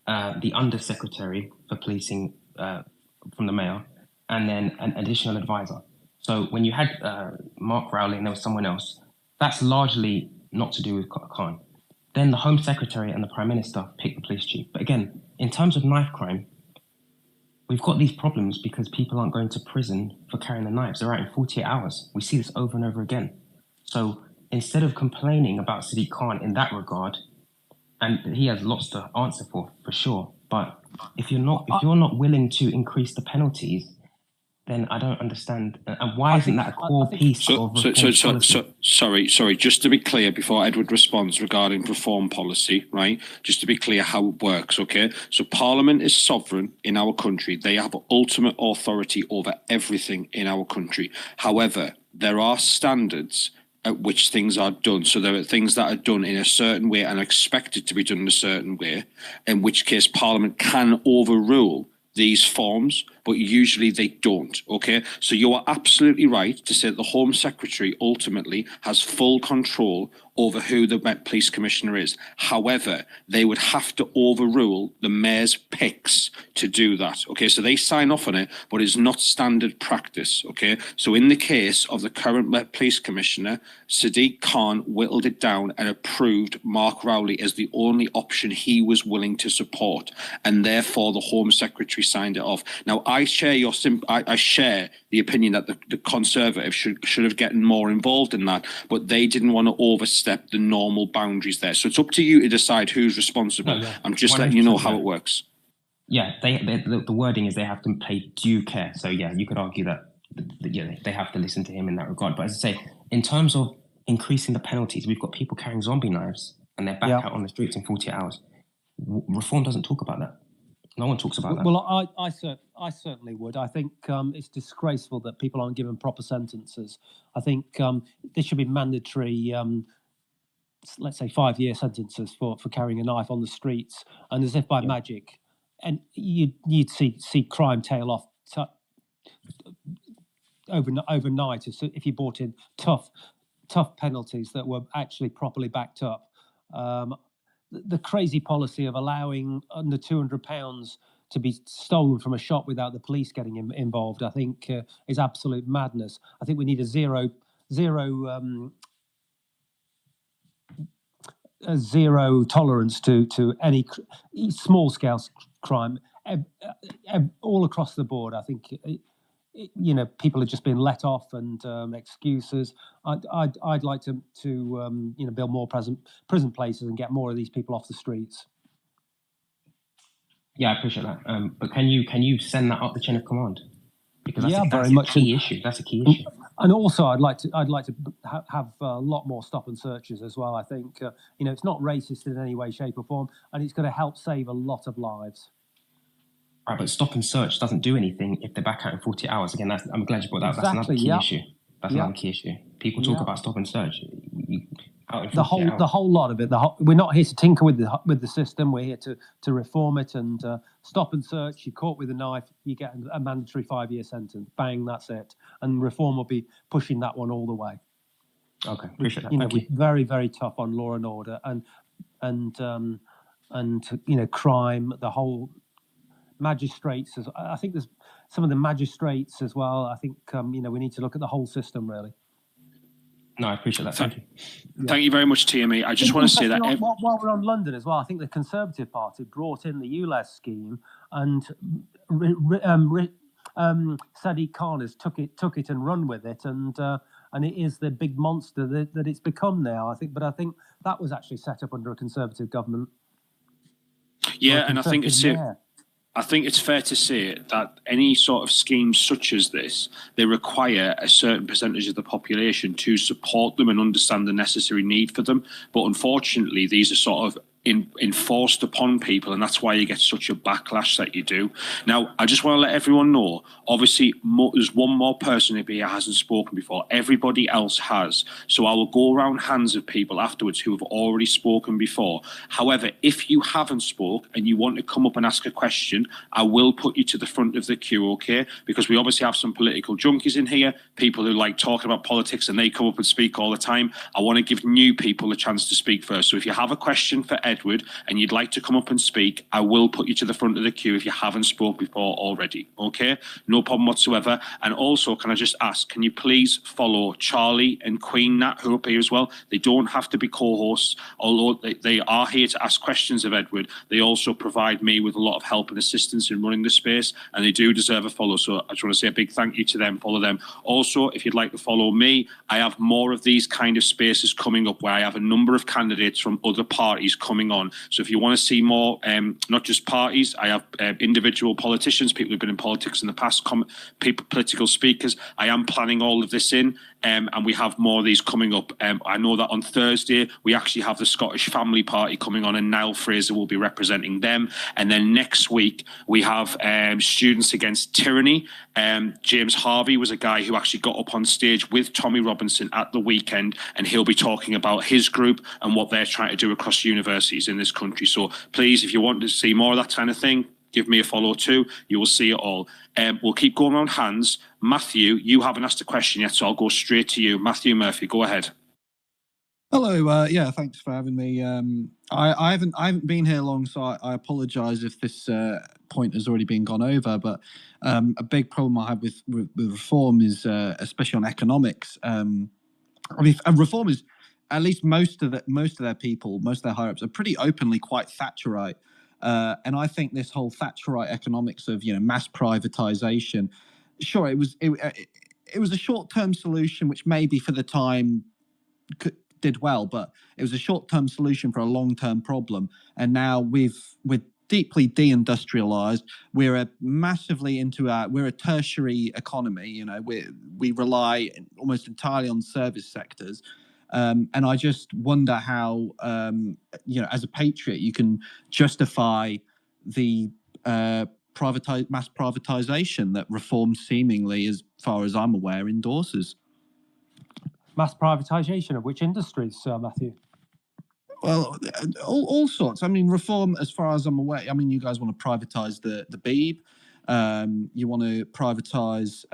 the Undersecretary for Policing from the mayor, and then an additional advisor. So when you had Mark Rowley and there was someone else, that's largely not to do with Khan. Then the Home Secretary and the Prime Minister pick the police chief. But again, in terms of knife crime, we've got these problems because people aren't going to prison for carrying the knives. They're out in 48 hours. We see this over and over again. So instead of complaining about Sadiq Khan in that regard, and he has lots to answer for sure, but if you're not willing to increase the penalties, then I don't understand. And why isn't that a core piece of reform policy? Sorry, just to be clear before Edward responds regarding reform policy, right? Just to be clear how it works, okay? So Parliament is sovereign in our country. They have ultimate authority over everything in our country. However, there are standards at which things are done. So there are things that are done in a certain way and expected to be done in a certain way, in which case Parliament can overrule these forms, but usually they don't, okay? So you are absolutely right to say that the Home Secretary ultimately has full control over who the police commissioner is. However, they would have to overrule the mayor's picks to do that, okay? So they sign off on it, but it's not standard practice, okay? So in the case of the current police commissioner, Sadiq Khan whittled it down and approved Mark Rowley as the only option he was willing to support, and therefore the Home Secretary signed it off. Now, I share I share the opinion that the Conservatives should have gotten more involved in that, but they didn't want to overstep the normal boundaries there. So it's up to you to decide who's responsible. I'm just letting you know how it works. Yeah, the wording is they have to pay due care. So yeah, you could argue that they have to listen to him in that regard. But as I say, in terms of increasing the penalties, we've got people carrying zombie knives and they're back out on the streets in 48 hours. Reform doesn't talk about that. No one talks about that. Well, I certainly would. I think it's disgraceful that people aren't given proper sentences. I think there should be mandatory, let's say, 5-year sentences for carrying a knife on the streets. And as if by magic, and you'd see crime tail off overnight if you brought in tough penalties that were actually properly backed up. The crazy policy of allowing under £200 to be stolen from a shop without the police getting involved, I think, is absolute madness. I think we need a zero tolerance to any small scale crime all across the board. I think people are just being let off and excuses. I'd like to build more prison places and get more of these people off the streets. Yeah, I appreciate that. But can you send that up the chain of command? Because that's very much a key issue. That's a key issue. And also, I'd like to have a lot more stop and searches as well. I think it's not racist in any way, shape, or form, and it's going to help save a lot of lives. Right, but stop and search doesn't do anything if they're back out in 40 hours. Again, I'm glad you brought that. That's another key issue. That's another key issue. People talk about stop and search. The whole lot of it. We're not here to tinker with the system. We're here to reform it and stop and search. You're caught with a knife, you get a mandatory 5-year sentence. Bang, that's it. And reform will be pushing that one all the way. Okay, appreciate that. Thank you. We're very, very tough on law and order, and and you know, crime, the whole magistrates. I think there's some of the magistrates as well. I think you know, we need to look at the whole system really. No, I appreciate that. Thank you. Thank you very much, TME. I just want to say that while we're on London as well, I think the Conservative Party brought in the ULEZ scheme, and Sadiq Khan has took it and run with it, and it is the big monster that it's become now. I think that was actually set up under a Conservative government. Yeah, and I think it's fair to say that any sort of schemes such as this, they require a certain percentage of the population to support them and understand the necessary need for them. But unfortunately, these are sort of enforced upon people, and that's why you get such a backlash that you do. Now, I just want to let everyone know, obviously, there's one more person who hasn't spoken before. Everybody else has. So I will go around hands of people afterwards who have already spoken before. However, if you haven't spoke and you want to come up and ask a question, I will put you to the front of the queue, okay? Because we obviously have some political junkies in here, people who like talking about politics, and they come up and speak all the time. I want to give new people a chance to speak first. So if you have a question for Edward and you'd like to come up and speak, I will put you to the front of the queue if you haven't spoke before already, okay? No problem whatsoever. And also, can I just ask, can you please follow Charlie and Queen Nat, who are up here as well? They don't have to be co-hosts, although they are here to ask questions of Edward. They also provide me with a lot of help and assistance in running the space, and they do deserve a follow. So I just want to say a big thank you to them. Follow them. Also, if you'd like to follow me, I have more of these kind of spaces coming up where I have a number of candidates from other parties coming on. So if you want to see more, not just parties, I have individual politicians, people who've been in politics in the past, political speakers. I am planning all of this in, and we have more of these coming up. I know that on Thursday, we actually have the Scottish Family Party coming on, and Niall Fraser will be representing them. And then next week, we have Students Against Tyranny. James Harvey was a guy who actually got up on stage with Tommy Robinson at the weekend, and he'll be talking about his group and what they're trying to do across universities in this country. So please, if you want to see more of that kind of thing, give me a follow too. You will see it all. We'll keep going around hands. Matthew, you haven't asked a question yet, so I'll go straight to you. Matthew Murphy, go ahead. Hello. Yeah, thanks for having me. I haven't been here long, so I apologise if this point has already been gone over. But a big problem I have with reform is, especially on economics. I mean, reform is, at least most of their people, most of their higher ups, are pretty openly quite Thatcherite. And I think this whole Thatcherite economics of, you know, mass privatization, sure, it was a short-term solution, which maybe for the time did well, but it was a short-term solution for a long-term problem. And now we're deeply deindustrialized. We're we're a tertiary economy. You know, we rely almost entirely on service sectors. And I just wonder how, you know, as a patriot, you can justify the mass privatization that reform seemingly, as far as I'm aware, endorses. Mass privatization of which industries, Sir Matthew? Well, all sorts. I mean, reform, as far as I'm aware, I mean, you guys want to privatize the Beeb. You want to privatize,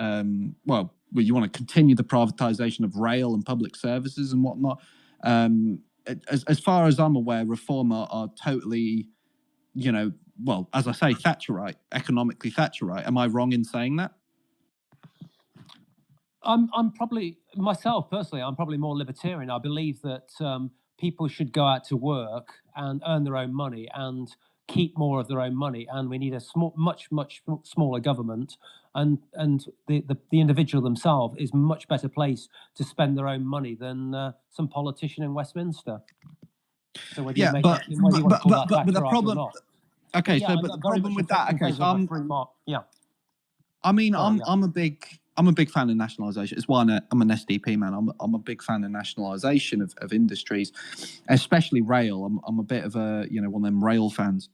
you want to continue the privatization of rail and public services and whatnot. As far as I'm aware, reform are totally, you know, well, as I say, Thatcherite, economically Thatcherite. Am I wrong in saying that? I'm probably, myself personally, I'm probably more libertarian. I believe that people should go out to work and earn their own money and keep more of their own money, and we need a much smaller government, and the individual themselves is much better placed to spend their own money than some politician in Westminster. So whether you want to call that the problem, or not. Okay, yeah, so but the problem with that, okay, so I mean, I'm a big fan of nationalisation. It's why I'm an SDP man. I'm a big fan of nationalisation of industries, especially rail. I'm a bit of a, you know, one of them rail fans.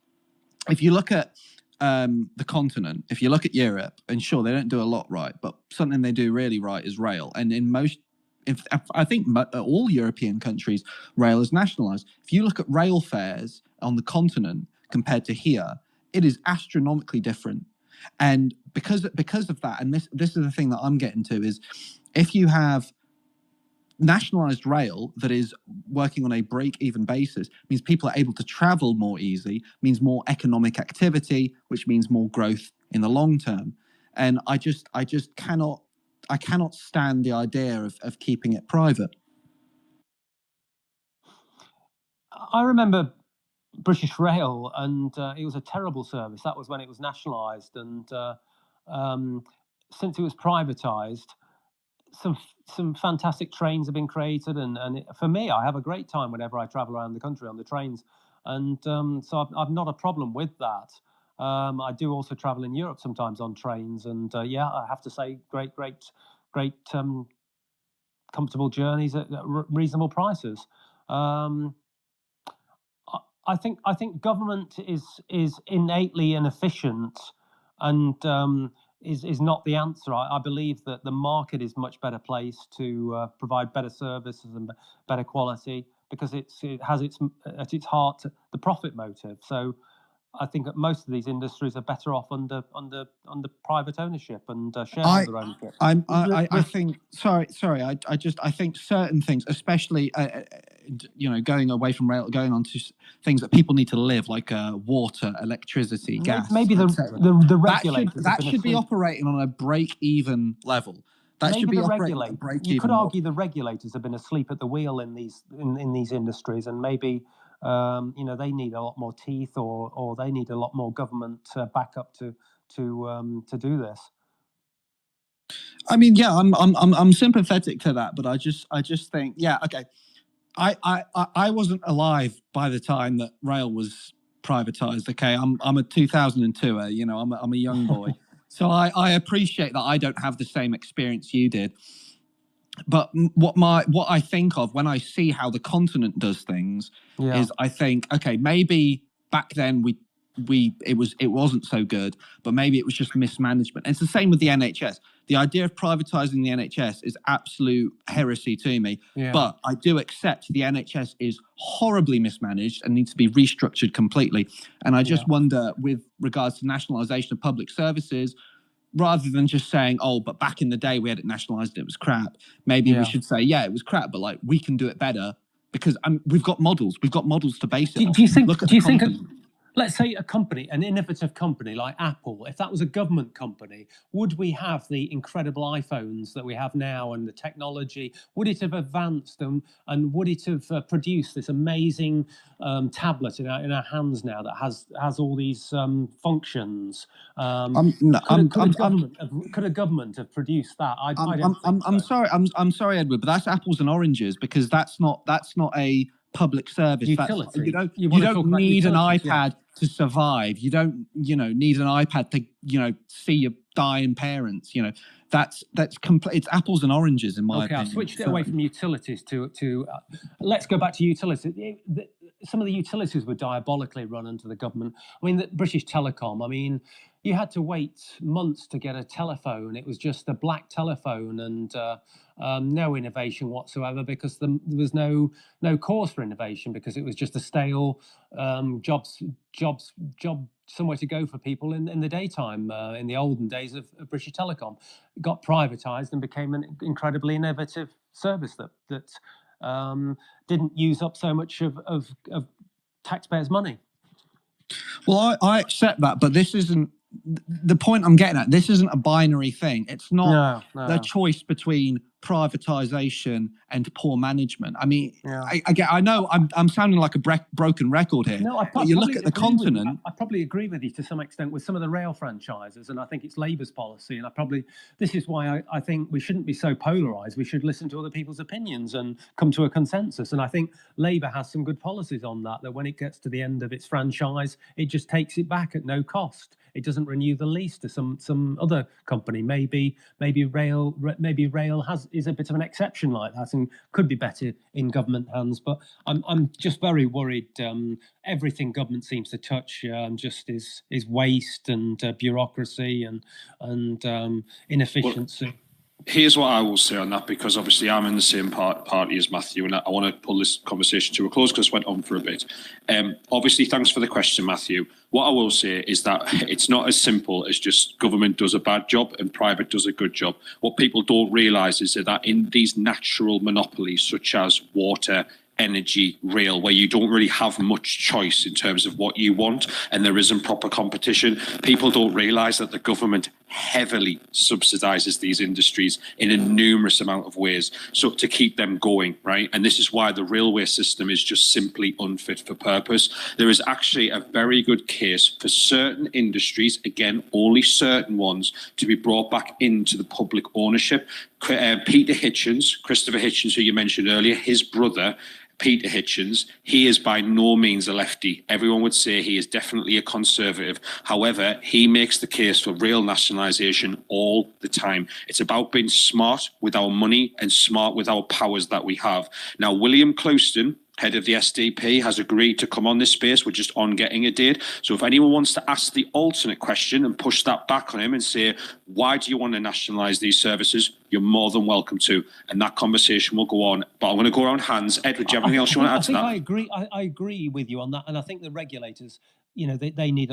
If you look at the continent, if you look at Europe, and sure, they don't do a lot right, but something they do really right is rail. And in I think all European countries, rail is nationalised. If you look at rail fares on the continent compared to here, it is astronomically different. And because of that, and this is the thing that I'm getting to, is if you have nationalised rail that is working on a break-even basis means people are able to travel more easy, means more economic activity, which means more growth in the long term. And I just cannot stand the idea of keeping it private. I remember British Rail, and it was a terrible service. That was when it was nationalised, and since it was privatised, some fantastic trains have been created, and for me, I have a great time whenever I travel around the country on the trains, and so I've not a problem with that. I do also travel in Europe sometimes on trains, and yeah, I have to say, great comfortable journeys at reasonable prices. I think government is innately inefficient, and is not the answer. I believe that the market is much better placed to provide better services and better quality, because it has at its heart the profit motive. So I think that most of these industries are better off under private ownership and shareholder ownership. I think I think certain things, especially going away from rail, going on to things that people need to live, like water, electricity, gas. Maybe the regulators that should be operating on a break-even level. That should be operating at a break-even. You could argue the regulators have been asleep at the wheel in these industries, and maybe they need a lot more teeth, or they need a lot more government backup to do this. I mean, yeah, I'm sympathetic to that, but I just think, yeah, okay. I wasn't alive by the time that rail was privatized. Okay, I'm a 2002er. I'm a young boy, so I appreciate that I don't have the same experience you did. But what I think of when I see how the continent does things is, I think, okay, maybe back then it wasn't so good, but maybe it was just mismanagement. And it's the same with the NHS. The idea of privatizing the NHS is absolute heresy to me. Yeah. But I do accept the NHS is horribly mismanaged and needs to be restructured completely. And I just wonder, with regards to nationalisation of public services, rather than just saying, oh, but back in the day we had it nationalised, it was crap. Maybe we should say, yeah, it was crap, but like we can do it better, because we've got models. We've got models to base it on. Do you think let's say a company, an innovative company like Apple, if that was a government company, would we have the incredible iPhones that we have now and the technology? Would it have advanced and would it have produced this amazing tablet in our hands now that has all these functions? Could a government have produced that? I'm sorry, Edward, but that's apples and oranges, because that's not a public service. Utility. You don't need an iPad to survive. You don't need an iPad to see your dying parents. That's complete. It's apples and oranges in my opinion. I've switched it away from utilities to let's go back to utilities. Some of the utilities were diabolically run under the government. I mean, the British Telecom. I mean, you had to wait months to get a telephone. It was just a black telephone, and no innovation whatsoever, because there was no cause for innovation, because it was just a stale job somewhere to go for people in the daytime. In the olden days of British Telecom, it got privatised and became an incredibly innovative service that didn't use up so much of taxpayers' money. Well, I accept that, but this isn't the point I'm getting at. This isn't a binary thing. It's not the choice between privatization and poor management. I mean, I know I'm sounding like a broken record here. No, but you look at the continent. I probably agree with you to some extent with some of the rail franchises, and I think it's Labour's policy. And this is why I think we shouldn't be so polarised. We should listen to other people's opinions and come to a consensus. And I think Labour has some good policies on that. That when it gets to the end of its franchise, it just takes it back at no cost. It doesn't renew the lease to some other company. Maybe rail is a bit of an exception like that and could be better in government hands. But I'm just very worried. Everything government seems to touch just is waste and bureaucracy and inefficiency. Here's what I will say on that, because obviously I'm in the same party as Matthew, and I want to pull this conversation to a close because it went on for a bit. Obviously, thanks for the question, Matthew. What I will say is that it's not as simple as just government does a bad job and private does a good job. What people don't realise is that in these natural monopolies, such as water, energy, rail, where you don't really have much choice in terms of what you want and there isn't proper competition, people don't realise that the government heavily subsidises these industries in a numerous amount of ways, so to keep them going, right? And this is why the railway system is just simply unfit for purpose. There is actually a very good case for certain industries, again, only certain ones, to be brought back into the public ownership. Peter Hitchens, Christopher Hitchens, who you mentioned earlier, his brother, Peter Hitchens, he is by no means a lefty. Everyone would say he is definitely a conservative. However, he makes the case for real nationalisation all the time. It's about being smart with our money and smart with our powers that we have. Now, William Clouston, head of the SDP, has agreed to come on this space. We're just on getting a date. So if anyone wants to ask the alternate question and push that back on him and say, why do you want to nationalise these services? You're more than welcome to. And that conversation will go on. But I'm going to go around hands. Edward, do you have anything else you want to add to that? I agree. I agree with you on that. And I think the regulators, you know, they need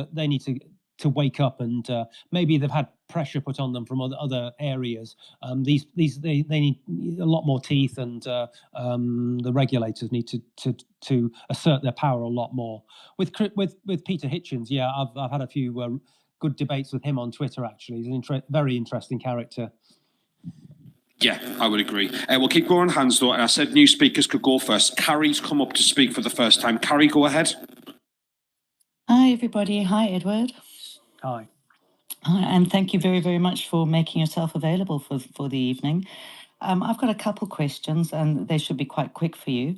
to wake up, and maybe they've had pressure put on them from other areas. They need a lot more teeth, and the regulators need to assert their power a lot more. With Peter Hitchens, yeah, I've had a few good debates with him on Twitter. Actually, he's a very interesting character. Yeah, I would agree. We'll keep going on hands though, and I said new speakers could go first. Carrie's come up to speak for the first time. Carrie, go ahead. Hi, everybody. Hi, Edward. Hi. Hi, and thank you very, very much for making yourself available for the evening. I've got a couple questions, and they should be quite quick for you.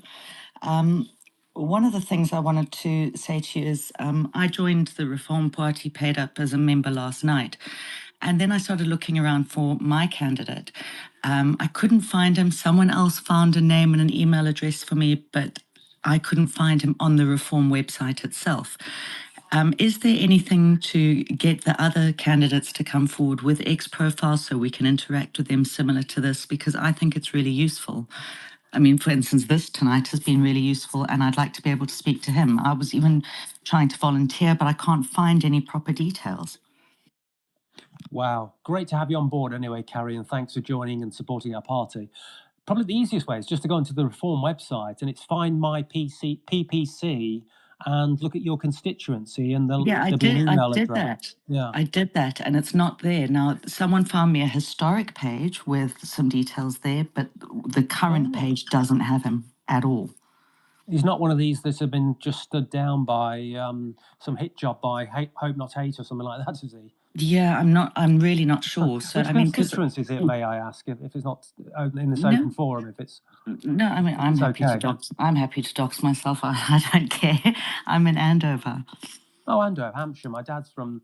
One of the things I wanted to say to you is I joined the Reform Party, paid up as a member last night, and then I started looking around for my candidate. I couldn't find him. Someone else found a name and an email address for me, but I couldn't find him on the Reform website itself. Is there anything to get the other candidates to come forward with X profiles so we can interact with them similar to this? Because I think it's really useful. I mean, for instance, this tonight has been really useful, and I'd like to be able to speak to him. I was even trying to volunteer, but I can't find any proper details. Wow, great to have you on board anyway, Carrie, and thanks for joining and supporting our party. Probably the easiest way is just to go onto the Reform website, and it's Find My PPC and look at your constituency, and there'll be an email address. Yeah, I did that, and it's not there. Now, someone found me a historic page with some details there, but the current page doesn't have him at all. He's not one of these that have been just stood down by some hit job by Hope Not Hate or something like that, is he? Yeah, I'm really not sure. So, which I mean, constituency is it, may I ask, if it's not in this open forum, if it's... No, I mean, I'm happy to dox myself. I don't care. I'm in Andover. Oh, Andover, Hampshire. My dad's from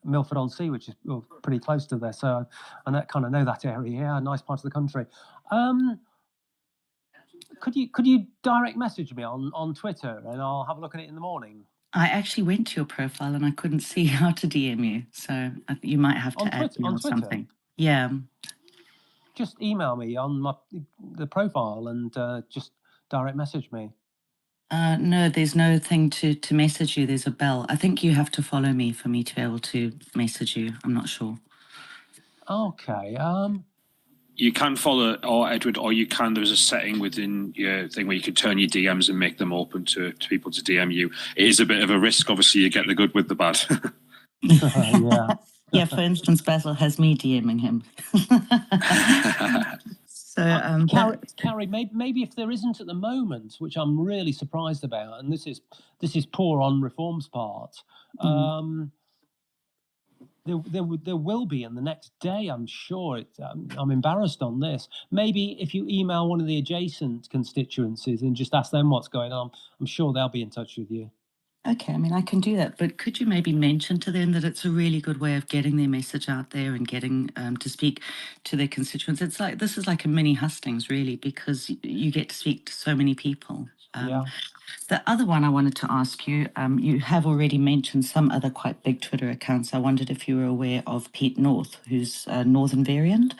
Milford-on-Sea, which is pretty close to there. So I kind of know that area. Yeah, a nice part of the country. Could you direct message me on Twitter, and I'll have a look at it in the morning? I actually went to your profile and I couldn't see how to DM you, so you might have to add me or something. Yeah. Just email me on the profile and just direct message me. No, there's no thing to message you. There's a bell. I think you have to follow me for me to be able to message you. I'm not sure. Okay. You can follow, or Edward, or you can. There's a setting within your thing where you can turn your DMs and make them open to people to DM you. It is a bit of a risk. Obviously, you get the good with the bad. Yeah. Yeah, for instance, Basil has me DMing him. So, Carrie, maybe if there isn't at the moment, which I'm really surprised about, and this is poor on Reform's part. There will be in the next day, I'm sure. I'm embarrassed on this. Maybe if you email one of the adjacent constituencies and just ask them what's going on, I'm sure they'll be in touch with you. Okay, I mean, I can do that, but could you maybe mention to them that it's a really good way of getting their message out there and getting to speak to their constituents? This is like a mini hustings, really, because you get to speak to so many people. Um, The other one I wanted to ask you, you have already mentioned some other quite big Twitter accounts. I wondered if you were aware of Pete North, who's a Northern variant.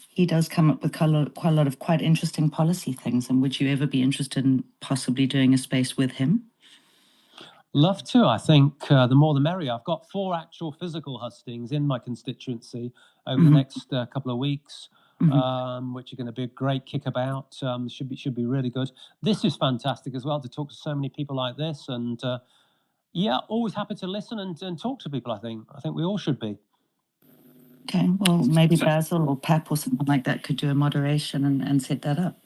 He does come up with quite a lot of quite interesting policy things. And would you ever be interested in possibly doing a space with him? Love to. I think the more the merrier. I've got 4 actual physical hustings in my constituency over the next couple of weeks, which are going to be a great kickabout. Should be really good. This is fantastic as well to talk to so many people like this. And yeah, always happy to listen and talk to people. I think we all should be. Okay, well, maybe Basil or Pap or something like that could do a moderation and set that up.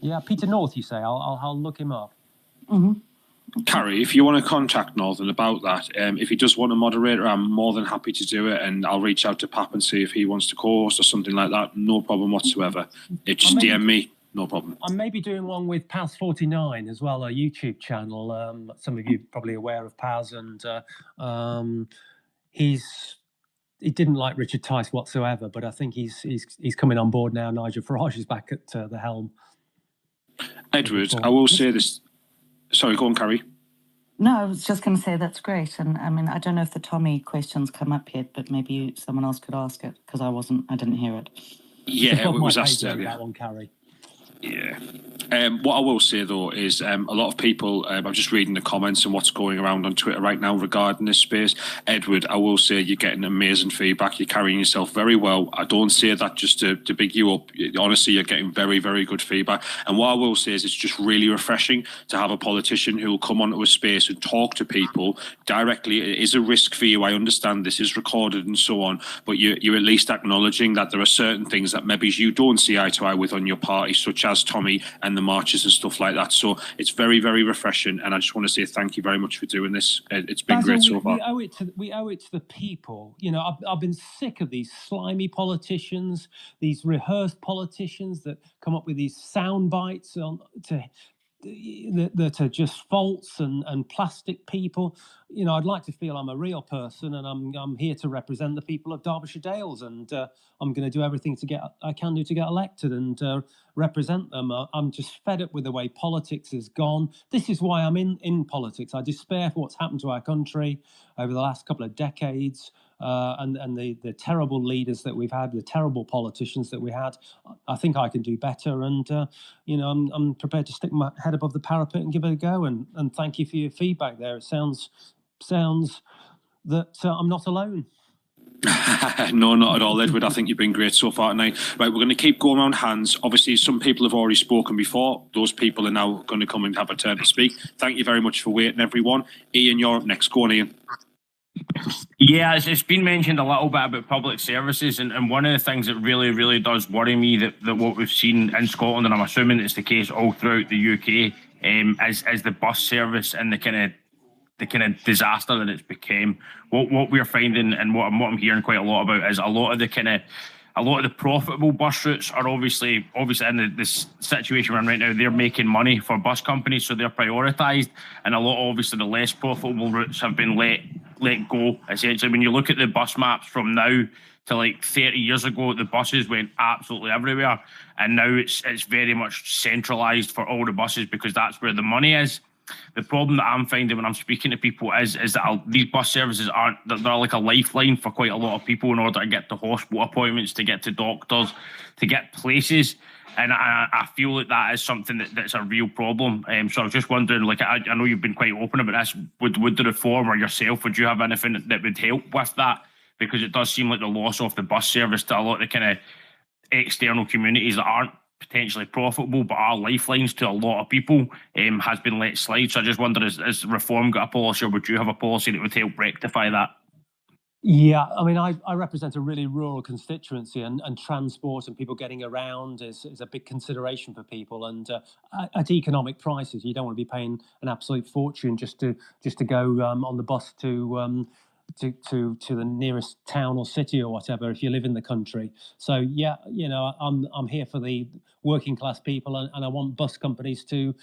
Yeah, Peter North, you say? I'll look him up. Carrie, if you want to contact Northern about that, if he does want a moderator, I'm more than happy to do it, and I'll reach out to Pap and see if he wants to co-host or something like that. No problem whatsoever. Just DM me, no problem. I may be doing one with Paz49 as well, a YouTube channel. Some of you are probably aware of Paz, and he didn't like Richard Tice whatsoever, but I think he's coming on board now. Nigel Farage is back at the helm. Edward, I will say this. Sorry, go on, Carrie. No, I was just going to say that's great. And I mean, I don't know if the Tommy question's come up yet, but maybe someone else could ask it because I didn't hear it. Yeah, it was asked earlier. That one, Carrie. Yeah. What I will say, though, is a lot of people, I'm just reading the comments and what's going around on Twitter right now regarding this space. Edward, I will say you're getting amazing feedback. You're carrying yourself very well. I don't say that just to big you up. Honestly, you're getting very, very good feedback. And what I will say is it's just really refreshing to have a politician who will come onto a space and talk to people directly. It is a risk for you. I understand this is recorded and so on, but you're at least acknowledging that there are certain things that maybe you don't see eye to eye with on your party, such as Tommy and the marches and stuff like that. So it's very, very refreshing, and I just want to say thank you very much for doing this. It's been Basil, great so far. We owe it to the people. You know, I've been sick of these slimy politicians, these rehearsed politicians that come up with these sound bites that are just false and plastic people. You know, I'd like to feel I'm a real person, and I'm here to represent the people of Derbyshire Dales, and I'm going to do everything I can do to get elected and represent them. I'm just fed up with the way politics has gone. This is why I'm in politics. I despair for what's happened to our country over the last couple of decades. And the terrible leaders that we've had, the terrible politicians that we had. I think I can do better, and you know, I'm prepared to stick my head above the parapet and give it a go. And thank you for your feedback there. It sounds that I'm not alone. No, not at all, Edward. I think you've been great so far tonight. Right, we're going to keep going around hands. Obviously, some people have already spoken before. Those people are now going to come and have a turn to speak. Thank you very much for waiting, everyone. Ian, you're up next. Go on, Ian. Yeah, it's been mentioned a little bit about public services, and one of the things that really, really does worry me that what we've seen in Scotland, and I'm assuming it's the case all throughout the UK, is the bus service and the kind of disaster that it's became. What we're finding and what I'm hearing quite a lot about is a lot of the profitable bus routes are obviously in this situation we're in right now. They're making money for bus companies, so they're prioritised, and a lot obviously the less profitable routes have been let go. Essentially, when you look at the bus maps from now to like 30 years ago, the buses went absolutely everywhere, and now it's very much centralised for all the buses because that's where the money is. The problem that I'm finding when I'm speaking to people is that these bus services they're like a lifeline for quite a lot of people in order to get to hospital appointments, to get to doctors, to get places. And I feel like that is something that's a real problem. So I was just wondering, like, I know you've been quite open about this. Would the reform or yourself, would you have anything that would help with that? Because it does seem like the loss of the bus service to a lot of the kind of external communities that aren't potentially profitable but are lifelines to a lot of people has been let slide. So I just wonder, has reform got a policy, or would you have a policy that would help rectify that? Yeah, I mean, I represent a really rural constituency, and transport and people getting around is a big consideration for people. And at economic prices, you don't want to be paying an absolute fortune just to go on the bus to the nearest town or city or whatever if you live in the country. So yeah, you know, I'm here for the working class people, and I want bus companies to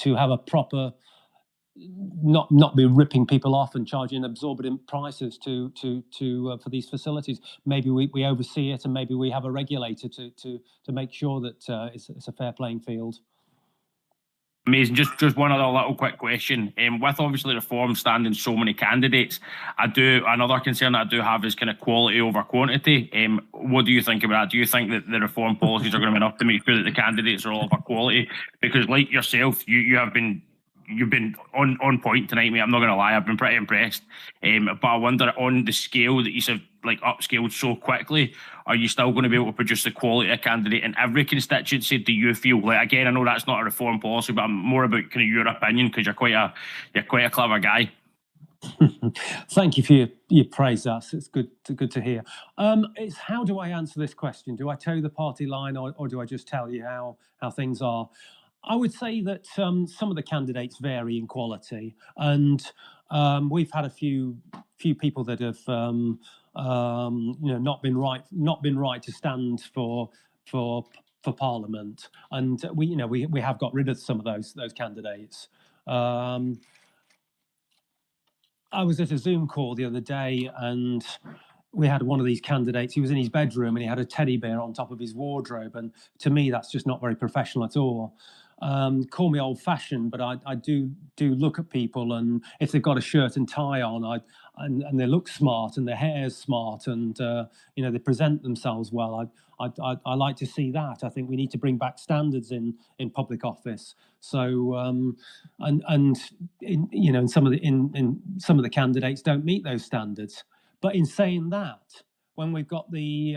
have a proper, not be ripping people off and charging exorbitant prices for these facilities. Maybe we oversee it, and maybe we have a regulator to make sure that it's a fair playing field. Amazing. Just one other little quick question. With obviously reform standing so many candidates, another concern that I do have is kind of quality over quantity. What do you think about that? Do you think that the reform policies are going to be enough to make sure that the candidates are all of a quality? Because like yourself, you've been on point tonight, mate. I'm not going to lie, I've been pretty impressed. But I wonder, on the scale that you have like upscaled so quickly, are you still going to be able to produce the quality of candidate in every constituency? Do you feel like, again, I know that's not a reform policy, but I'm more about kind of your opinion, because you're quite a clever guy. Thank you for your praise. It's good to hear. It's how do I answer this question? Do I tell you the party line, or do I just tell you how things are? I would say that some of the candidates vary in quality, and we've had a few people that have not been right to stand for Parliament, and we have got rid of some of those candidates. I was at a Zoom call the other day, and we had one of these candidates. He was in his bedroom and he had a teddy bear on top of his wardrobe, and to me, that's just not very professional at all. Call me old-fashioned, but I do look at people, and if they've got a shirt and tie on, and they look smart, and their hair's smart, and they present themselves well, I like to see that. I think we need to bring back standards in public office. So in some of the candidates don't meet those standards. But in saying that, when we've got the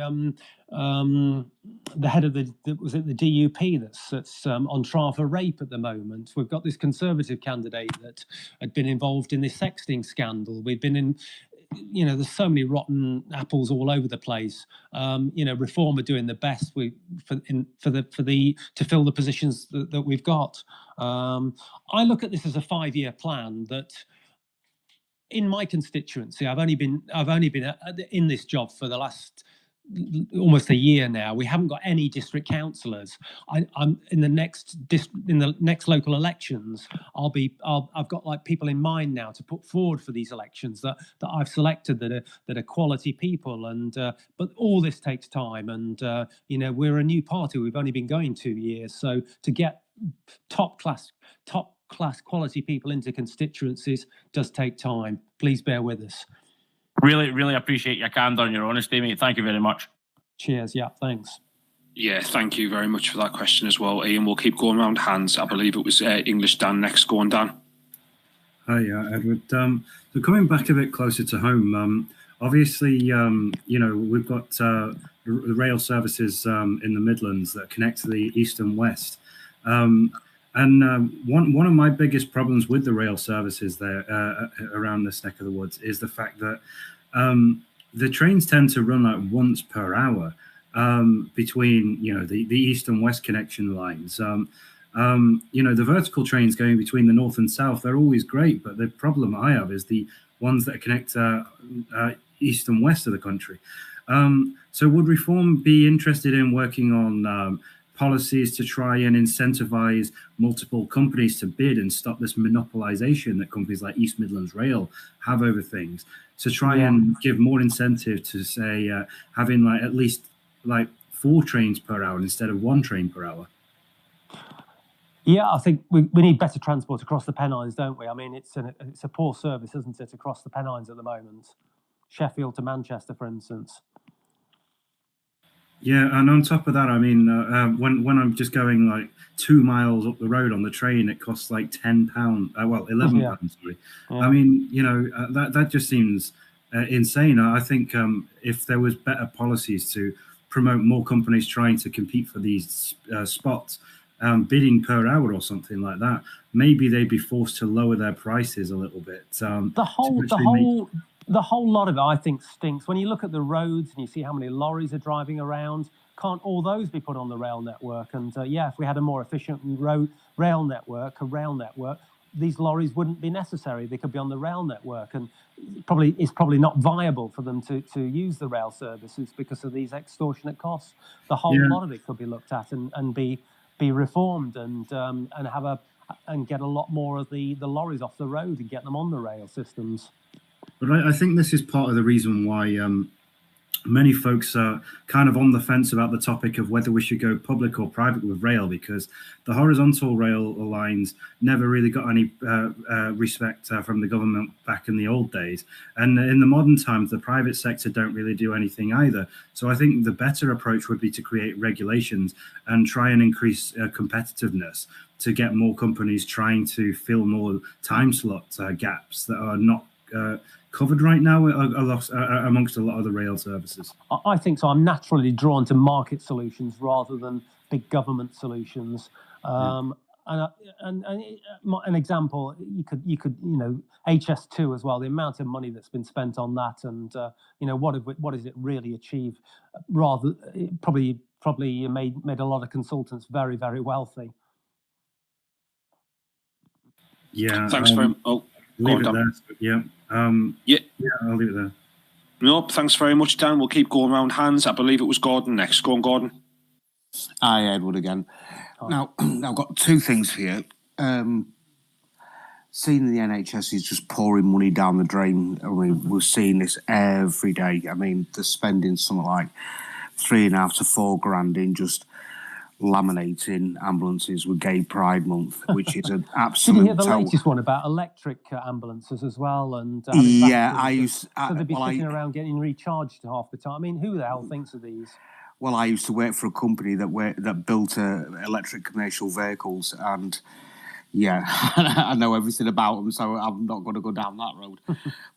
head of the DUP that's on trial for rape at the moment, we've got this Conservative candidate that had been involved in this sexting scandal. We've been in, there's so many rotten apples all over the place. Reform are doing the best to fill the positions that we've got. I look at this as a 5-year plan that. In my constituency, I've only been in this job for the last almost a year now. We haven't got any district councillors. I'm in the next local elections. I've got like people in mind now to put forward for these elections that I've selected that are quality people. And but all this takes time. And we're a new party. We've only been going 2 years, so to get top class quality people into constituencies does take time. Please bear with us. Really appreciate your candor and your honesty, mate. Thank you very much. Cheers. Yeah, thanks. Yeah, thank you very much for that question as well, Ian. We'll keep going around hands. I believe it was English Dan next. Go on, Dan. Hi, Edward. So coming back a bit closer to home, obviously, we've got the rail services in the Midlands that connect to the east and west. And one of my biggest problems with the rail services there around this neck of the woods is the fact that the trains tend to run like once per hour between the east and west connection lines. The vertical trains going between the north and south, they're always great, but the problem I have is the ones that connect east and west of the country. So would Reform be interested in working on policies to try and incentivize multiple companies to bid and stop this monopolization that companies like East Midlands Rail have over things, to try and give more incentive to say having at least 4 trains per hour instead of 1 train per hour? Yeah, I think we need better transport across the Pennines, don't we? I mean, it's a poor service, isn't it, across the Pennines at the moment? Sheffield to Manchester, for instance. Yeah, and on top of that, I mean, when I'm just going 2 miles up the road on the train, it costs £10. £11. Sorry. Yeah. I mean, that just seems insane. I think if there was better policies to promote more companies trying to compete for these spots, bidding per hour or something like that, maybe they'd be forced to lower their prices a little bit. The whole lot of it, I think, stinks. When you look at the roads and you see how many lorries are driving around, can't all those be put on the rail network? And if we had a more efficient rail network, these lorries wouldn't be necessary. They could be on the rail network, and it's probably not viable for them to use the rail services because of these extortionate costs. The whole lot of it could be looked at and be reformed and get a lot more of the lorries off the road and get them on the rail systems. But I think this is part of the reason why many folks are kind of on the fence about the topic of whether we should go public or private with rail, because the horizontal rail lines never really got any respect from the government back in the old days. And in the modern times, the private sector don't really do anything either. So I think the better approach would be to create regulations and try and increase competitiveness to get more companies trying to fill more time slot gaps that are not covered right now amongst a lot of the rail services. I think so. I'm naturally drawn to market solutions rather than big government solutions. And an example, you could HS2 as well. The amount of money that's been spent on that, and what does it really achieve? Rather, it probably made a lot of consultants very, very wealthy. Yeah. Thanks very much. Oh, leave it there. Yeah. Yeah, I'll leave it there. No, thanks very much, Dan. We'll keep going around hands. I believe it was Gordon next. Go on, Gordon. Hi, Edward again. Now, I've got two things for you. Seeing the NHS is just pouring money down the drain. I mean, we're seeing this every day. I mean, they're spending something like $3.5 to $4 grand in just laminating ambulances with Gay Pride Month, which is an absolute. Did you hear the latest one about electric ambulances as well? And yeah, so they'd be sitting around getting recharged half the time. I mean, who the hell thinks of these? Well, I used to work for a company that built electric commercial vehicles, and yeah, I know everything about them, so I'm not going to go down that road.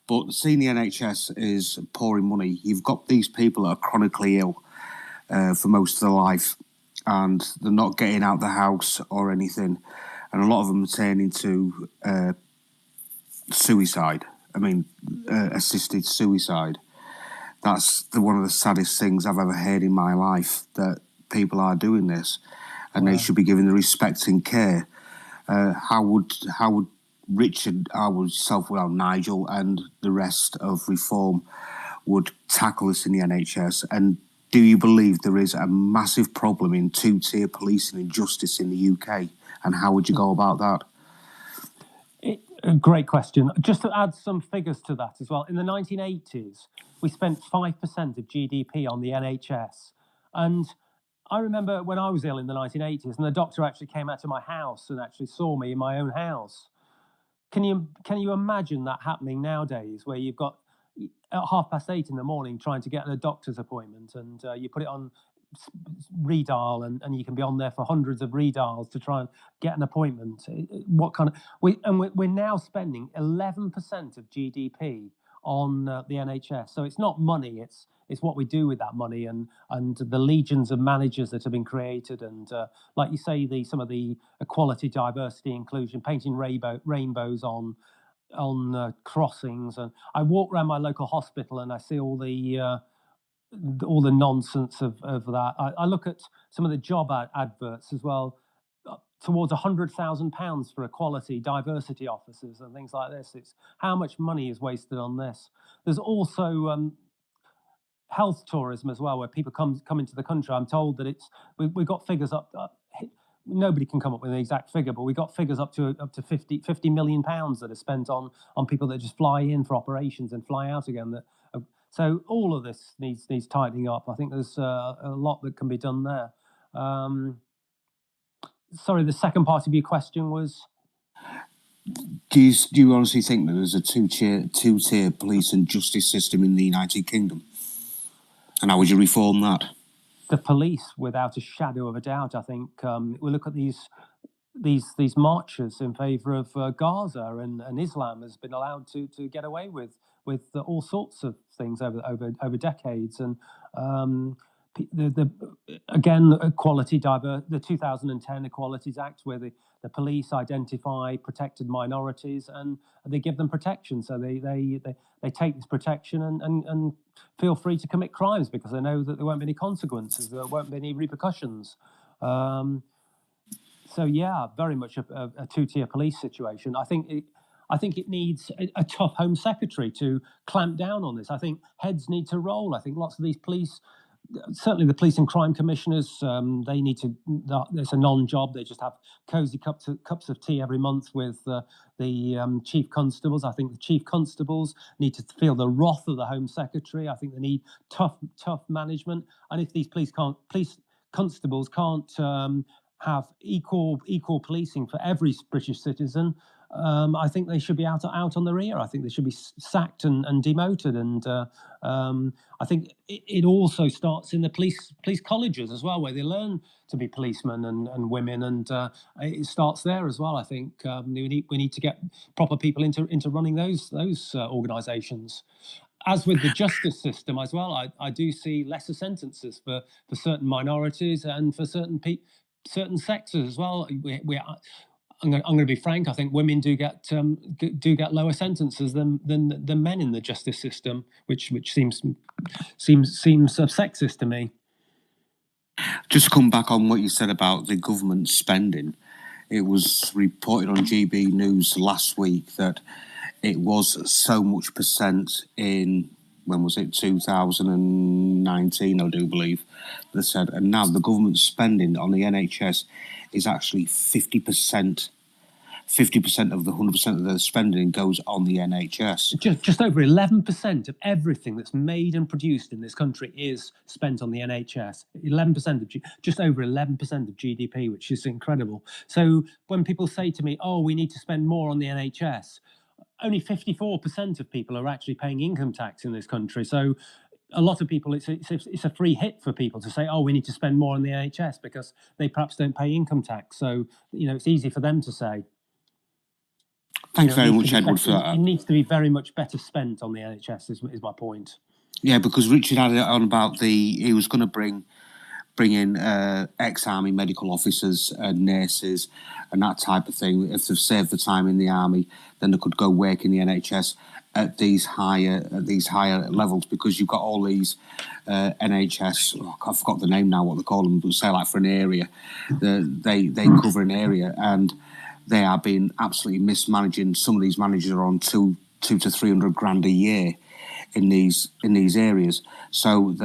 But seeing the NHS is pouring money. You've got these people that are chronically ill for most of their life, and they're not getting out the house or anything, and a lot of them are turning to suicide. I mean, assisted suicide. That's one of the saddest things I've ever heard in my life, that people are doing this, and they should be given the respect and care. How would Richard, Nigel, and the rest of Reform would tackle this in the NHS? And do you believe there is a massive problem in two-tier policing and justice in the UK? And how would you go about that? Great question. Just to add some figures to that as well. In the 1980s, we spent 5% of GDP on the NHS. And I remember when I was ill in the 1980s, and the doctor actually came out to my house and actually saw me in my own house. Can you imagine that happening nowadays, where you've got at 8:30 in the morning trying to get a doctor's appointment, and you put it on redial, and you can be on there for hundreds of redials to try and get an appointment? We're now spending 11% of GDP on the NHS. So it's not money, it's what we do with that money, and the legions of managers that have been created, and like you say, some of the equality, diversity, inclusion, painting rainbows on crossings. And I walk around my local hospital and I see all the nonsense of that. I look at some of the job adverts as well, towards £100,000 for equality, diversity officers and things like this. It's how much money is wasted on this. There's also health tourism as well, where people come into the country. I'm told that we've got figures up. Nobody can come up with an exact figure, but we got figures up to £50 million that are spent on people that just fly in for operations and fly out again. So all of this needs tightening up. I think there's a lot that can be done there. Sorry, the second part of your question was? Do you honestly think that there's a two-tier police and justice system in the United Kingdom? And how would you reform that? The police, without a shadow of a doubt. I think we look at these marches in favour of Gaza, and Islam has been allowed to get away with all sorts of things over decades. And again, equality, the 2010 Equalities Act, where the police identify protected minorities and they give them protection. So they take this protection and feel free to commit crimes because they know that there won't be any consequences, there won't be any repercussions. So yeah, very much a two-tier police situation. I think it needs a tough Home Secretary to clamp down on this. I think heads need to roll. I think lots of these police certainly the police and crime commissioners, they need to, it's a non-job. They just have cosy cups of tea every month with the chief constables. I think the chief constables need to feel the wrath of the Home Secretary. I think they need tough management. And if these police constables can't have equal policing for every British citizen, I think they should be out on the rear. I think they should be sacked and demoted. And I think it also starts in the police colleges as well, where they learn to be policemen and women, and it starts there as well. I think we need to get proper people into running those organisations. As with the justice system as well, I do see lesser sentences for certain minorities and for certain sexes as well. I'm going to be frank. I think women do get lower sentences than men in the justice system, which seems sexist to me. Just to come back on what you said about the government spending, it was reported on GB News last week that it was so much percent in, when was it, 2019, I do believe, they said, and now the government spending on the NHS is actually 50%. 50% of the 100% of the spending goes on the NHS. Just over 11% of everything that's made and produced in this country is spent on the NHS. 11% just over 11% of GDP, which is incredible. So when people say to me, "Oh, we need to spend more on the NHS," only 54% of people are actually paying income tax in this country. So a lot of people, it's a free hit for people to say, "Oh, we need to spend more on the NHS," because they perhaps don't pay income tax. So it's easy for them to say. Thanks very much, Edward, for that. It needs to be very much better spent on the NHS, is my point. Yeah, because Richard had it on about he was going to bring in ex-army medical officers and nurses and that type of thing. If they've served the time in the army, then they could go work in the NHS at these higher levels, because you've got all these NHS. I forgot the name now, what they call them, but say like for an area, they cover an area and they are being absolutely mismanaging. Some of these managers are on 200 to 300 grand a year in these areas. So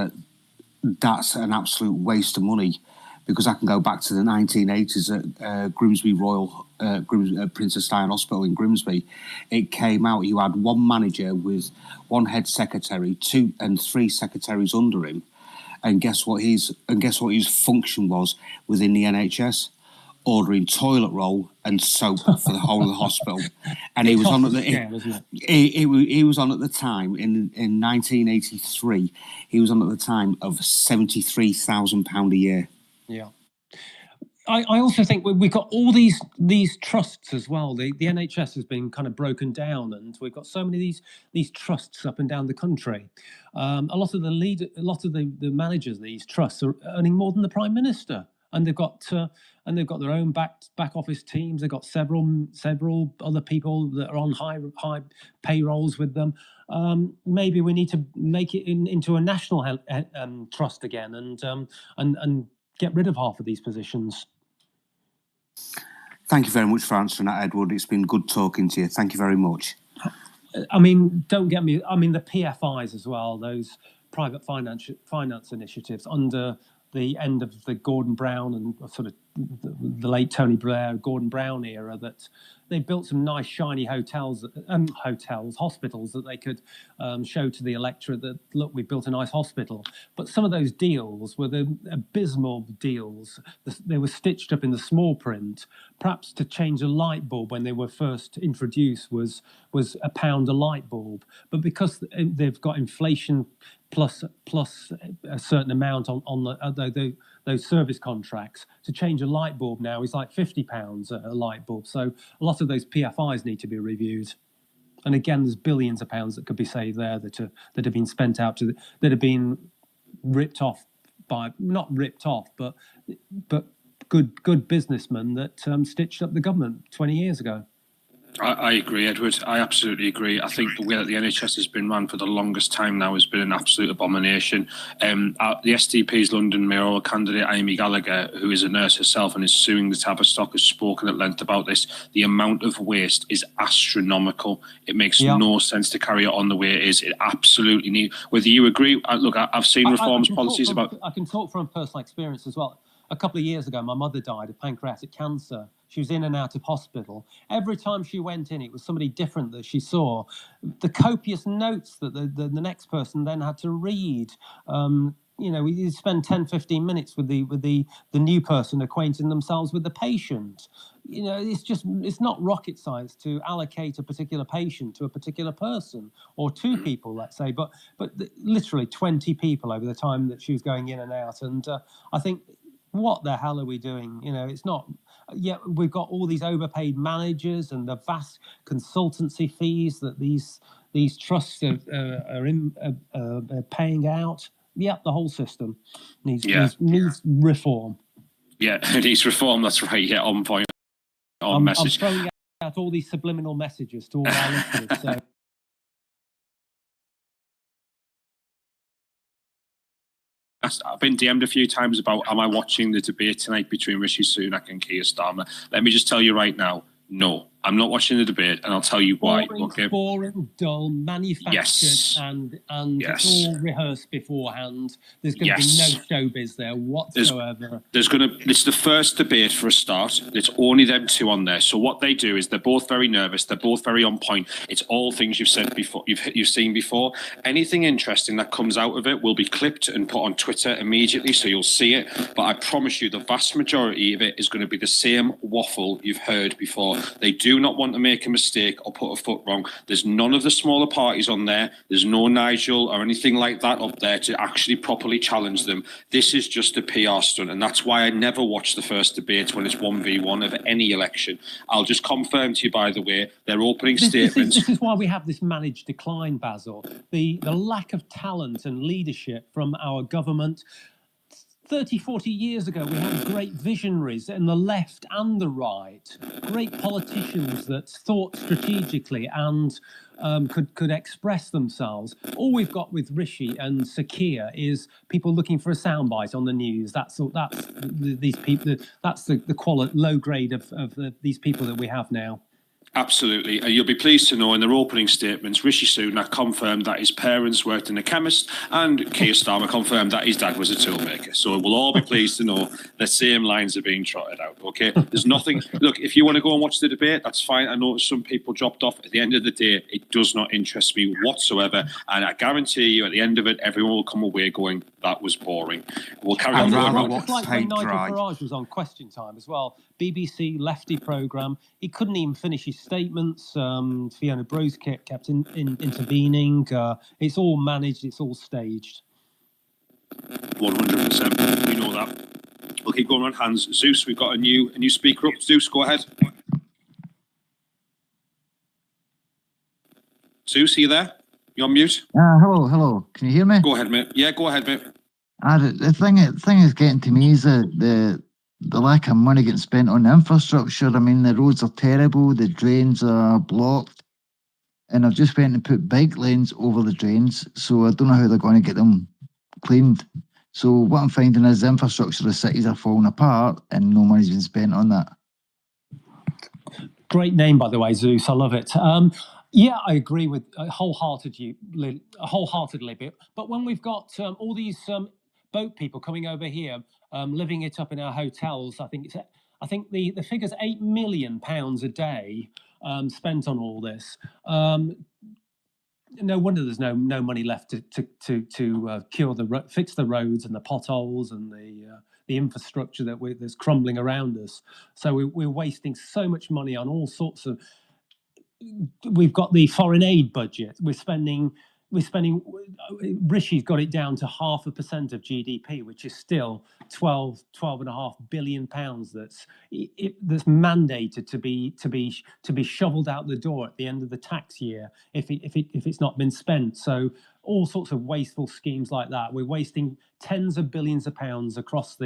that's an absolute waste of money, because I can go back to the 1980s at Grimsby Princess Diana Hospital in Grimsby. It came out, you had one manager with one head secretary, 2 and 3 secretaries under him, and guess what his function was within the NHS? Ordering toilet roll and soap for the whole of the hospital, and he was on at he was on at the time in 1983. He was on at the time of £73,000 a year. Yeah, I also think we've got all these trusts as well. The NHS has been kind of broken down, and we've got so many of these trusts up and down the country. A lot of the managers of these trusts are earning more than the Prime Minister. And they've got their own back office teams. They've got several other people that are on high payrolls with them. Maybe we need to make it into a national trust again, and get rid of half of these positions. Thank you very much for answering that, Edward. It's been good talking to you. Thank you very much. I mean, don't get me. I mean, the PFIs as well. Those private finance initiatives under the end of the Gordon Brown and sort of the late Tony Blair, Gordon Brown era, that they built some nice shiny hospitals that they could show to the electorate that, look, we built a nice hospital. But some of those deals were the abysmal deals. They were stitched up in the small print. Perhaps to change a light bulb when they were first introduced was £1 a light bulb. But because they've got inflation plus a certain amount on those service contracts, to change a light bulb now is like £50 a light bulb. So a lot of those PFIs need to be reviewed. And again, there's billions of pounds that could be saved there that have been spent out that have been ripped off by, not ripped off, but good businessmen that stitched up the government 20 years ago. I agree, Edward. I absolutely agree. I think the way that the NHS has been run for the longest time now has been an absolute abomination. The SDP's London mayoral candidate, Amy Gallagher, who is a nurse herself and is suing the Tavistock, has spoken at length about this. The amount of waste is astronomical. It makes no sense to carry it on the way it is. It absolutely needs. Whether you agree, look, I've seen reforms policies about. I can talk from personal experience as well. A couple of years ago, my mother died of pancreatic cancer. She was in and out of hospital. Every time she went in, it was somebody different that she saw. The copious notes that the next person then had to read. You spend 10, 15 minutes with the new person acquainting themselves with the patient. It's not rocket science to allocate a particular patient to a particular person or two people, let's say, but literally 20 people over the time that she was going in and out. And I think, what the hell are we doing? It's not. Yet we've got all these overpaid managers and the vast consultancy fees that these trusts are paying out. Yeah, the whole system needs reform. Yeah, it needs reform. That's right. Yeah, on point. Message. I'm throwing out all these subliminal messages to all our listeners. So. I've been DM'd a few times about, am I watching the debate tonight between Rishi Sunak and Keir Starmer? Let me just tell you right now, no, I'm not watching the debate, and I'll tell you why. Boring, dull, manufactured, and it's all rehearsed beforehand. There's going to be no showbiz there whatsoever. It's the first debate for a start. It's only them two on there. So what they do is they're both very nervous. They're both very on point. It's all things you've said before. You've seen before. Anything interesting that comes out of it will be clipped and put on Twitter immediately, so you'll see it. But I promise you, the vast majority of it is going to be the same waffle you've heard before. They do not want to make a mistake or put a foot wrong. There's none of the smaller parties on there. There's no Nigel or anything like that up there to actually properly challenge them. This is just a PR stunt, and that's why I never watch the first debate when it's 1v1 of any election. I'll just confirm to you, by the way, their opening statements. This is why we have this managed decline, Basil. The lack of talent and leadership from our government. 30, 40 years ago, we had great visionaries in the left and the right, great politicians that thought strategically and could express themselves. All we've got with Rishi and Sir Keir is people looking for a soundbite on the news. That's these people. That's the quality, low grade of these people that we have now. Absolutely. And you'll be pleased to know in their opening statements, Rishi Sunak confirmed that his parents worked in a chemist and Keir Starmer confirmed that his dad was a toolmaker. So we'll all be pleased to know the same lines are being trotted out, okay? There's nothing... Look, if you want to go and watch the debate, that's fine. I know some people dropped off. At the end of the day, it does not interest me whatsoever. And I guarantee you, at the end of it, everyone will come away going, that was boring. We'll carry on. It's like when Nigel Farage was on Question Time as well. BBC lefty programme. He couldn't even finish his statements. Fiona Brose kept intervening. It's all managed. It's all staged. 100%. We know that. We'll keep going around hands. Zeus, we've got a new speaker up. Zeus, go ahead. Zeus, are you there? You on mute? Hello. Can you hear me? Go ahead, mate. Yeah, go ahead, mate. The thing is getting to me is the lack of money getting spent on infrastructure. I mean, the roads are terrible, the drains are blocked, and I've just went and put bike lanes over the drains, so I don't know how they're going to get them cleaned. So what I'm finding is the infrastructure of the cities are falling apart and no money's been spent on that. Great name, by the way, Zeus. I love it. Yeah, I agree with wholeheartedly. But when we've got all these boat people coming over here, living it up in our hotels, I think the figure's £8 million a day spent on all this. No wonder there's no money left to fix the roads and the potholes and the infrastructure that's crumbling around us. So we're wasting so much money on all sorts of. We've got the foreign aid budget. We're spending. Rishi's got it down to 0.5% of GDP, which is still 12.5 billion pounds. That's mandated to be shoveled out the door at the end of the tax year if it's not been spent. So all sorts of wasteful schemes like that. We're wasting tens of billions of pounds across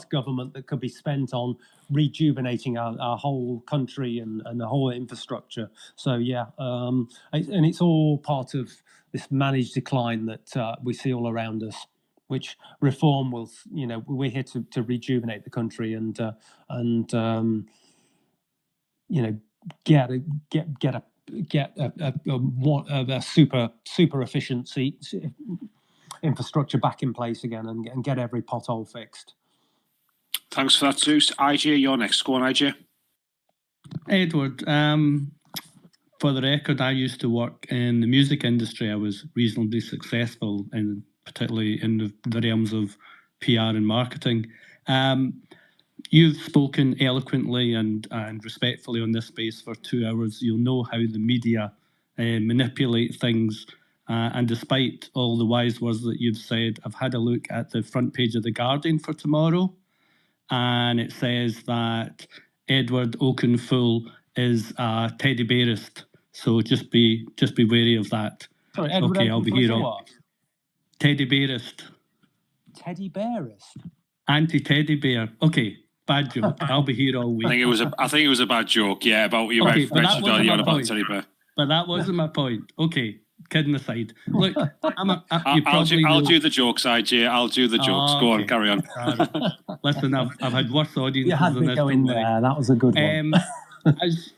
government that could be spent on rejuvenating our whole country and the whole infrastructure. So yeah, and it's all part of this managed decline that we see all around us, which reform will, we're here to rejuvenate the country and get a super efficient infrastructure back in place again and get every pothole fixed. Thanks for that, Zeus. IJ, you're next. Go on, IJ. Edward, for the record, I used to work in the music industry. I was reasonably successful, particularly in the realms of PR and marketing. You've spoken eloquently and respectfully on this space for 2 hours. You'll know how the media manipulate things. And despite all the wise words that you've said, I've had a look at the front page of The Guardian for tomorrow. And it says that Edward OAKENFULL is a teddy bearist. So just be wary of that. Sorry, Edward, okay, I'll be here. What? Teddy bearist. Teddy bearist? Anti-teddy bear. Okay. Bad joke. I'll be here all week. I think it was a bad joke. Yeah, about you mentioned earlier on about teddy bear. But that wasn't my point. Okay, kidding aside. Look, I'll do the jokes, IJ. I'll do the jokes. Go on, carry on. Listen, I've had worse audiences you had than me this. Going there. That was a good one.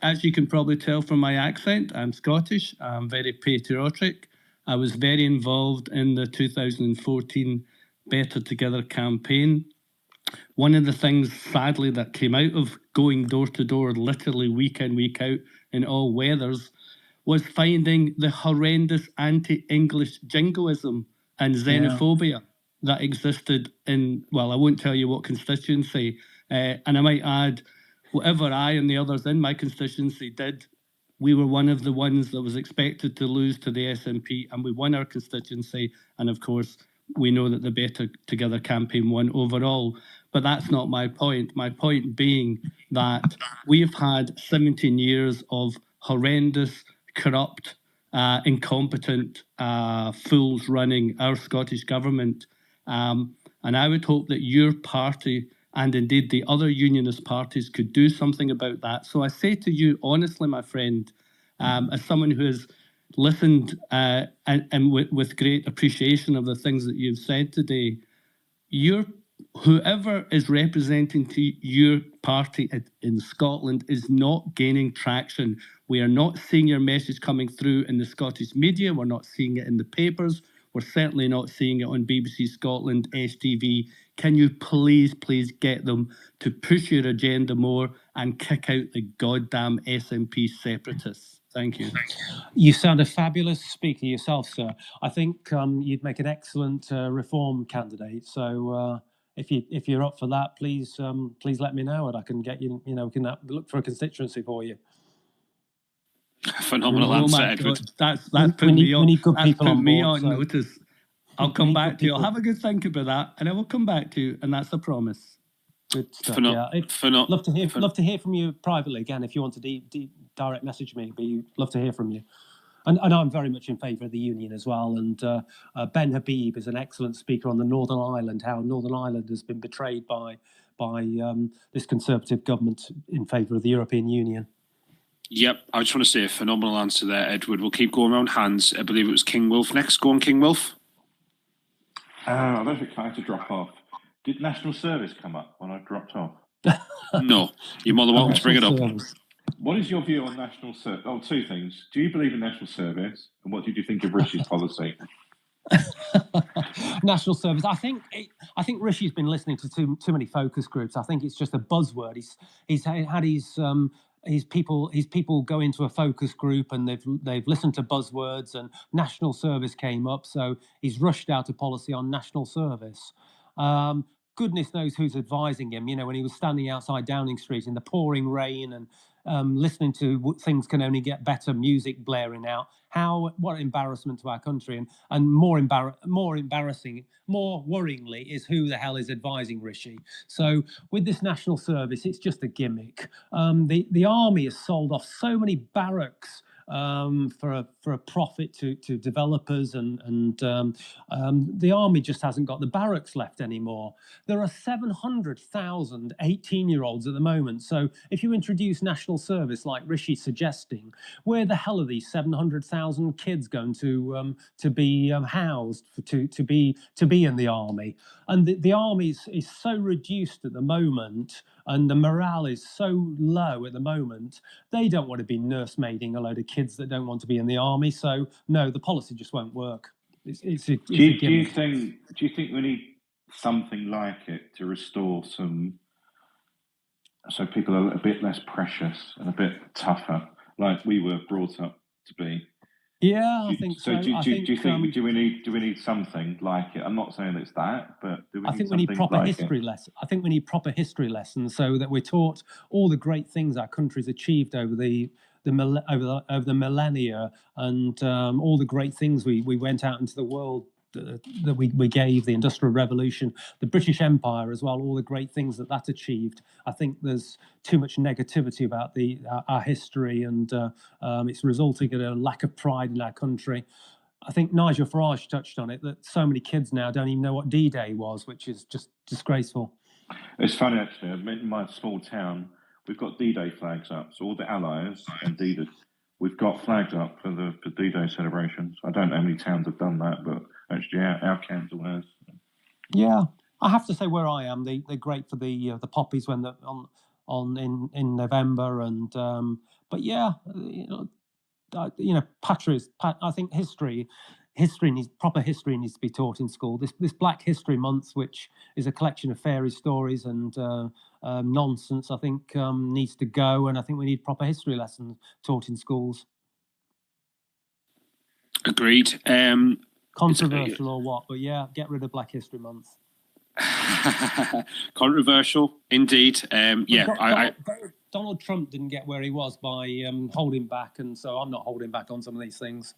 As you can probably tell from my accent, I'm Scottish. I'm very patriotic. I was very involved in the 2014 Better Together campaign. One of the things, sadly, that came out of going door to door, literally week in, week out, in all weathers, was finding the horrendous anti-English jingoism and xenophobia that existed in, well, I won't tell you what constituency. And I might add, whatever I and the others in my constituency did, we were one of the ones that was expected to lose to the SNP, and we won our constituency. And of course, we know that the Better Together campaign won overall. But that's not my point. My point being that we've had 17 years of horrendous, corrupt, incompetent fools running our Scottish government. And I would hope that your party and indeed the other unionist parties could do something about that. So I say to you, honestly, my friend, as someone who has listened and with great appreciation of the things that you've said today, whoever is representing to your party in Scotland is not gaining traction. We are not seeing your message coming through in the Scottish media. We're not seeing it in the papers. We're certainly not seeing it on BBC Scotland, STV. Can you please get them to push your agenda more and kick out the goddamn SNP separatists? Thank you. You sound a fabulous speaker yourself, sir. I think you'd make an excellent reform candidate. So if you're up for that, please let me know, and I can get you. We can look for a constituency for you. Phenomenal answer, Edward. That's put me on. That's put me on notice. I'll come back to you. I'll have a good think about that, and I will come back to you, and that's a promise. Good stuff. Love to hear from you privately again. If you want to direct message me, but love to hear from you. And I'm very much in favour of the union as well. And Ben Habib is an excellent speaker on the Northern Ireland, how Northern Ireland has been betrayed by this Conservative government in favour of the European Union. Yep, I just want to say a phenomenal answer there, Edward. We'll keep going around hands. I believe it was King Wolf next. Go on, King Wolf. I don't think I had to drop off. Did National Service come up when I dropped off? No, you're more than welcome to bring it up. What is your view on National Service? Oh, two things. Do you believe in National Service? And what did you think of Rishi's policy? National Service. I think Rishi's been listening to too many focus groups. I think it's just a buzzword. He's had his people go into a focus group and they've listened to buzzwords, and National Service came up, so he's rushed out a policy on National Service. Goodness knows who's advising him. When he was standing outside Downing Street in the pouring rain and listening to things can only get better music blaring out. What an embarrassment to our country, and more embarrassing, more worryingly, is who the hell is advising Rishi. So with this National Service, it's just a gimmick. The army has sold off so many barracks for a profit to developers, and the army just hasn't got the barracks left anymore. There are 700,000 18-year-olds at the moment. So if you introduce national service, like Rishi's suggesting, where the hell are these 700,000 kids going to be housed to be in the army? And the army is so reduced at the moment, and the morale is so low at the moment. They don't want to be nursemaiding a load of kids that don't want to be in the army. So no, the policy just won't work. Do you think we need something like it to restore some, so people are a bit less precious and a bit tougher, like we were brought up to be? Yeah, I think so. Do we need something like it? I'm not saying it's that, but do we I think we need proper history lessons. I think we need proper history lessons so that we're taught all the great things our country's achieved over the millennia, and all the great things we went out into the world that we gave, the Industrial Revolution, the British Empire as well, all the great things that achieved. I think there's too much negativity about our history, and it's resulting in a lack of pride in our country. I think Nigel Farage touched on it, that so many kids now don't even know what D-Day was, which is just disgraceful. It's funny, actually. In my small town, we've got D-Day flags up. So all the allies and D-Day, we've got flags up for D-Day celebrations. I don't know how many towns have done that, but actually our council has. Yeah, I have to say where I am, they're great for the poppies when they're in November, and but yeah, I think history proper history needs to be taught in school. This Black History Month, which is a collection of fairy stories and nonsense, I think needs to go, and I think we need proper history lessons taught in schools. Agreed. Controversial or what, but yeah, get rid of Black History Month. Controversial, indeed. Donald Trump didn't get where he was by holding back, and so I'm not holding back on some of these things.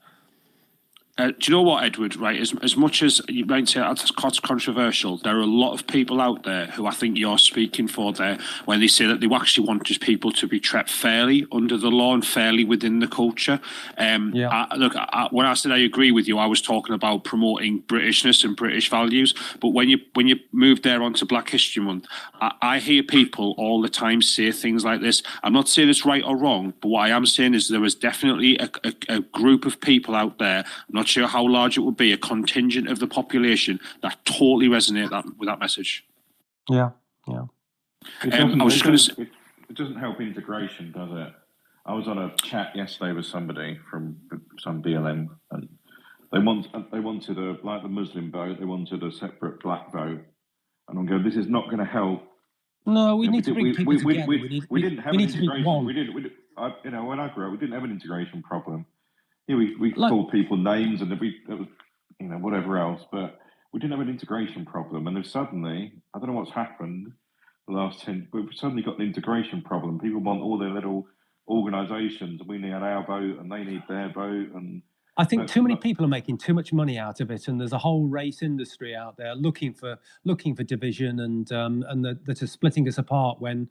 Do you know what, Edward? Right, as much as you might say that's controversial, there are a lot of people out there who I think you're speaking for there when they say that they actually want just people to be treated fairly under the law and fairly within the culture. When I said I agree with you, I was talking about promoting Britishness and British values. But when you move there onto Black History Month, I hear people all the time say things like this. I'm not saying it's right or wrong, but what I am saying is there is definitely a group of people out there. I'm not sure how large it would be, a contingent of the population that totally resonate with that message. Yeah. I was just going to say, it doesn't help integration, does it? I was on a chat yesterday with somebody from some BLM, and they wanted like the Muslim vote, they wanted a separate black vote, and I'm going, this is not going to help. No, we need to bring people together. We didn't have an integration. When I grew up, we didn't have an integration problem. Yeah, we called people names and whatever else, but we didn't have an integration problem. And then suddenly, I don't know what's happened the last 10, but we've suddenly got an integration problem. People want all their little organisations, and we need our vote, and they need their vote. And I think too many people are making too much money out of it, and there's a whole race industry out there looking for division, and that are splitting us apart when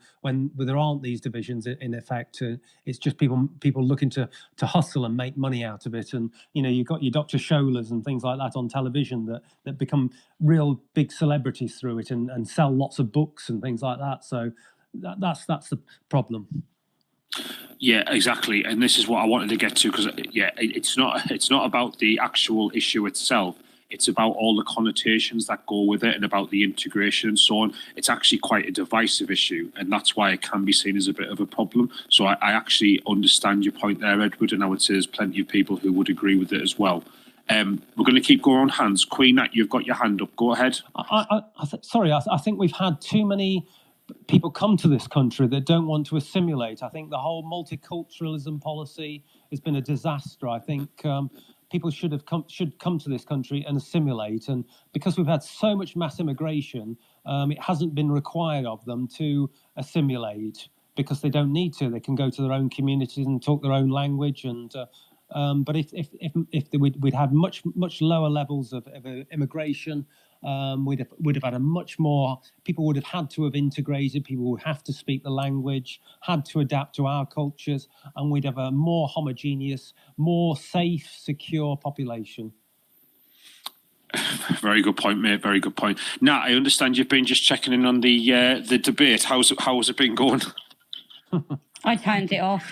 there aren't these divisions in effect. It's just people looking to hustle and make money out of it, and you've got your Dr. Schollers and things like that on television that become real big celebrities through it and sell lots of books and things like that. So that's the problem. Yeah, exactly, and this is what I wanted to get to, because it's not about the actual issue itself. It's about all the connotations that go with it and about the integration and so on. It's actually quite a divisive issue, and that's why it can be seen as a bit of a problem. So I actually understand your point there, Edward, and I would say there's plenty of people who would agree with it as well. We're going to keep going on hands. Queen, you've got your hand up. Go ahead. I think we've had too many people come to this country that don't want to assimilate. I think the whole multiculturalism policy has been a disaster. I think people should come to this country and assimilate, and because we've had so much mass immigration, it hasn't been required of them to assimilate because they don't need to. They can go to their own communities and talk their own language, and but if we'd had much lower levels of immigration, We'd have had a much more, people would have had to have integrated, people would have to speak the language, had to adapt to our cultures, and we'd have a more homogeneous, more safe, secure population. Very good point, mate. Very good point. Nat, I understand you've been just checking in on the debate. How's it been going? I turned it off.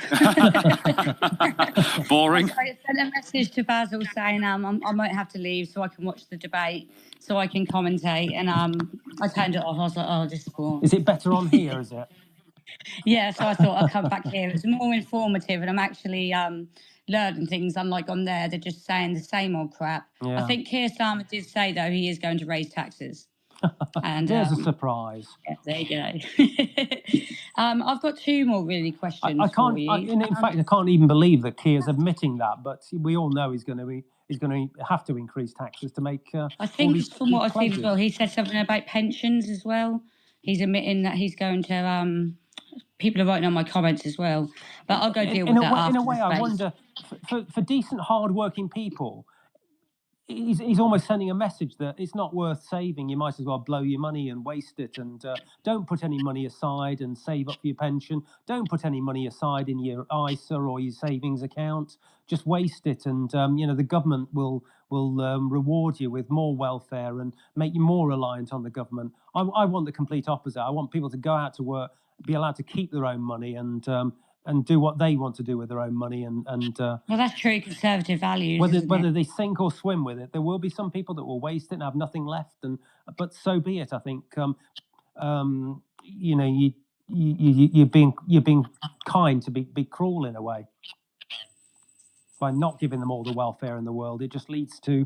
Boring. I sent a message to Basil saying I might have to leave so I can watch the debate, so I can commentate, and I turned it off. I was like, oh, this is boring. Is it better on here, is it? Yeah, so I thought I'd come back here. It's more informative, and I'm actually learning things, unlike on there. They're just saying the same old crap. Yeah. I think Keir Starmer did say, though, he is going to raise taxes. And there's a surprise. Yeah, there you go. I've got two more really questions for you. In fact, I can't even believe that Keir's admitting that, but we all know he's going to have to increase taxes to make. I think from what I've seen as well, he said something about pensions as well. He's admitting that he's going to. People are writing on my comments as well, but I'll go deal with that after. In a way, the I space. wonder for decent, hard-working people. He's almost sending a message that it's not worth saving. You might as well blow your money and waste it, and don't put any money aside and save up for your pension. Don't put any money aside in your ISA or your savings account. Just waste it, and the government will reward you with more welfare and make you more reliant on the government. I want the complete opposite. I want people to go out to work, be allowed to keep their own money, and do what they want to do with their own money, well, that's true conservative values. Whether they sink or swim with it, there will be some people that will waste it and have nothing left, but so be it. I think you're being kind to be cruel in a way by not giving them all the welfare in the world. It just leads to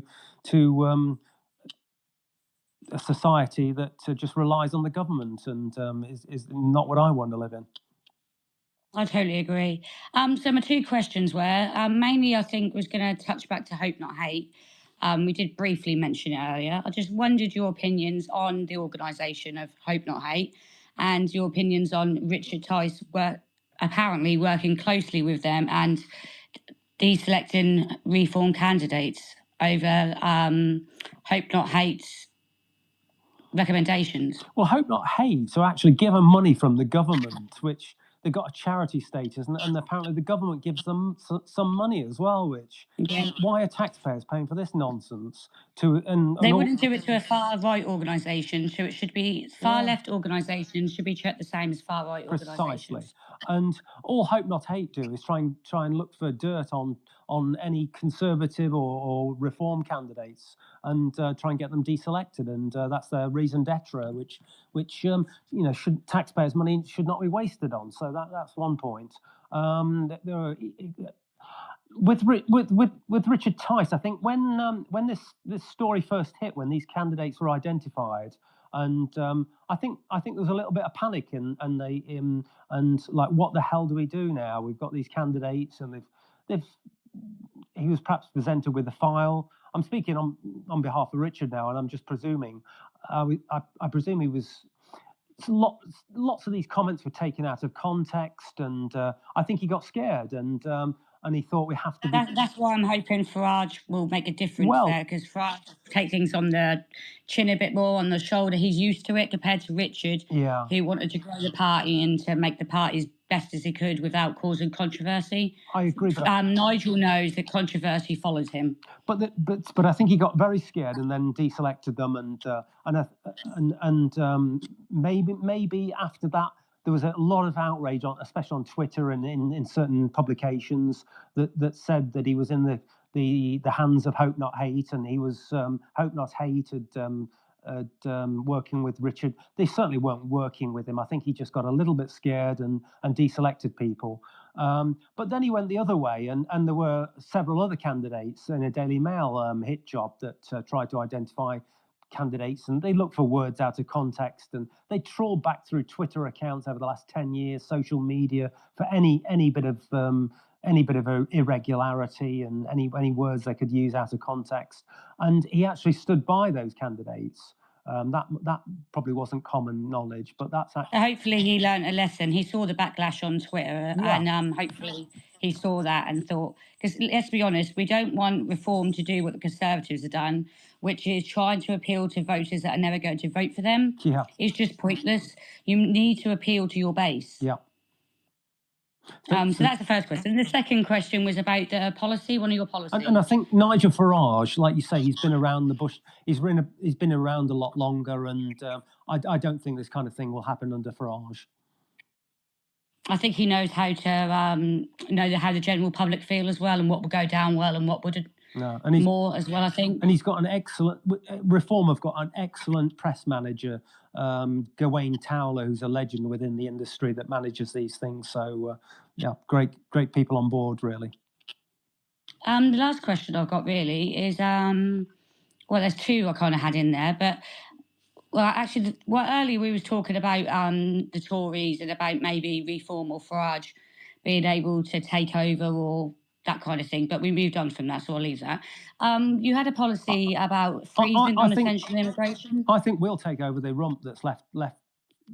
a society that just relies on the government and is not what I want to live in. I totally agree. So my two questions were, mainly I think was going to touch back to Hope Not Hate. We did briefly mention it earlier. I just wondered your opinions on the organisation of Hope Not Hate and your opinions on Richard Tice apparently working closely with them and deselecting reform candidates over Hope Not Hate's recommendations. Well, Hope Not Hate, so actually given money from the government, which they've got a charity status, and apparently the government gives them some money as well. Which why are taxpayers paying for this nonsense? They wouldn't do it to a far right organisation, so it should be far left organisations should be treated the same as far right organisations. Precisely, and all Hope Not Hate do is try and look for dirt on any conservative or reform candidates and try and get them deselected, and that's their raison d'etre, which taxpayers' money should not be wasted on. So that's one point. There are, with Richard Tice, I think when this story first hit, when these candidates were identified, and I think there was a little bit of panic and like, what the hell do we do now? We've got these candidates, and he was perhaps presented with a file. I'm speaking on behalf of Richard now, and I'm just presuming. I presume he was. Lots of these comments were taken out of context, and I think he got scared, and he thought we have to. That's why I'm hoping Farage will make a difference there, because Farage take things on the chin a bit more, on the shoulder. He's used to it compared to Richard, who wanted to grow the party and to make the party as best as he could without causing controversy. I agree. Nigel knows that controversy follows him. But I think he got very scared and then deselected them, and maybe after that there was a lot of outrage, especially on Twitter and in certain publications that said that he was in the hands of Hope Not Hate, and he was Hope Not Hate had working with Richard. They certainly weren't working with him. I think he just got a little bit scared and deselected people. But then he went the other way, and there were several other candidates in a Daily Mail hit job that tried to identify candidates, and they looked for words out of context, and they trawled back through Twitter accounts over the last 10 years, social media, for any bit of irregularity and any words they could use out of context. And he actually stood by those candidates. That probably wasn't common knowledge, but that's actually... Hopefully he learned a lesson. He saw the backlash on Twitter, and hopefully he saw that and thought, because let's be honest, we don't want reform to do what the Conservatives have done. which is trying to appeal to voters that are never going to vote for them, Yeah. is just pointless. You need to appeal to your base. Yeah. So that's the first question. The second question was about the policy, one of your policies. And I think Nigel Farage, like you say, he's been around the bush. He's been around a lot longer, and I don't think this kind of thing will happen under Farage. I think he knows how to know how the general public feel as well, and what will go down well and what wouldn't. No, and more as well, I think. And he's got an excellent Reform. Have got an excellent press manager, Gawain Towler, who's a legend within the industry that manages these things. So yeah, great people on board, really. The last question I've got really is well, there's two I kind of had in there, but well, actually, earlier we was talking about the Tories and about maybe Reform or Farage being able to take over or that kind of thing, but we moved on from that, so I'll leave that. You had a policy about freezing non-essential immigration. I think we'll take over the rump that's left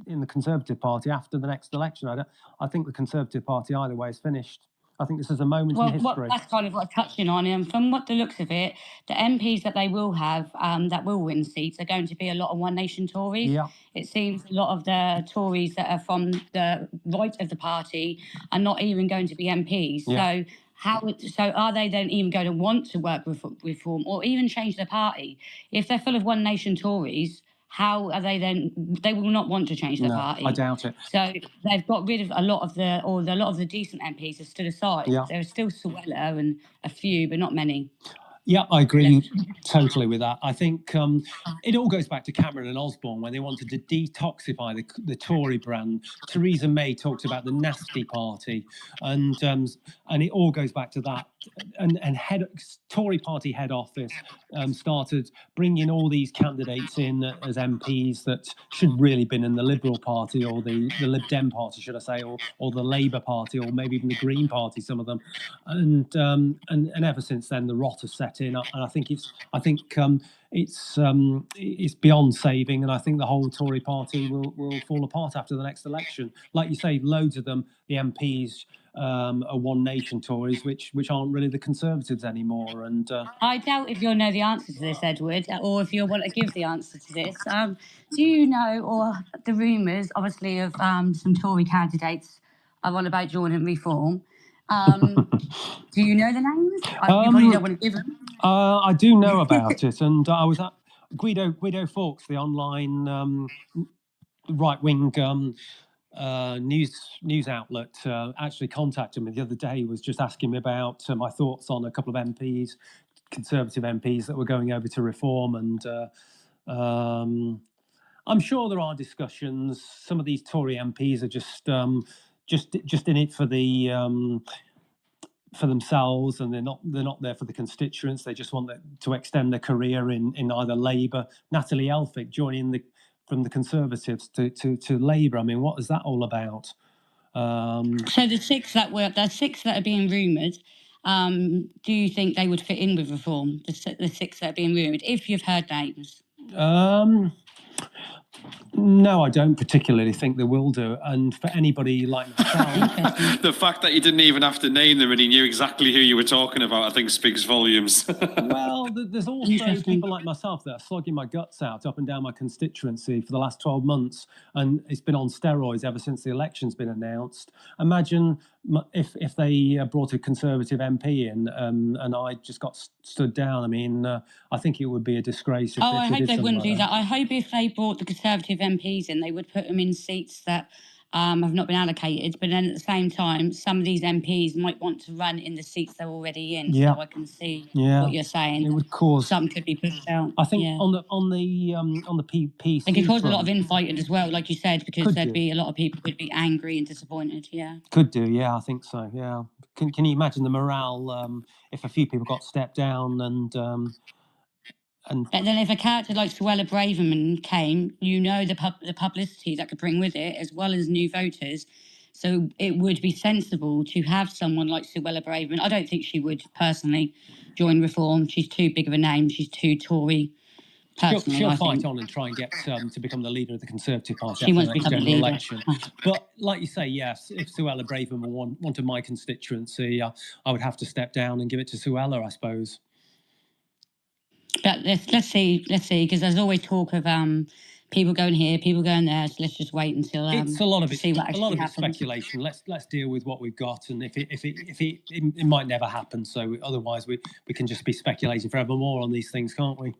in the Conservative Party after the next election. I think the Conservative Party either way is finished. I think this is a moment in history. That's kind of what I'm touching on. And from what the looks of it, the MPs that they will have that will win seats are going to be a lot of One Nation Tories. Yeah. It seems a lot of the Tories that are from the right of the party are not even going to be MPs. Yeah. So are they then even going to want to work with Reform or even change the party? If they're full of One Nation Tories, how are they then? They will not want to change the party. I doubt it. So they've got rid of a lot of the decent MPs have stood aside. Yeah. There are still Suella and a few, but not many. Yeah, I agree totally with that. I think it all goes back to Cameron and Osborne when they wanted to detoxify the Tory brand. Theresa May talked about the nasty party, and it all goes back to that. And Tory party head office started bringing all these candidates in as MPs that should really been in the Liberal Party or the Lib Dem Party, should I say, or the Labour Party, or maybe even the Green Party, some of them. And ever since then, the rot has set in, and I think it's beyond saving, and I think the whole Tory party will fall apart after the next election. Like you say, loads of them, the MPs, are One Nation Tories, which aren't really the Conservatives anymore. And I doubt if you'll know the answer to this, Edward, or if you'll want to give the answer to this. Do you know, or the rumours, obviously, of some Tory candidates are on about joining Reform? Do you know the names? You probably don't want to give them. I do know about it, and I was at Guido Fawkes, the online right-wing news outlet, actually contacted me the other day. Was just asking me about my thoughts on a couple of MPs, Conservative MPs that were going over to Reform, and I'm sure there are discussions. Some of these Tory MPs are just in it for the for themselves, and they're not there for the constituents. They just want to extend their career in either Labour. Natalie Elphick joining from the Conservatives to Labour. I mean, what is that all about? So the six that are being rumoured, do you think they would fit in with Reform? The six that are being rumoured, if you've heard names. No, I don't particularly think they will do. And for anybody like myself, the fact that you didn't even have to name them and he knew exactly who you were talking about, I think speaks volumes. Well, there's also people like myself that are slogging my guts out up and down my constituency for the last 12 months, and it's been on steroids ever since the election's been announced. Imagine if they brought a Conservative MP in and I just got stood down. I mean, I think it would be a disgrace. I hope they wouldn't do that. I hope if they brought the Conservative MPs in, they would put them in seats that have not been allocated. But then at the same time, some of these MPs might want to run in the seats they're already in. Yeah. So I can see Yeah. what you're saying. It would cause some could be pushed out. I think Yeah. on the PC. It could cause a lot of infighting as well, like you said, because Could there'd do. be a lot of people would be angry and disappointed. Yeah. Could do, yeah, I think so. Yeah, can you imagine the morale if a few people got stepped down and But then if a character like Suella Braverman came, you know the publicity that could bring with it, as well as new voters. So it would be sensible to have someone like Suella Braverman. I don't think she would personally join Reform. She's too big of a name. She's too Tory. Personally, she'll I fight think. on and try and get to become the leader of the Conservative Party She after wants the to next become the general leader. election. But like you say, yes, if Suella Braverman wanted my constituency, I would have to step down and give it to Suella, I suppose. But let's see, because there's always talk of people going here, people going there. So let's just wait until It's a lot of to it. see what A actually lot of it's happens. speculation. Let's deal with what we've got, and if it might never happen. So otherwise, we can just be speculating forevermore on these things, can't we?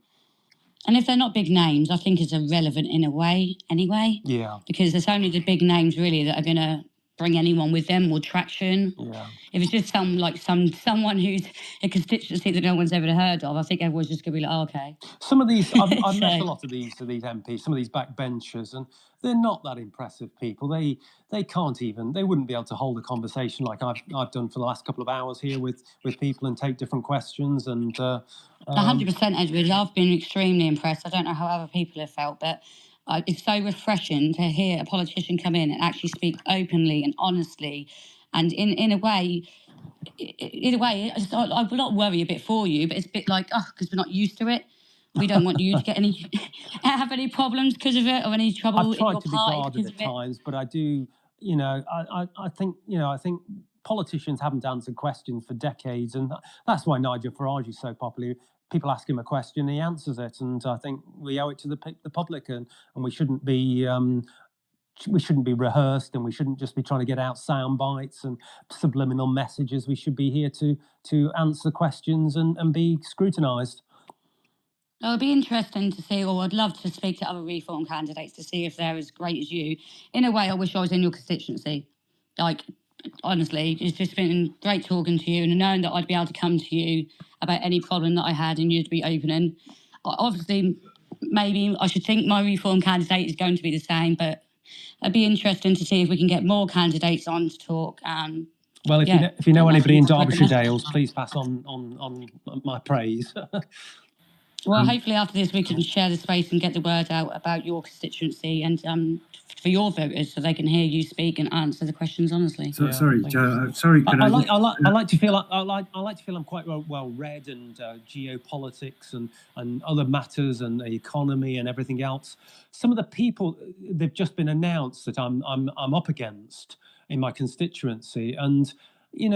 And if they're not big names, I think it's irrelevant in a way, anyway. Yeah. Because there's only the big names really that are going to bring anyone with them or traction. Yeah. If it's just someone who's a constituency that no one's ever heard of, I think everyone's just going to be like, oh, okay. Some of these, I've met So- a lot of these MPs, some of these backbenchers, and they're not that impressive people. They can't even, they wouldn't be able to hold a conversation like I've done for the last couple of hours here with people and take different questions. And 100%, Edward. I've been extremely impressed. I don't know how other people have felt, but it's so refreshing to hear a politician come in and actually speak openly and honestly, and in a way. I will not worry a bit for you, but it's a bit like, because we're not used to it. We don't want you to get have any problems because of it or any trouble I've in tried your to be party guarded because at of it. times, but I do, I think politicians haven't answered questions for decades, and that's why Nigel Farage is so popular. People ask him a question, he answers it, and I think we owe it to the public, and we shouldn't be. We shouldn't be rehearsed, and we shouldn't just be trying to get out sound bites and subliminal messages. We should be here to answer questions and be scrutinised. It'll be interesting to see, or I'd love to speak to other reform candidates to see if they're as great as you. In a way, I wish I was in your constituency. Like, honestly, it's just been great talking to you and knowing that I'd be able to come to you about any problem that I had and you'd be open. And obviously, maybe I should think my reform candidate is going to be the same, but it'd be interesting to see if we can get more candidates on to talk. Well, Yeah, if you know that's anybody in what I Derbyshire recommend. Dales, please pass on my praise. Well, hopefully after this we can share the space and get the word out about your constituency and for your voters so they can hear you speak and answer the questions honestly. So, Yeah, sorry, thank Joe. Sorry, could I like to feel I like to feel I'm quite well read, and geopolitics and other matters and the economy and everything else. Some of the people, they've just been announced that I'm up against in my constituency, and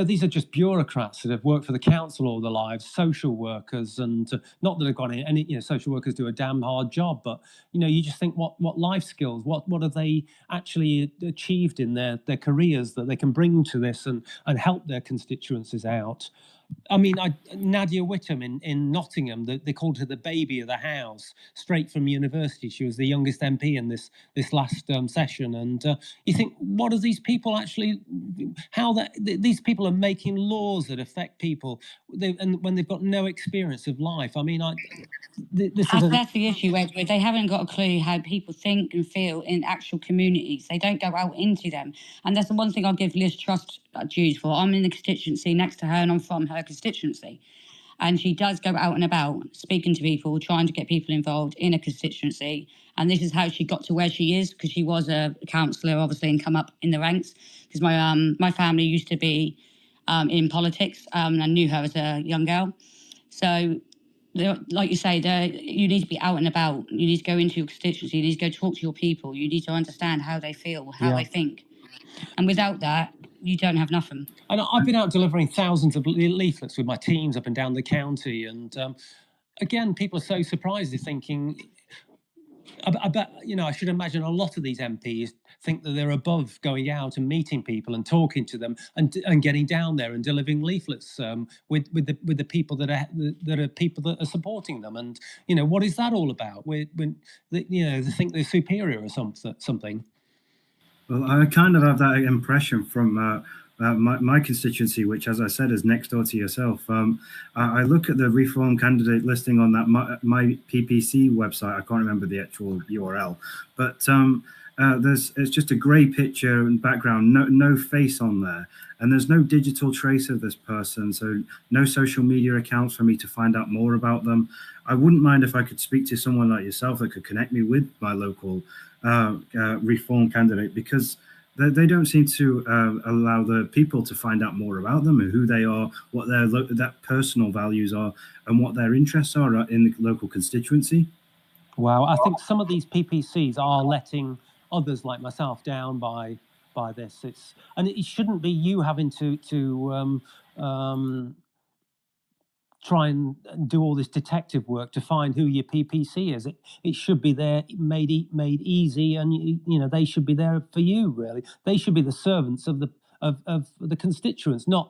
these are just bureaucrats that have worked for the council all their lives, social workers, and not that they've got any, social workers do a damn hard job, but you just think what life skills, what have they actually achieved in their careers that they can bring to this and help their constituencies out. I mean, Nadia Whittam in Nottingham, they called her the baby of the house, straight from university. She was the youngest MP in this last session. And you think, what are these people actually, these people are making laws that affect people, and when they've got no experience of life. I mean, That's the issue, Edward. They haven't got a clue how people think and feel in actual communities. They don't go out into them. And that's the one thing I'll give Liz Truss dues for. I'm in the constituency next to her and I'm from her constituency. And she does go out and about speaking to people, trying to get people involved in a constituency. And this is how she got to where she is, because she was a councillor, obviously, and come up in the ranks. Because my family used to be in politics, and I knew her as a young girl. So, like you say, you need to be out and about. You need to go into your constituency. You need to go talk to your people. You need to understand how they feel, how they think. And without that, you don't have nothing. And I've been out delivering thousands of leaflets with my teams up and down the county. And again, people are so surprised. They're thinking, I bet, I should imagine a lot of these MPs think that they're above going out and meeting people and talking to them and getting down there and delivering leaflets with the people that are people that are supporting them. And what is that all about? When they think they're superior or something. Well, I kind of have that impression from my constituency, which, as I said, is next door to yourself. I look at the reform candidate listing on that my PPC website. I can't remember the actual URL, but it's just a grey picture and background, no face on there, and there's no digital trace of this person, so no social media accounts for me to find out more about them. I wouldn't mind if I could speak to someone like yourself that could connect me with my local reform candidate, because they don't seem to allow the people to find out more about them and who they are, what their personal values are, and what their interests are in the local constituency. Wow, I think some of these PPCs are letting others like myself down by this. And it shouldn't be you having to try and do all this detective work to find who your PPC is. It should be there, made easy, and you know they should be there for you. Really, they should be the servants of the constituents, not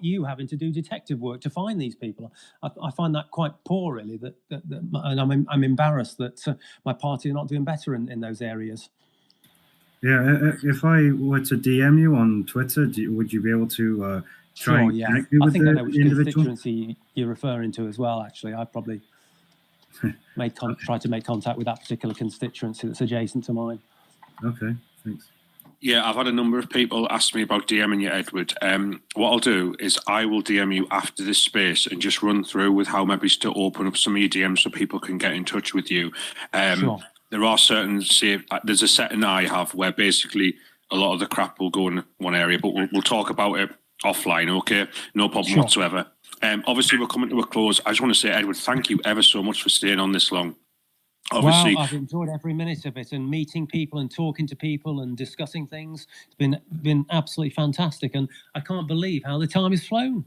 you having to do detective work to find these people. I find that quite poor, really. And I'm embarrassed that my party are not doing better in those areas. Yeah, if I were to DM you on Twitter, would you be able to try and connect me with I know the which individual? constituency you're referring to as well. Actually, I probably tried to make contact with that particular constituency that's adjacent to mine. Okay, thanks. Yeah, I've had a number of people ask me about DMing you, Edward. What I'll do is I will DM you after this space and just run through with how maybe to open up some of your DMs so people can get in touch with you. Sure. There are certain, there's a setting I have where basically a lot of the crap will go in one area, but we'll talk about it offline, okay? No problem whatsoever. Obviously, we're coming to a close. I just want to say, Edward, thank you ever so much for staying on this long. Obviously, I've enjoyed every minute of it, and meeting people and talking to people and discussing things. It's been absolutely fantastic, and I can't believe how the time has flown.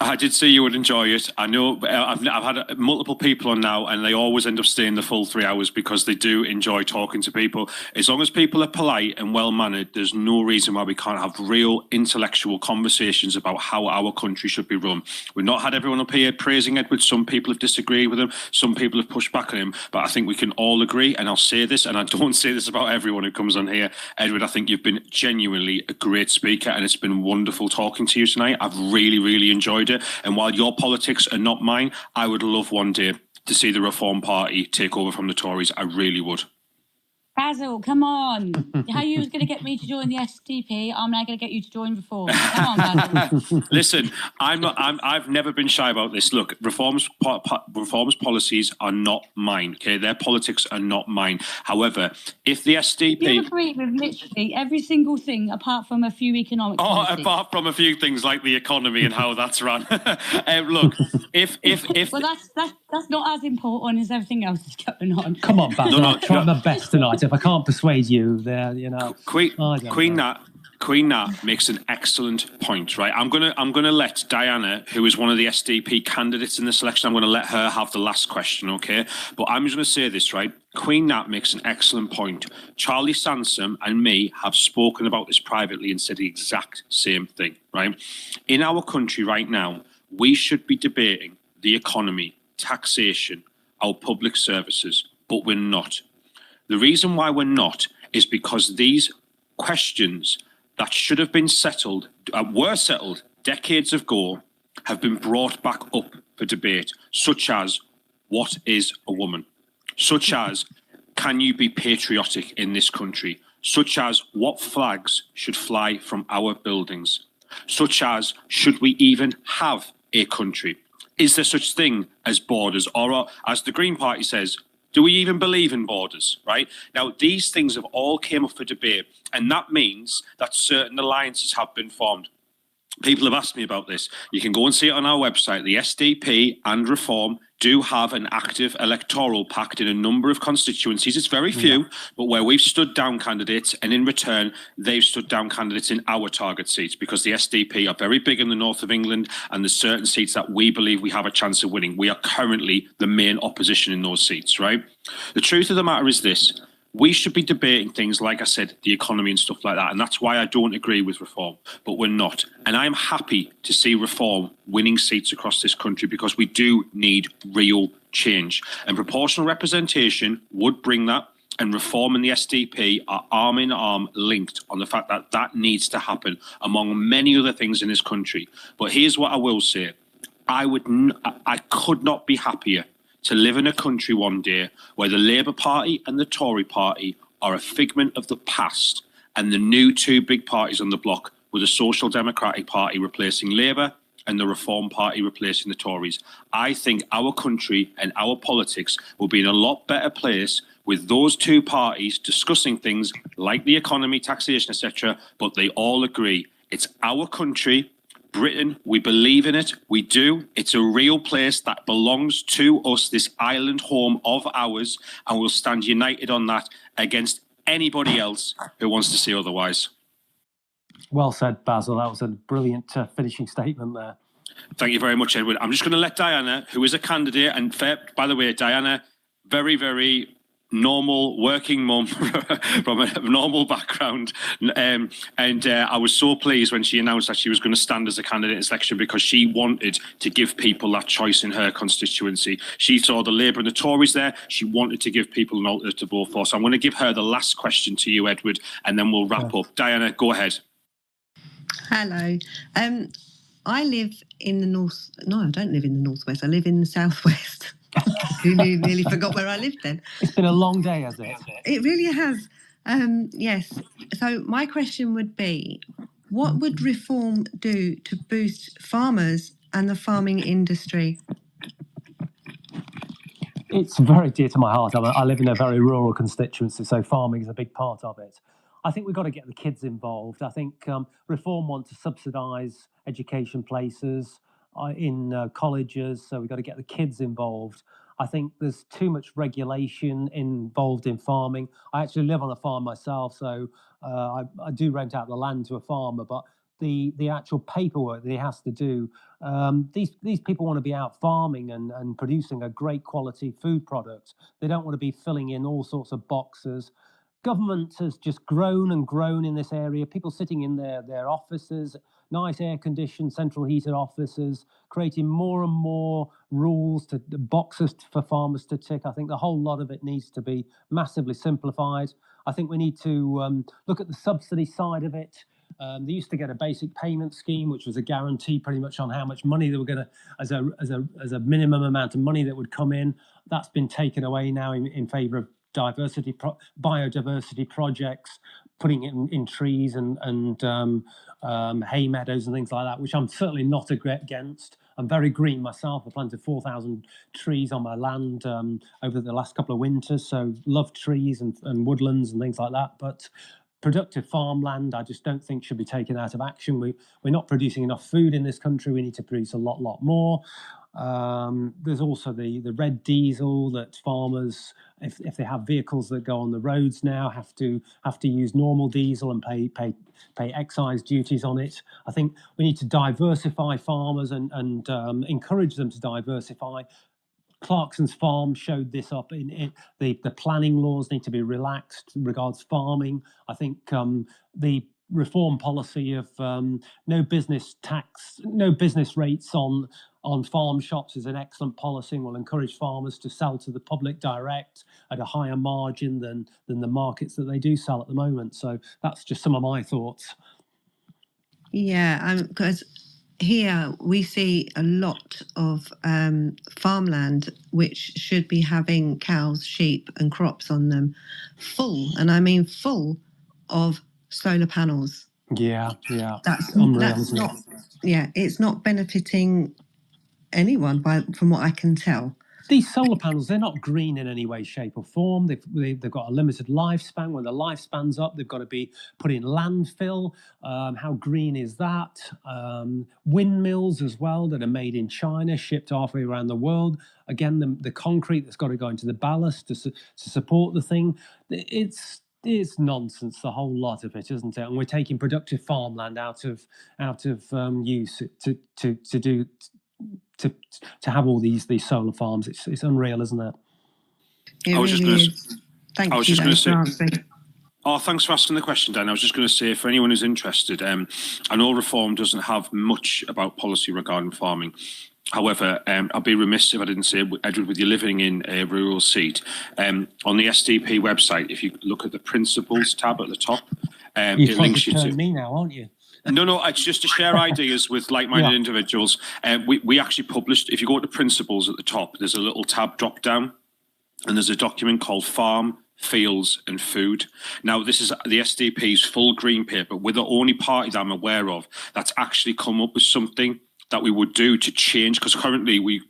I did say you would enjoy it. I know I've had multiple people on now, and they always end up staying the full 3 hours because they do enjoy talking to people. As long as people are polite and well-mannered, there's no reason why we can't have real intellectual conversations about how our country should be run. We've not had everyone up here praising Edward. Some people have disagreed with him. Some people have pushed back on him. But I think we can all agree, and I'll say this, and I don't say this about everyone who comes on here. Edward, I think you've been genuinely a great speaker, and it's been wonderful talking to you tonight. I've really, really enjoyed it. And while your politics are not mine, I would love one day to see the Reform Party take over from the Tories. I really would. Basil, come on. How you was going to get me to join the SDP, I'm now going to get you to join Reform. Come on, Basil. Listen, I've never been shy about this. Look, Reform's policies are not mine. Okay, their politics are not mine. However, if the SDP, You agree with literally every single thing apart from a few economic policies. apart from a few things like the economy and how that's run. Look, if well, that's not as important as everything else that's going on. Come on, Basil. I'll try my best tonight. If I can't persuade you, there, you know. Queen Nat makes an excellent point, right? I'm gonna let Diana, who is one of the SDP candidates in the selection, I'm gonna let her have the last question, okay? But I'm just gonna say this, right? Queen Nat makes an excellent point. Charlie Sansom and me have spoken about this privately and said the exact same thing, right? In our country right now, we should be debating the economy, taxation, our public services, but we're not. The reason why we're not is because these questions that should have been settled, were settled decades ago, have been brought back up for debate, such as, what is a woman? Such as, can you be patriotic in this country? Such as, what flags should fly from our buildings? Such as, should we even have a country? Is there such thing as borders? Or, as the Green Party says, do we even believe in borders, right? Now, these things have all came up for debate, and that means that certain alliances have been formed. People have asked me about this. You can go and see it on our website. The SDP and Reform do have an active electoral pact in a number of constituencies. It's very few, but where we've stood down candidates, and in return, they've stood down candidates in our target seats, because the SDP are very big in the north of England, and there's certain seats that we believe we have a chance of winning. We are currently the main opposition in those seats, right? The truth of the matter is this. We should be debating things, like I said, the economy and stuff like that. And that's why I don't agree with Reform, but we're not. And I'm happy to see Reform winning seats across this country, because we do need real change. And proportional representation would bring that. And Reform and the SDP are arm in arm linked on the fact that that needs to happen, among many other things in this country. But here's what I will say. I could not be happier to live in a country one day where the Labour Party and the Tory Party are a figment of the past, and the new two big parties on the block were the Social Democratic Party replacing Labour and the Reform Party replacing the Tories. I think our country and our politics will be in a lot better place with those two parties discussing things like the economy, taxation, etc., but they all agree it's our country. Britain, we believe in it. We do. It's a real place that belongs to us, this island home of ours, and we'll stand united on that against anybody else who wants to say otherwise. Well said, Basil. That was a brilliant finishing statement there. Thank you very much, Edward. I'm just going to let Diana, who is a candidate, and by the way, Diana, very, very normal working mum from a normal background, and I was so pleased when she announced that she was going to stand as a candidate in this election, because she wanted to give people that choice in her constituency. She saw the Labour and the Tories there. She wanted to give people an alternative to vote for. So I'm going to give her the last question to you, Edward, and then we'll wrap up. Diana, go ahead. Hello. I live in the north. No, I don't live in the northwest. I live in the southwest. You nearly forgot where I lived then. It's been a long day, has it? It really has. Yes. So my question would be, what would reform do to boost farmers and the farming industry? It's very dear to my heart. I live in a very rural constituency, so farming is a big part of it. I think we've got to get the kids involved. I think Reform want to subsidise education places in colleges, so we've got to get the kids involved. I think there's too much regulation involved in farming. I actually live on a farm myself, so I do rent out the land to a farmer, but the actual paperwork that he has to do, these people want to be out farming and producing a great quality food product. They don't want to be filling in all sorts of boxes. Government has just grown and grown in this area. People sitting in their offices, nice air-conditioned, central heated offices, creating more and more rules, boxes for farmers to tick. I think the whole lot of it needs to be massively simplified. I think we need to look at the subsidy side of it. They used to get a basic payment scheme, which was a guarantee pretty much on how much money they were going to, as a minimum amount of money that would come in. That's been taken away now in favour of biodiversity projects, putting it in trees and hay meadows and things like that, which I'm certainly not against. I'm very green myself. I planted 4,000 trees on my land over the last couple of winters, so love trees and woodlands and things like that. But productive farmland, I just don't think should be taken out of action. We're not producing enough food in this country. We need to produce a lot more. There's also the red diesel that farmers, if they have vehicles that go on the roads now, have to use normal diesel and pay excise duties on it. I think we need to diversify farmers and encourage them to diversify. Clarkson's Farm showed this up in the planning laws need to be relaxed regards farming. I think the reform policy of no business rates on farm shops is an excellent policy and will encourage farmers to sell to the public direct at a higher margin than the markets that they do sell at the moment. So that's just some of my thoughts. Yeah, because here we see a lot of farmland which should be having cows, sheep and crops on them full, and I mean full of solar panels. Yeah. That's unreal, not. Yeah, it's not benefiting anyone from what I can tell. These solar panels, they're not green in any way, shape or form. They've got a limited lifespan. When the lifespan's up, they've got to be put in landfill. How green is that? Windmills as well that are made in China, shipped halfway around the world. Again, the concrete that's got to go into the ballast to support the thing. It's nonsense, the whole lot of it, isn't it? And we're taking productive farmland out of use to have all these solar farms. It's unreal, isn't it? I was just going to say. Oh, thanks for asking the question, Dan. I was just going to say, for anyone who's interested, I know Reform doesn't have much about policy regarding farming. However, I'd be remiss if I didn't say, Edward, with you living in a rural seat, on the SDP website, if you look at the principles tab at the top, it links you to me now, aren't you? No, it's just to share ideas with like-minded individuals. We actually published, if you go to principles at the top, there's a little tab drop down, and there's a document called Farm, Fields and Food. Now, this is the SDP's full green paper. We're the only party that I'm aware of that's actually come up with something that we would do to change, because currently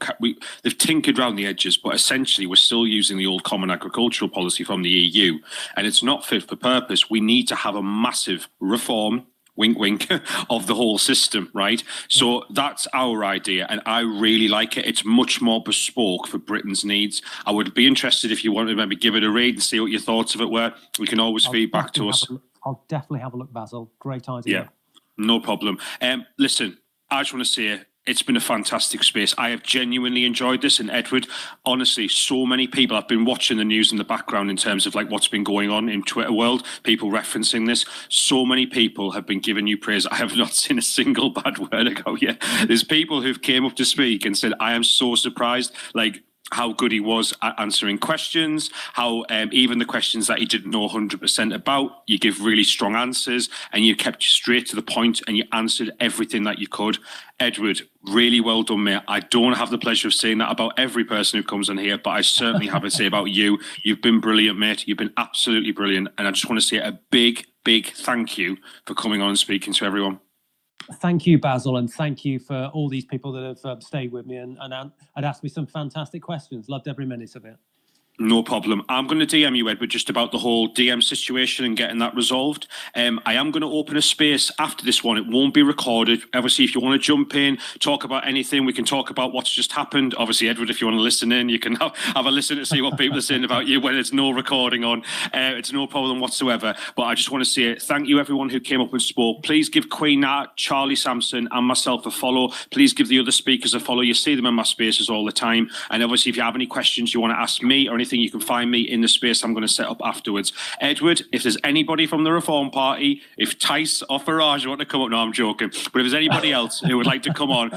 they've tinkered around the edges, but essentially we're still using the old common agricultural policy from the EU, and it's not fit for purpose. We need to have a massive reform, wink, wink, of the whole system, right? So that's our idea, and I really like it. It's much more bespoke for Britain's needs. I would be interested if you want to maybe give it a read and see what your thoughts of it were. We can always feed back to us. I'll definitely have a look, Basil. Great idea. Yeah, no problem. Listen, I just want to say It's been a fantastic space. I have genuinely enjoyed this. And Edward, honestly, so many people, I've been watching the news in the background in terms of like what's been going on in Twitter world, people referencing this. So many people have been giving you praise. I have not seen a single bad word about you. There's people who've came up to speak and said, I am so surprised, like, how good he was at answering questions, how even the questions that he didn't know 100% about, you give really strong answers and you kept straight to the point and you answered everything that you could. Edward, really well done, mate. I don't have the pleasure of saying that about every person who comes on here, but I certainly have to say about you. You've been brilliant, mate. You've been absolutely brilliant. And I just want to say a big, big thank you for coming on and speaking to everyone. Thank you, Basil, and thank you for all these people that have stayed with me and asked me some fantastic questions. Loved every minute of it. No problem. I'm going to DM you, Edward, just about the whole DM situation and getting that resolved. I am going to open a space after this one. It won't be recorded. Obviously, if you want to jump in, talk about anything, we can talk about what's just happened. Obviously, Edward, if you want to listen in, you can have a listen to see what people are saying about you when there's no recording on. It's no problem whatsoever. But I just want to say thank you, everyone who came up and spoke. Please give Queen Nat, Charlie Sampson, and myself a follow. Please give the other speakers a follow. You see them in my spaces all the time. And obviously, if you have any questions you want to ask me or anything, you can find me in the space I'm going to set up afterwards. Edward, if there's anybody from the Reform Party, if Tice or Farage want to come up, no, I'm joking, but if there's anybody else who would like to come on